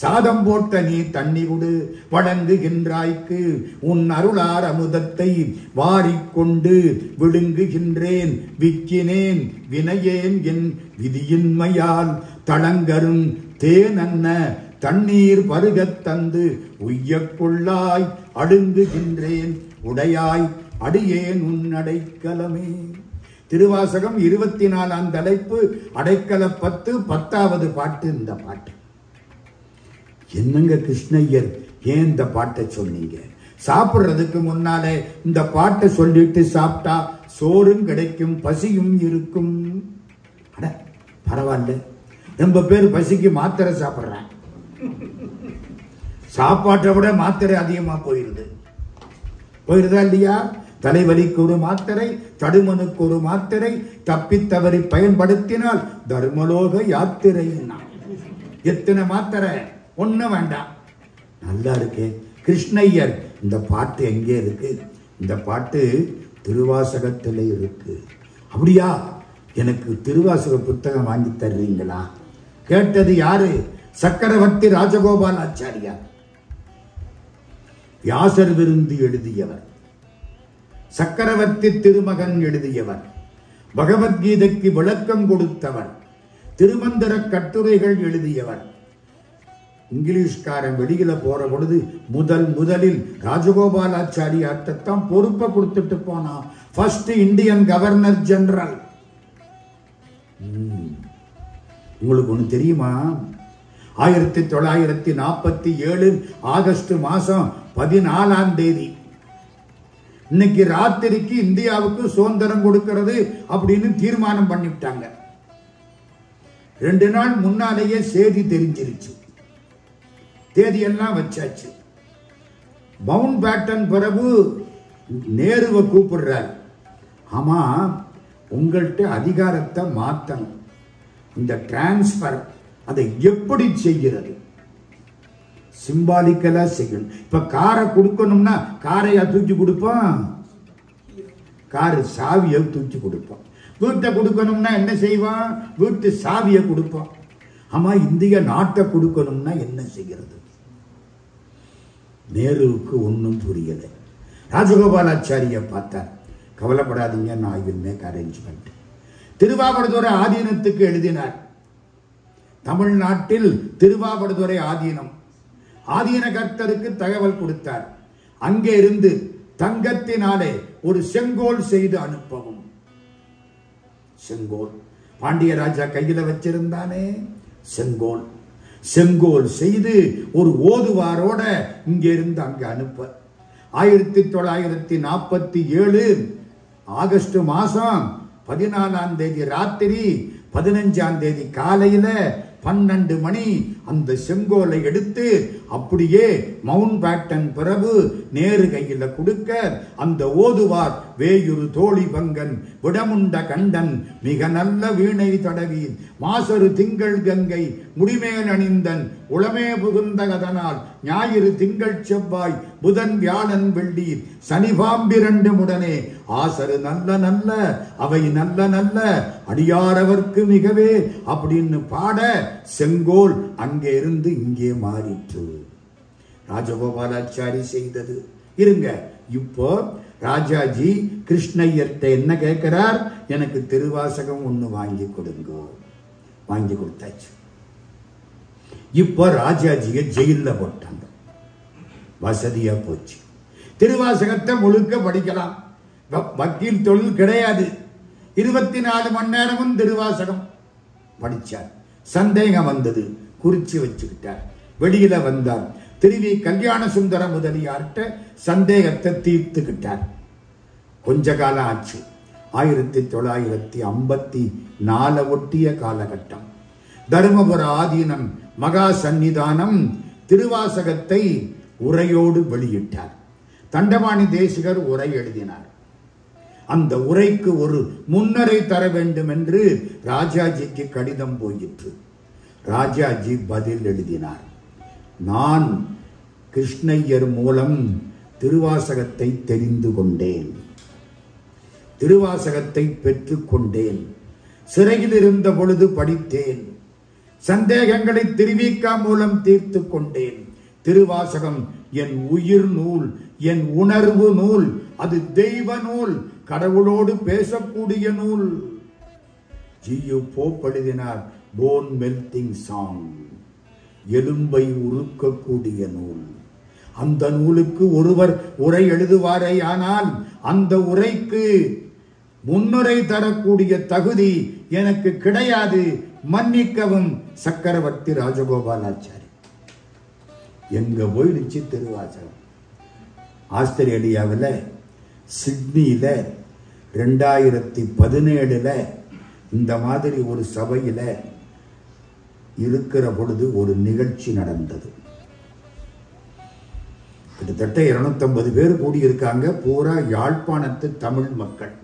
[SPEAKER 1] சாதம் போட்ட நீ தண்ணி கொடு. வழங்குகின்றாய்க்கு உன் அருளார் அமுதத்தை வாரிக்கொண்டு விழுங்குகின்றேன் விக்கினேன் வினையேன் என் விதியின்மையால் தளங்கரும் தேன் அன்ன தண்ணீர் பருகத் தந்து உய்யக்குள்ளாய் அடுங்குகின்றேன் உடையாய் அடியேன் உன் அடைக்கலமே. திருவாசகம் 24ஆம் தலைப்பு, அடைக்கல 10, 10வது பாட்டு இந்த பாட்டு. என்னங்க கிருஷ்ணய்யர், ஏன் இந்த பாட்டை சொன்னீங்க? சாப்பிடுறதுக்கு முன்னாலே இந்த பாட்டை சொல்லிட்டு சாப்பிட்டா சோறும் கிடைக்கும், பசியும் இருக்கும். அட பரவாயில்ல, ரொம்ப பேர் பசிக்கு மாத்திரை சாப்பிடுறாங்க. சாப்பாட்டை விட மாத்திரை அதிகமா போயிருதா இல்லையா? தலைவலிக்கு ஒரு மாத்திரை, தடுமனுக்கு ஒரு மாத்திரை, தப்பித்தவரை பயன்படுத்தினால் தர்மலோக யாத்திரை. எத்தனை மாத்திரை? ஒண்ணு வேண்டாம். நல்லா இருக்கே. கிருஷ்ணய்யர், இந்த பாட்டு எங்கே இருக்கு? இந்த பாட்டு திருவாசகத்திலே இருக்கு. அப்படியா? எனக்கு திருவாசக புத்தகம் வாங்கி தர்றீங்களா? கேட்டது யாரு? சக்கரவர்த்தி ராஜகோபால் ஆச்சாரியார். வியாசர் விருந்து எழுதியவர், சக்கரவர்த்தி திருமகன் எழுதியவர், பகவத்கீதைக்கு விளக்கம் கொடுத்தவர், திருமந்திர கட்டுரைகள் எழுதியவர். இங்கிலீஷ்காரன் வெளியில போற பொழுது முதலில் ராஜகோபாலாச்சாரியார்த்தான் பொறுப்பை கொடுத்துட்டு போனா. First Indian governor general. உங்களுக்கு ஒண்ணு தெரியுமா? 1947 ஆகஸ்ட் மாசம் 14ஆம் தேதி, இன்னைக்கு ராத்திரிக்கு இந்தியாவுக்கு சுதந்திரம் கொடுக்கிறது அப்படின்னு தீர்மானம் பண்ணிவிட்டாங்க. 2 நாள் முன்னாலேயே செய்தி தெரிஞ்சிருச்சு, தேதியெல்லாம் வச்சாச்சு. மவுண்ட் பேட்டன் பிரபு நேருவை கூப்பிடுறார். ஆமா, உங்கள்கிட்ட அதிகாரத்தை மாத்தணும், இந்த டிரான்ஸ்பர் அதை எப்படி செய்கிறது? சிம்பாலிக்கலா செய்யணும். இப்ப காரை கொடுக்கணும்னா காரையா தூக்கி கொடுப்போம்? காரு சாவியை தூக்கி கொடுப்போம். வீட்டை கொடுக்கணும்னா என்ன செய்வான்? வீட்டு சாவியை கொடுப்போம். ஆமா, இந்திய நாட்டை கொடுக்கணும்னா என்ன செய்கிறது? நேருவுக்கு ஒன்னும் புரியல. ராஜகோபாலாச்சாரிய பார்த்தார். கவலைப்படாதீங்க, நான் வில் மேக் அரேஞ்ச்மெண்ட். திருவாவடுதுறை ஆதீனத்துக்கு எழுதினார். தமிழ்நாட்டில் திருவாவடுதுறை ஆதீனம், ஆதீன கர்த்தருக்கு தகவல் கொடுத்தார். அங்கே இருந்து தங்கத்தினாலே ஒரு செங்கோல் செய்து அனுப்பவும். செங்கோல் பாண்டிய ராஜா கையில வச்சிருந்தானே, செங்கோல் செய்து ஒரு ஓதுவாரோட இங்க இருந்து அங்க அனுப்ப. 1947 ஆகஸ்ட் மாசம் 14ஆம் தேதி ராத்திரி 15ஆம் தேதி காலையில 12 மணி அந்த செங்கோலை எடுத்து அப்படியே மவுண்ட் பேட்டன் பிரபு நேரு கையில கொடுக்க அந்த ஓதுவார் வேயுரு தோழி பங்கன் விடமுண்ட கண்டன் மிக நல்ல வீணை தடவி மாசரு திங்கள் கங்கை முடிமேல் அணிந்தன் உளமே புகுந்த கதனால் ஞாயிறு திங்கள் செவ்வாய் புதன் வியாழன் வெள்ளி சனிபாம்பிரண்டு முடனே ஆசரு நல்ல நல்ல அவை நல்ல நல்ல அடியாரவர்க்கு மிகவே அப்படின்னு பாட செங்கோல் அங்கே இருந்து இங்கே மாறிற்று. ராஜகோபாலாச்சாரி செய்தது. இருங்க, இப்போ ராஜாஜி கிருஷ்ணய்யர்கிட்ட என்ன கேட்கிறார்? எனக்கு திருவாசகம் ஒண்ணு வாங்கி கொடுங்க. வாங்கி கொடுத்தாச்சு. இப்போ ராஜாஜிய ஜெயில போட்டாங்க. வசதியா போச்சு. திருவாசகத்தை முழுக்க படிக்கலாம். வக்கீல் தொழில் கிடையாது. 24 மணி நேரமும் திருவாசகம் படிச்சார். சந்தேகம் வந்தது, குறிச்சு வச்சுக்கிட்டார். வெளியில வந்தார். திருவி கல்யாண சுந்தர முதலியார்ட்ட சந்தேகத்தை தீர்த்துக்கிட்டார். கொஞ்ச காலம் ஆச்சு. 1954 ஒட்டிய காலகட்டம். தருமபுர ஆதீனம் மகா சந்நிதானம் திருவாசகத்தை உரையோடு வெளியிட்டார். தண்டபாணி தேசிகர் உரை எழுதினார். அந்த உரைக்கு ஒரு முன்னரை தர வேண்டும் என்று ராஜாஜிக்கு கடிதம் போயிற்று. ராஜாஜி பதில் எழுதினார். நான் கிருஷ்ணய்யர் மூலம் திருவாசகத்தை தெரிந்து கொண்டேன், திருவாசகத்தை பெற்றுக் கொண்டேன், சிறையில் இருந்த பொழுது படித்தேன், சந்தேகங்களை திருவிக்கா மூலம் தீர்த்து கொண்டேன். திருவாசகம் என் உயிர் நூல், என் உணர்வு நூல், அது தெய்வ நூல், கடவுளோடு பேசக்கூடிய நூல். ஜியு போப் எழுதினார் போன் மெல்டிங் சாங், எலும்பை உருக்கக்கூடிய நூல். அந்த நூலுக்கு ஒருவர் உரை எழுதுவாரே, ஆனால் அந்த உரைக்கு முன்னுரை தரக்கூடிய தகுதி எனக்கு கிடையாது, மன்னிக்கவும் சக்கரவர்த்தி ராஜகோபாலாச்சாரி. எங்க போயிடுச்சு திருவாசகம்? ஆஸ்திரேலியாவில் சிட்னியில 2017 இந்த மாதிரி ஒரு சபையில இருக்கிற பொழுது ஒரு நிகழ்ச்சி நடந்தது. கிட்டத்தட்ட 250 பேர் கூடியிருக்காங்க. பூரா யாழ்ப்பாணத்து தமிழ் மக்கள்.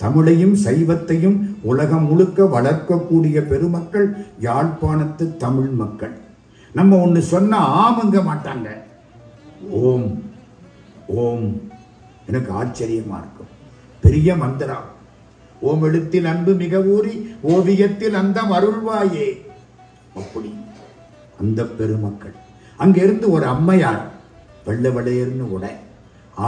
[SPEAKER 1] தமிழையும் சைவத்தையும் உலகம் முழுக்க வளர்க்கக்கூடிய பெருமக்கள் யாழ்ப்பாணத்து தமிழ் மக்கள். நம்ம ஒண்ணு சொன்னா ஆமுங்க மாட்டாங்க. ஓம் ஓம். எனக்கு ஆச்சரியமா இருக்கும். பெரிய மந்திரம். ஓம் எழுத்தில் அன்பு மிக ஊறி ஓவியத்தில் அந்த அருள்வாயே. அப்படி அந்த பெருமக்கள். அங்கிருந்து ஒரு அம்மையார், வெள்ளை வெள்ளையர்னு உடை,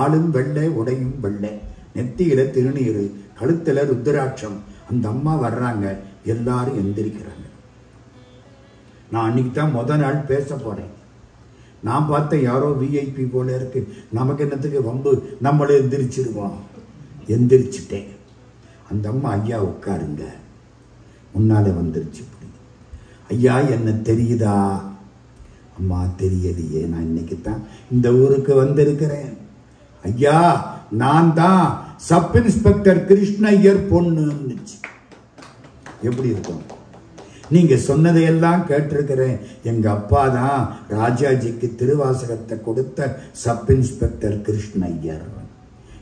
[SPEAKER 1] ஆளும் வெள்ளை உடையும் வெள்ளை, நெத்தியில திருநீரு, கழுத்துல ருத்ராட்சம். அந்த அம்மா வர்றாங்க. எல்லாரும் எந்திரிக்கிறாங்க. நான் அன்னைக்கு தான் முத நாள் பேச போறேன். நான் பார்த்த யாரோ விஐபி போல இருக்கு, நமக்கு என்னத்துக்கு வம்பு, நம்மளே எந்திரிச்சிருவோம். எந்திரிச்சுட்டேன். அந்த அம்மா, ஐயா உட்காருங்க. முன்னால வந்துருச்சு. ஐயா என்ன தெரியுதா? அம்மா தெரியலையே, நான் இன்னைக்கு தான் இந்த ஊருக்கு வந்திருக்கிறேன். ஐயா நான் தான் சப் இன்ஸ்பெக்டர் கிருஷ்ணய்யர் பொண்ணுன்னு. எப்படி இருக்கும்? நீங்க சொன்னதையெல்லாம் கேட்டிருக்கிறேன். எங்க அப்பா தான் ராஜாஜிக்கு திருவாசகத்தை கொடுத்த சப் இன்ஸ்பெக்டர் கிருஷ்ணய்யர்.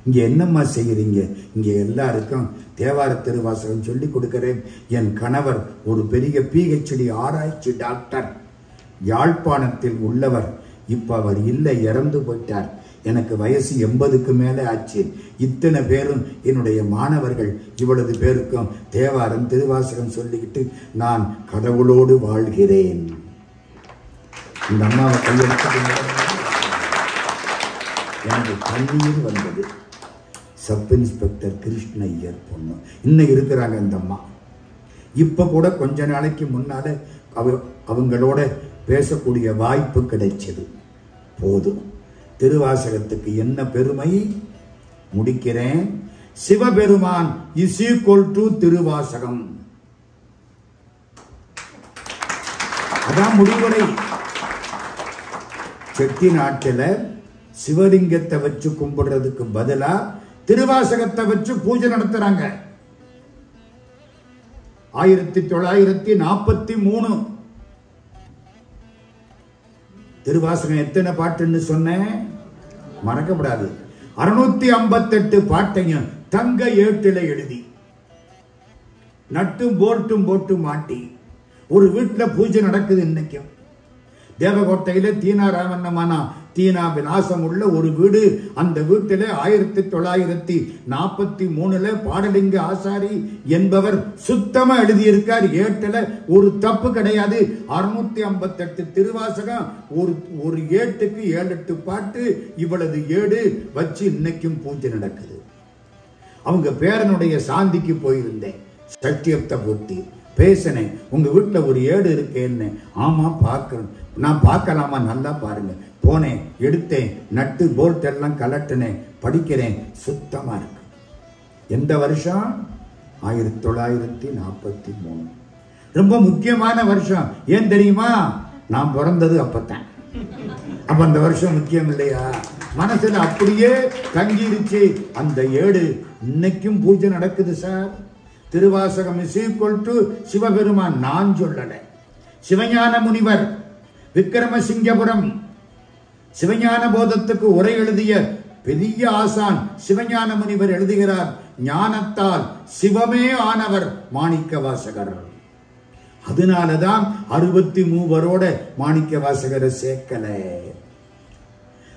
[SPEAKER 1] இங்க என்னம்மா செய்யறீங்க? இங்க எல்லாருக்கும் தேவார திருவாசகம் சொல்லி கொடுக்கிறேன். என் கணவர் ஒரு பெரிய PhD ஆராய்ச்சி டாக்டர், யாழ்ப்பாணத்தில் உள்ளவர். இப்ப அவர் இல்லை, இறந்து போயிட்டார். எனக்கு வயசு 80க்கு மேலே ஆச்சு. இத்தனை பேரும் என்னுடைய மாணவர்கள். இவ்வளவு பேருக்கும் தேவாரம் திருவாசகம் சொல்லிக்கிட்டு நான் கடவுளோடு வாழ்கிறேன். இந்த அம்மாவை கையெழுத்து எனக்கு கண்ணீர் வந்தது. சப் இன்ஸ்பெக்டர் கிருஷ்ணய்யர் பொண்ணு இன்னும் இருக்கிறாங்க இந்த அம்மா. இப்ப கூட கொஞ்ச நாளைக்கு முன்னால அவங்களோட பேசக்கூடிய வாய்ப்பு கிடைச்சது. போதும். திருவாசகத்துக்கு என்ன பெருமை? முடிக்கிறேன். Sivaperuman is equal to Thiruvasagam. அதான் முடிவுரை. செட்டி நாட்டில் சிவலிங்கத்தை வச்சு கும்பிடுறதுக்கு பதிலா திருவாசகத்தை வச்சு பூஜை நடத்துறாங்க. 1943 திருவாசகம் எத்தனை பாட்டுன்னு சொன்னேன், மறக்கப்படாது. 658 பாட்டையும் தங்க ஏட்டில எழுதி நட்டும் போல்ட்டும் போட்டு மாட்டி ஒரு வீட்டுல பூஜை நடக்குது. இன்னைக்கும் தேவகோட்டையில தீனாராமண்ணமானா தீனா விலாசம் உள்ள ஒரு வீடு. அந்த வீட்டில 1943 பாடலிங்க ஆசாரி என்பவர் சுத்தமா எழுதியிருக்கார். ஏட்டுல ஒரு தப்பு கிடையாது. 658 திருவாசகம், ஒரு ஏட்டுக்கு 7-8 பாட்டு, இவ்வளவு ஏடு வச்சு இன்னைக்கும் பூஜை நடக்குது. அவங்க பேரனுடைய சாந்திக்கு போயிருந்தேன், சத்தியப்த பூர்த்தி பேசினேன். உங்க வீட்டுல ஒரு ஏடு இருக்கேன்னு. ஆமா பார்க்கணும். நான் பார்க்கலாமா? நல்லா பாருங்க. போனேன், எடுத்தேன், நட்டு போல்ட் எல்லாம் கலட்டினேன், படிக்கிறேன், சுத்தமா இருக்கு. எந்த வருஷம்? 1943. ரொம்ப முக்கியமான வருஷம். ஏன் தெரியுமா? நான் பிறந்தது அப்பத்தான். அப்ப அந்த வருஷம் முக்கியம் இல்லையா? மனசுல அப்படியே தங்கிருச்சு. அந்த ஏடு இன்னைக்கும் பூஜை நடக்குது sir. Thiruvasagam is equal to Sivaperuman. நான் சொல்லல, சிவஞான முனிவர் விக்கிரமசிங்கபுரம் சிவஞான போதத்துக்கு உரை எழுதிய பெரிய ஆசான் சிவஞான முனிவர் எழுதுகிறார், ஞானத்தால் சிவமே ஆனவர் மாணிக்க வாசகர். அதனாலதான் 63 மாணிக்க வாசகரை சேர்க்கல.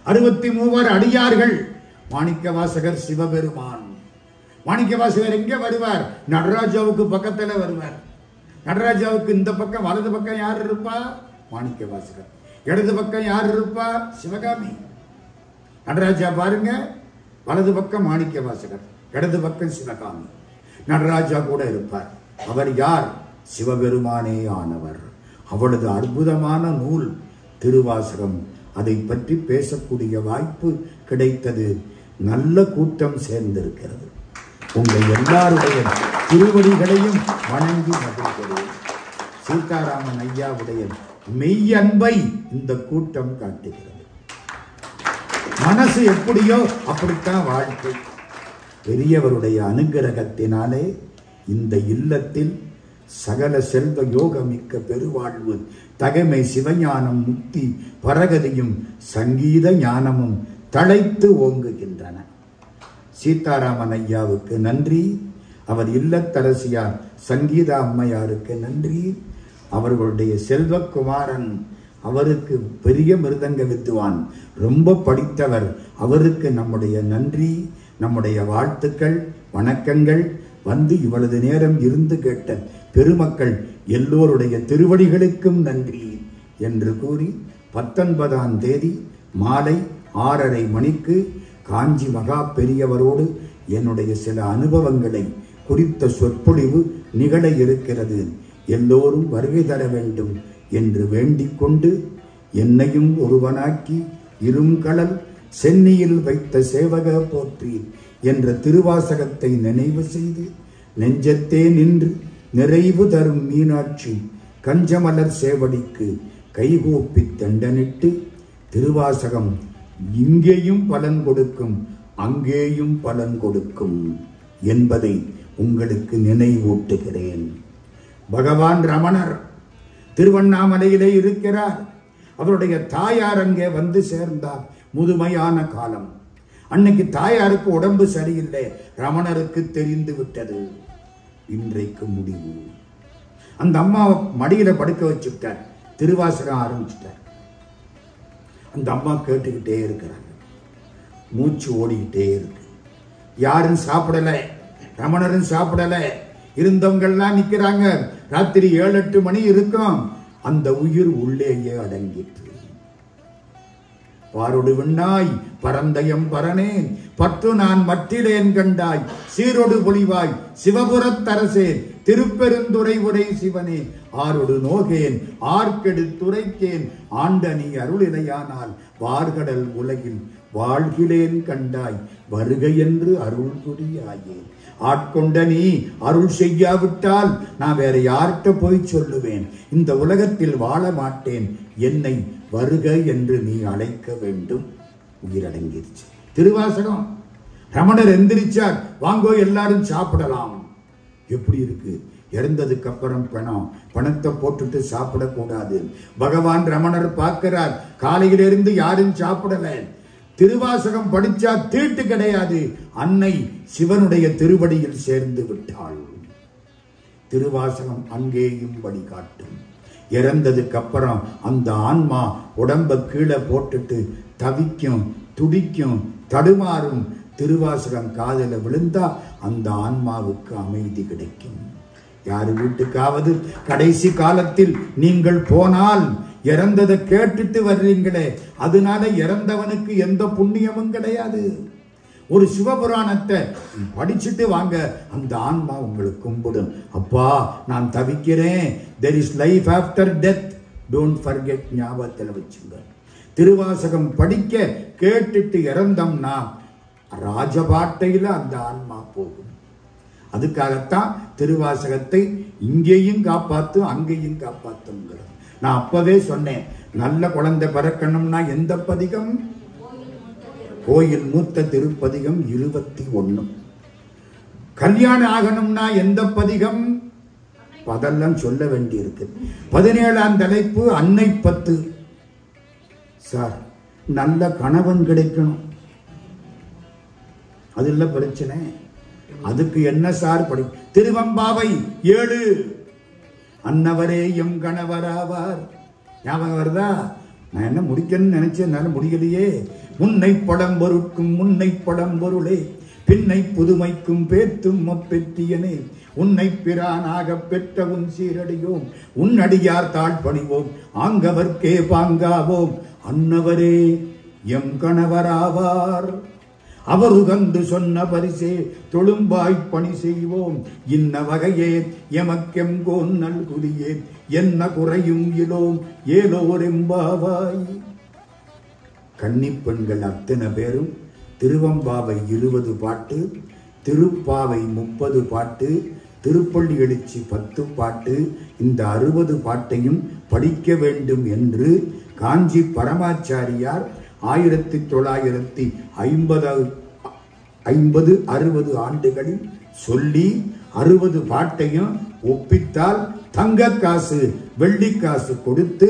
[SPEAKER 1] 63 அடியார்கள். மாணிக்க வாசகர் சிவபெருமான். மாணிக்க வாசகர் எங்க வருவார்? நடராஜாவுக்கு பக்கத்துல வருவார். நடராஜாவுக்கு இந்த பக்கம் வலது பக்கம் யார் இருப்பா? மாணிக்க வாசகர். இடது பக்கம் யார் இருப்பா? சிவகாமி. நடராஜா பாருங்க, வலது பக்கம் மாணிக்க வாசகர், இடது பக்கம் சிவகாமி. நடராஜா கூட இருப்பார். அவர் யார்? சிவபெருமானே ஆனவர். அவளது அற்புதமான நூல் திருவாசகம். அதை பற்றி பேசக்கூடிய வாய்ப்பு கிடைத்தது. நல்ல கூட்டம் சேர்ந்திருக்கிறது. உங்கள் எல்லாருடைய திருவடிகளையும் வணங்கி மகிழ்கிறேன். சீதாராமன் ஐயாவுடைய மெய் அன்பை இந்த கூட்டம் காட்டுகிறது. மனசு எப்படியோ அப்படித்தான் வாழ்க்கை. பெரியவருடைய அனுகிரகத்தினாலே இந்த இல்லத்தில் சகல செல்வ யோகமிக்க பெருவாழ்வு, தகைமை, சிவஞானம், முக்தி, பரகதியும் சங்கீத ஞானமும் தழைத்து ஓங்குகின்றன. சீதாராமன் ஐயாவுக்கு நன்றி. அவர் இல்லத்தரசியார் சங்கீதா அம்மையாருக்கு நன்றி. அவர்களுடைய செல்வக்குமாரன், அவருக்கு பெரிய மிருதங்க வித்துவான், ரொம்ப படித்தவர், அவருக்கு நம்முடைய நன்றி, நம்முடைய வாழ்த்துக்கள், வணக்கங்கள். வந்து இவ்வளவு நேரம் இருந்து கேட்ட பெருமக்கள் எல்லோருடைய திருவடிகளுக்கும் நன்றி என்று கூறி 19ஆம் தேதி மாலை 6:30 மணிக்கு காஞ்சி மகா பெரியவரோடு என்னுடைய சில அனுபவங்களை குறித்த சொற்பொழிவு நிகழ இருக்கிறது. எல்லோரும் வருகை தர வேண்டும் என்று வேண்டிக் கொண்டு, என்னையும் ஒருவனாக்கி இருங்கடல் சென்னியில் வைத்த சேவக போற்றி என்ற திருவாசகத்தை நினைவு செய்து, நெஞ்சத்தே நின்று நிறைவு தரும் மீனாட்சி கஞ்சமலர் சேவடிக்கு கைகூப்பி தண்டனிட்டு, திருவாசகம் இங்கேயும் பலன் கொடுக்கும், அங்கேயும் பலன் கொடுக்கும் என்பதை உங்களுக்கு நினைவூட்டுகிறேன். பகவான் ரமணர் திருவண்ணாமலையிலே இருக்கிறார். அவருடைய தாயார் அங்கே வந்து சேர்ந்தார். முதுமையான காலம். அன்னைக்கு தாயாருக்கு உடம்பு சரியில்லை. ரமணருக்கு தெரிந்து விட்டது. இன்றைக்கு முடிவு. அந்த அம்மாவை மடியில படுக்க வச்சுட்டார். திருவாசகம் ஆரம்பிச்சுட்டார். அந்த அம்மா கேட்டுக்கிட்டே இருக்கிறாங்க. மூச்சு ஓடிக்கிட்டே இருக்கு. யாரும் சாப்பிடல, ரமணரும் சாப்பிடல. இருந்தவங்கெல்லாம் நிக்கிறாங்க. ராத்திரி 7-8 மணி இருக்கும். அந்த உயிர் உள்ளேயே அடங்கிற்று. பாரொடு விண்ணாய் பரந்தயம் பரனேன், பற்று நான் மற்றிலேன் கண்டாய், சீரொடு பொலிவாய் சிவபுரத்தரசேன், திருப்பெருந்துறை உரை சிவனே, ஆரொடு நோகேன் ஆர்க்கெடு துரைக்கேன், ஆண்ட நீ அருளிலையானால் வார்கடல் உலகில் வாழ்கிலேன் கண்டாய், வருக என்று அருள் புரியாயேன். ஆட்கொண்ட நீ அருள் செய்யாவிட்டால் நான் வேற யார்கிட்ட போய் சொல்லுவேன்? இந்த உலகத்தில் வாழ மாட்டேன். என்னை வருக என்று நீ அழைக்க வேண்டும். உயிரடங்கிருச்சு. திருவாசகம். ரமணர் எந்திரிச்சார், வாங்கோ எல்லாரும் சாப்பிடலாம். எப்படி இருக்கு? இறந்ததுக்கு அப்புறம் பணத்தை போட்டுட்டு சாப்பிடக்கூடாது. பகவான் ரமணர் பார்க்கிறார், காலையிலிருந்து யாரும் சாப்பிடல. திருவாசகம் படிச்சா தீட்டு கிடையாது. அன்னை சிவனுடைய திருவடியில் சேர்ந்து விட்டாள். திருவாசகம் அங்கேயும் வழிகாட்டும். இறந்ததுக்கு அப்புறம் அந்த ஆன்மா உடம்ப கீழே போட்டுட்டு தவிக்கும், துடிக்கும், தடுமாறும். திருவாசகம் காதல விழுந்தா அந்த ஆன்மாவுக்கு அமைதி கிடைக்கும். யாரு வீட்டுக்காவது கடைசி காலத்தில் நீங்கள் போனால் இறந்ததை கேட்டுட்டு வர்றீங்களே, அதனால இறந்தவனுக்கு எந்த புண்ணியமும் கிடையாது. ஒரு சிவபுராணத்தை படிச்சுட்டு வாங்க, அந்த ஆன்மா உங்களுக்கு கும்பிடும். அப்பா நான் தவிக்கிறேன், there is life after death, don't forget, ஞாபகத்தில் வச்சுங்க. திருவாசகம் படிக்க கேட்டுட்டு இறந்தோம்னா ராஜபாட்டையில அந்த ஆன்மா போகும். அதுக்காகத்தான் திருவாசகத்தை இங்கேயும் காப்பாத்தும் அங்கேயும் காப்பாத்துங்கிறது. நான் அப்பவே சொன்னேன், நல்ல குழந்தை பிறக்கணும்னா எந்த பதிகம்? கோயில் மூத்த திருப்பதிகம் 21. கல்யாணம் ஆகணும்னா எந்த பதிகம்? அதெல்லாம் சொல்ல வேண்டி இருக்கு. 17ஆம் தலைப்பு அன்னை 10. சார், நல்ல கணவன் கிடைக்கணும், அது இல்ல பிரச்சனை. அதுக்கு என்ன சார் படி? திருவம்பாவை 7. அன்னவரே எம் கணவராவார். ஞாபகம் வருதா? நான் என்ன முடிக்கணும்னு நினைச்சேன், முடியலையே. முன்னை பழம்பொருட்கும் முன்னை பழம்பொருளே, பின்னை புதுமைக்கும் பேத்தும் பெற்றியனே, உன்னை பிரானாக பெற்ற உன் சீரடியோம், உன் அடியார் தாழ் பணிவோம், ஆங்கவர்க்கே பாங்காவோம். அன்னவரே எம் கணவராவார், அவர் உகந்து சொன்ன பரிசே தொழும்பாய் பணி செய்வோம். இன்ன வகையே எமக்கெங்கோன் நல்குலியே, என்ன குறையும் இலோம் ஏலோர் எம்பாவாய். கன்னிப்பெண்கள் அத்தனை பேரும் திருவம்பாவை 20 பாட்டு, திருப்பாவை 30 பாட்டு, திருப்பள்ளி எழுச்சி 10 பாட்டு, இந்த 60 பாட்டையும் படிக்க வேண்டும் என்று காஞ்சி பரமாச்சாரியார் 1950-60 ஆண்டுகளில் சொல்லி 60 பாட்டையும் ஒப்பித்தால் தங்க காசு வெள்ளிக்காசு கொடுத்து,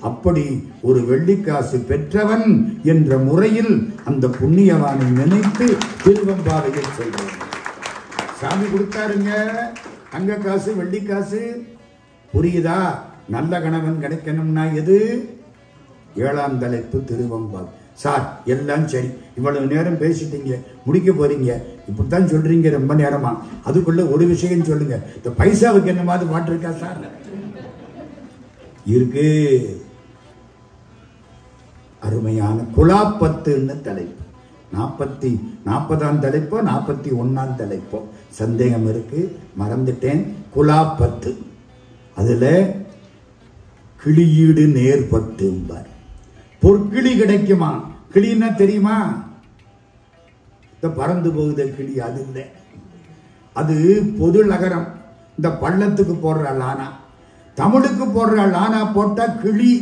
[SPEAKER 1] அப்படி ஒரு வெள்ளிக்காசு பெற்றவன் என்ற முறையில் அந்த புண்ணியவானை நினைத்து திருவம்பாவையில் சொல்றாங்க. சாமி கொடுத்தாருங்க தங்க காசு வெள்ளிக்காசு. புரியுதா? நல்ல கணவன் கிடைக்கணும்னா எது? 7ஆம் தலைப்பு திருவம்பாவை. சார் எல்லாம் சரி, இவ்வளவு நேரம் பேசிட்டீங்க, முடிக்க போறீங்க, இப்படித்தான் சொல்றீங்க ரொம்ப நேரமா. அதுக்குள்ள ஒரு விஷயம் சொல்லுங்க, இந்த பைசாவுக்கு என்ன மாதிரி பாட்டு இருக்கா சார்? இருக்கு. அருமையான குலாப்பத்துன்னு தலைப்பு. 40ஆம் தலைப்போ 41ஆம் தலைப்போ சந்தேகம் இருக்கு, மறந்துட்டேன். குலாப்பத்து. அதுல கிளியீடு நேர்பட்டு பொற்கிளி கிடைக்குமா? கிளின்னா தெரியுமா? இந்த பறந்து போகுத கிளி அது இல்லை, அது பொது நகரம். இந்த பள்ளத்துக்கு போடுற லானா, தமிழுக்கு போடுற லானா போட்டா கிளி.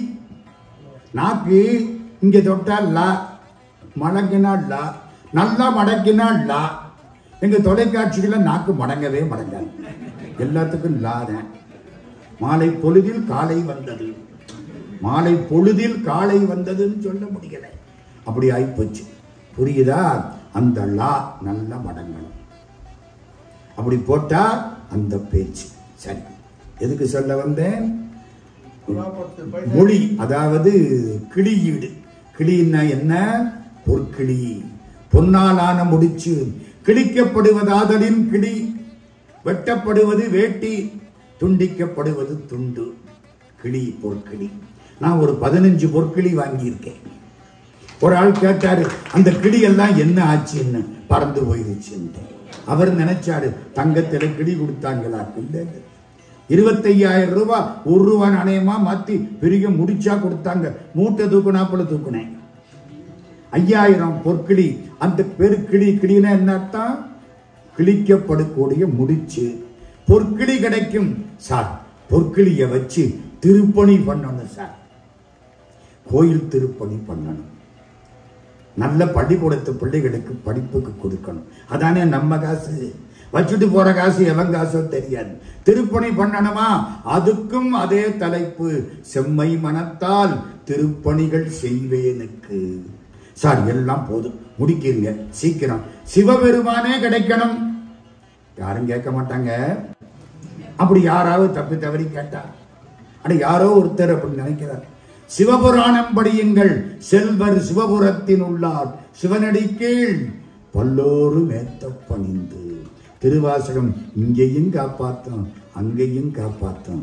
[SPEAKER 1] நாக்கு இங்க தொட்டா லா, மடங்கினா லா, நல்லா மடக்கினா லா. எங்க தொலைக்காட்சிகள நாக்கு மடங்கவே மடங்காது, எல்லாத்துக்கும் லா தான். மாலை பொழுதில் காலை வந்தது, மாலை பொழுதில் காலை வந்ததுன்னு சொல்ல முடியல, அப்படி ஆயிப்போச்சு. புரியுதா? அந்த லா நல்ல மடங்கணும், அப்படி போட்டா அந்த பேச்சு சரி. எதுக்கு சொல்ல வந்தேன்? மொழி, அதாவது கிளியீடு. கிளின்னா என்ன? பொற்கிளி, பொன்னாலான முடிச்சு. கிழிக்கப்படுவதாதலின் கிளி, வெட்டப்படுவது வேட்டி, துண்டிக்கப்படுவது துண்டு. கிளி, பொற்கிளி. நான் ஒரு 15 பொற்கிளி வாங்கியிருக்கேன். ஒரு ஆள் கேட்டாரு, அந்த கிளி எல்லாம் என்ன ஆச்சுன்னு. பறந்து போயிருச்சு. அவர் நினைச்சாரு தங்கத்தில கிளி கொடுத்தாங்களா? இல்லை, 25,000 ரூபாய் 1 ரூபாய் நாணயமா மாத்தி பெரிய முடிச்சா கொடுத்தாங்க. மூட்டை தூக்குனாப்புல தூக்குனேன். 5000 பொற்கிளி. அந்த பேரு கிளி. கிளினா என்ன அர்த்தம்? கிழிக்கப்படக்கூடிய முடிச்சு. பொற்கிளி கிடைக்கும் சார். பொற்கிளிய வச்சு திருப்பணி பண்ணணும் சார், கோயில் திருப்பணி பண்ணணும். நல்ல பள்ளிக்கூடத்து பிள்ளைகளுக்கு படிப்புக்கு கொடுக்கணும். அதானே நம்ம காசு. வச்சுட்டு போற காசு எவன் காசோ தெரியாது. திருப்பணி பண்ணணுமா, அதுக்கும் அதே தலைப்பு, செம்மை மனத்தால் திருப்பணிகள் செய்வேனுக்கு. சார் எல்லாம் போதும், முடிக்கிறீங்க சீக்கிரம். சிவபெருமானே கிடைக்கணும். யாரும் கேட்க மாட்டாங்க. அப்படி யாராவது தப்பி தவறி கேட்டார், அட யாரோ ஒருத்தர் அப்படி நினைக்கிறார். சிவபுராணம் படியுங்கள், செல்வர் சிவபுரத்தின் உள்ளார் சிவனடி கீழ் பல்லோரு மேத்த பணிந்து. திருவாசகம் இங்கேயும் காப்பாற்றும், அங்கேயும் காப்பாற்றும்.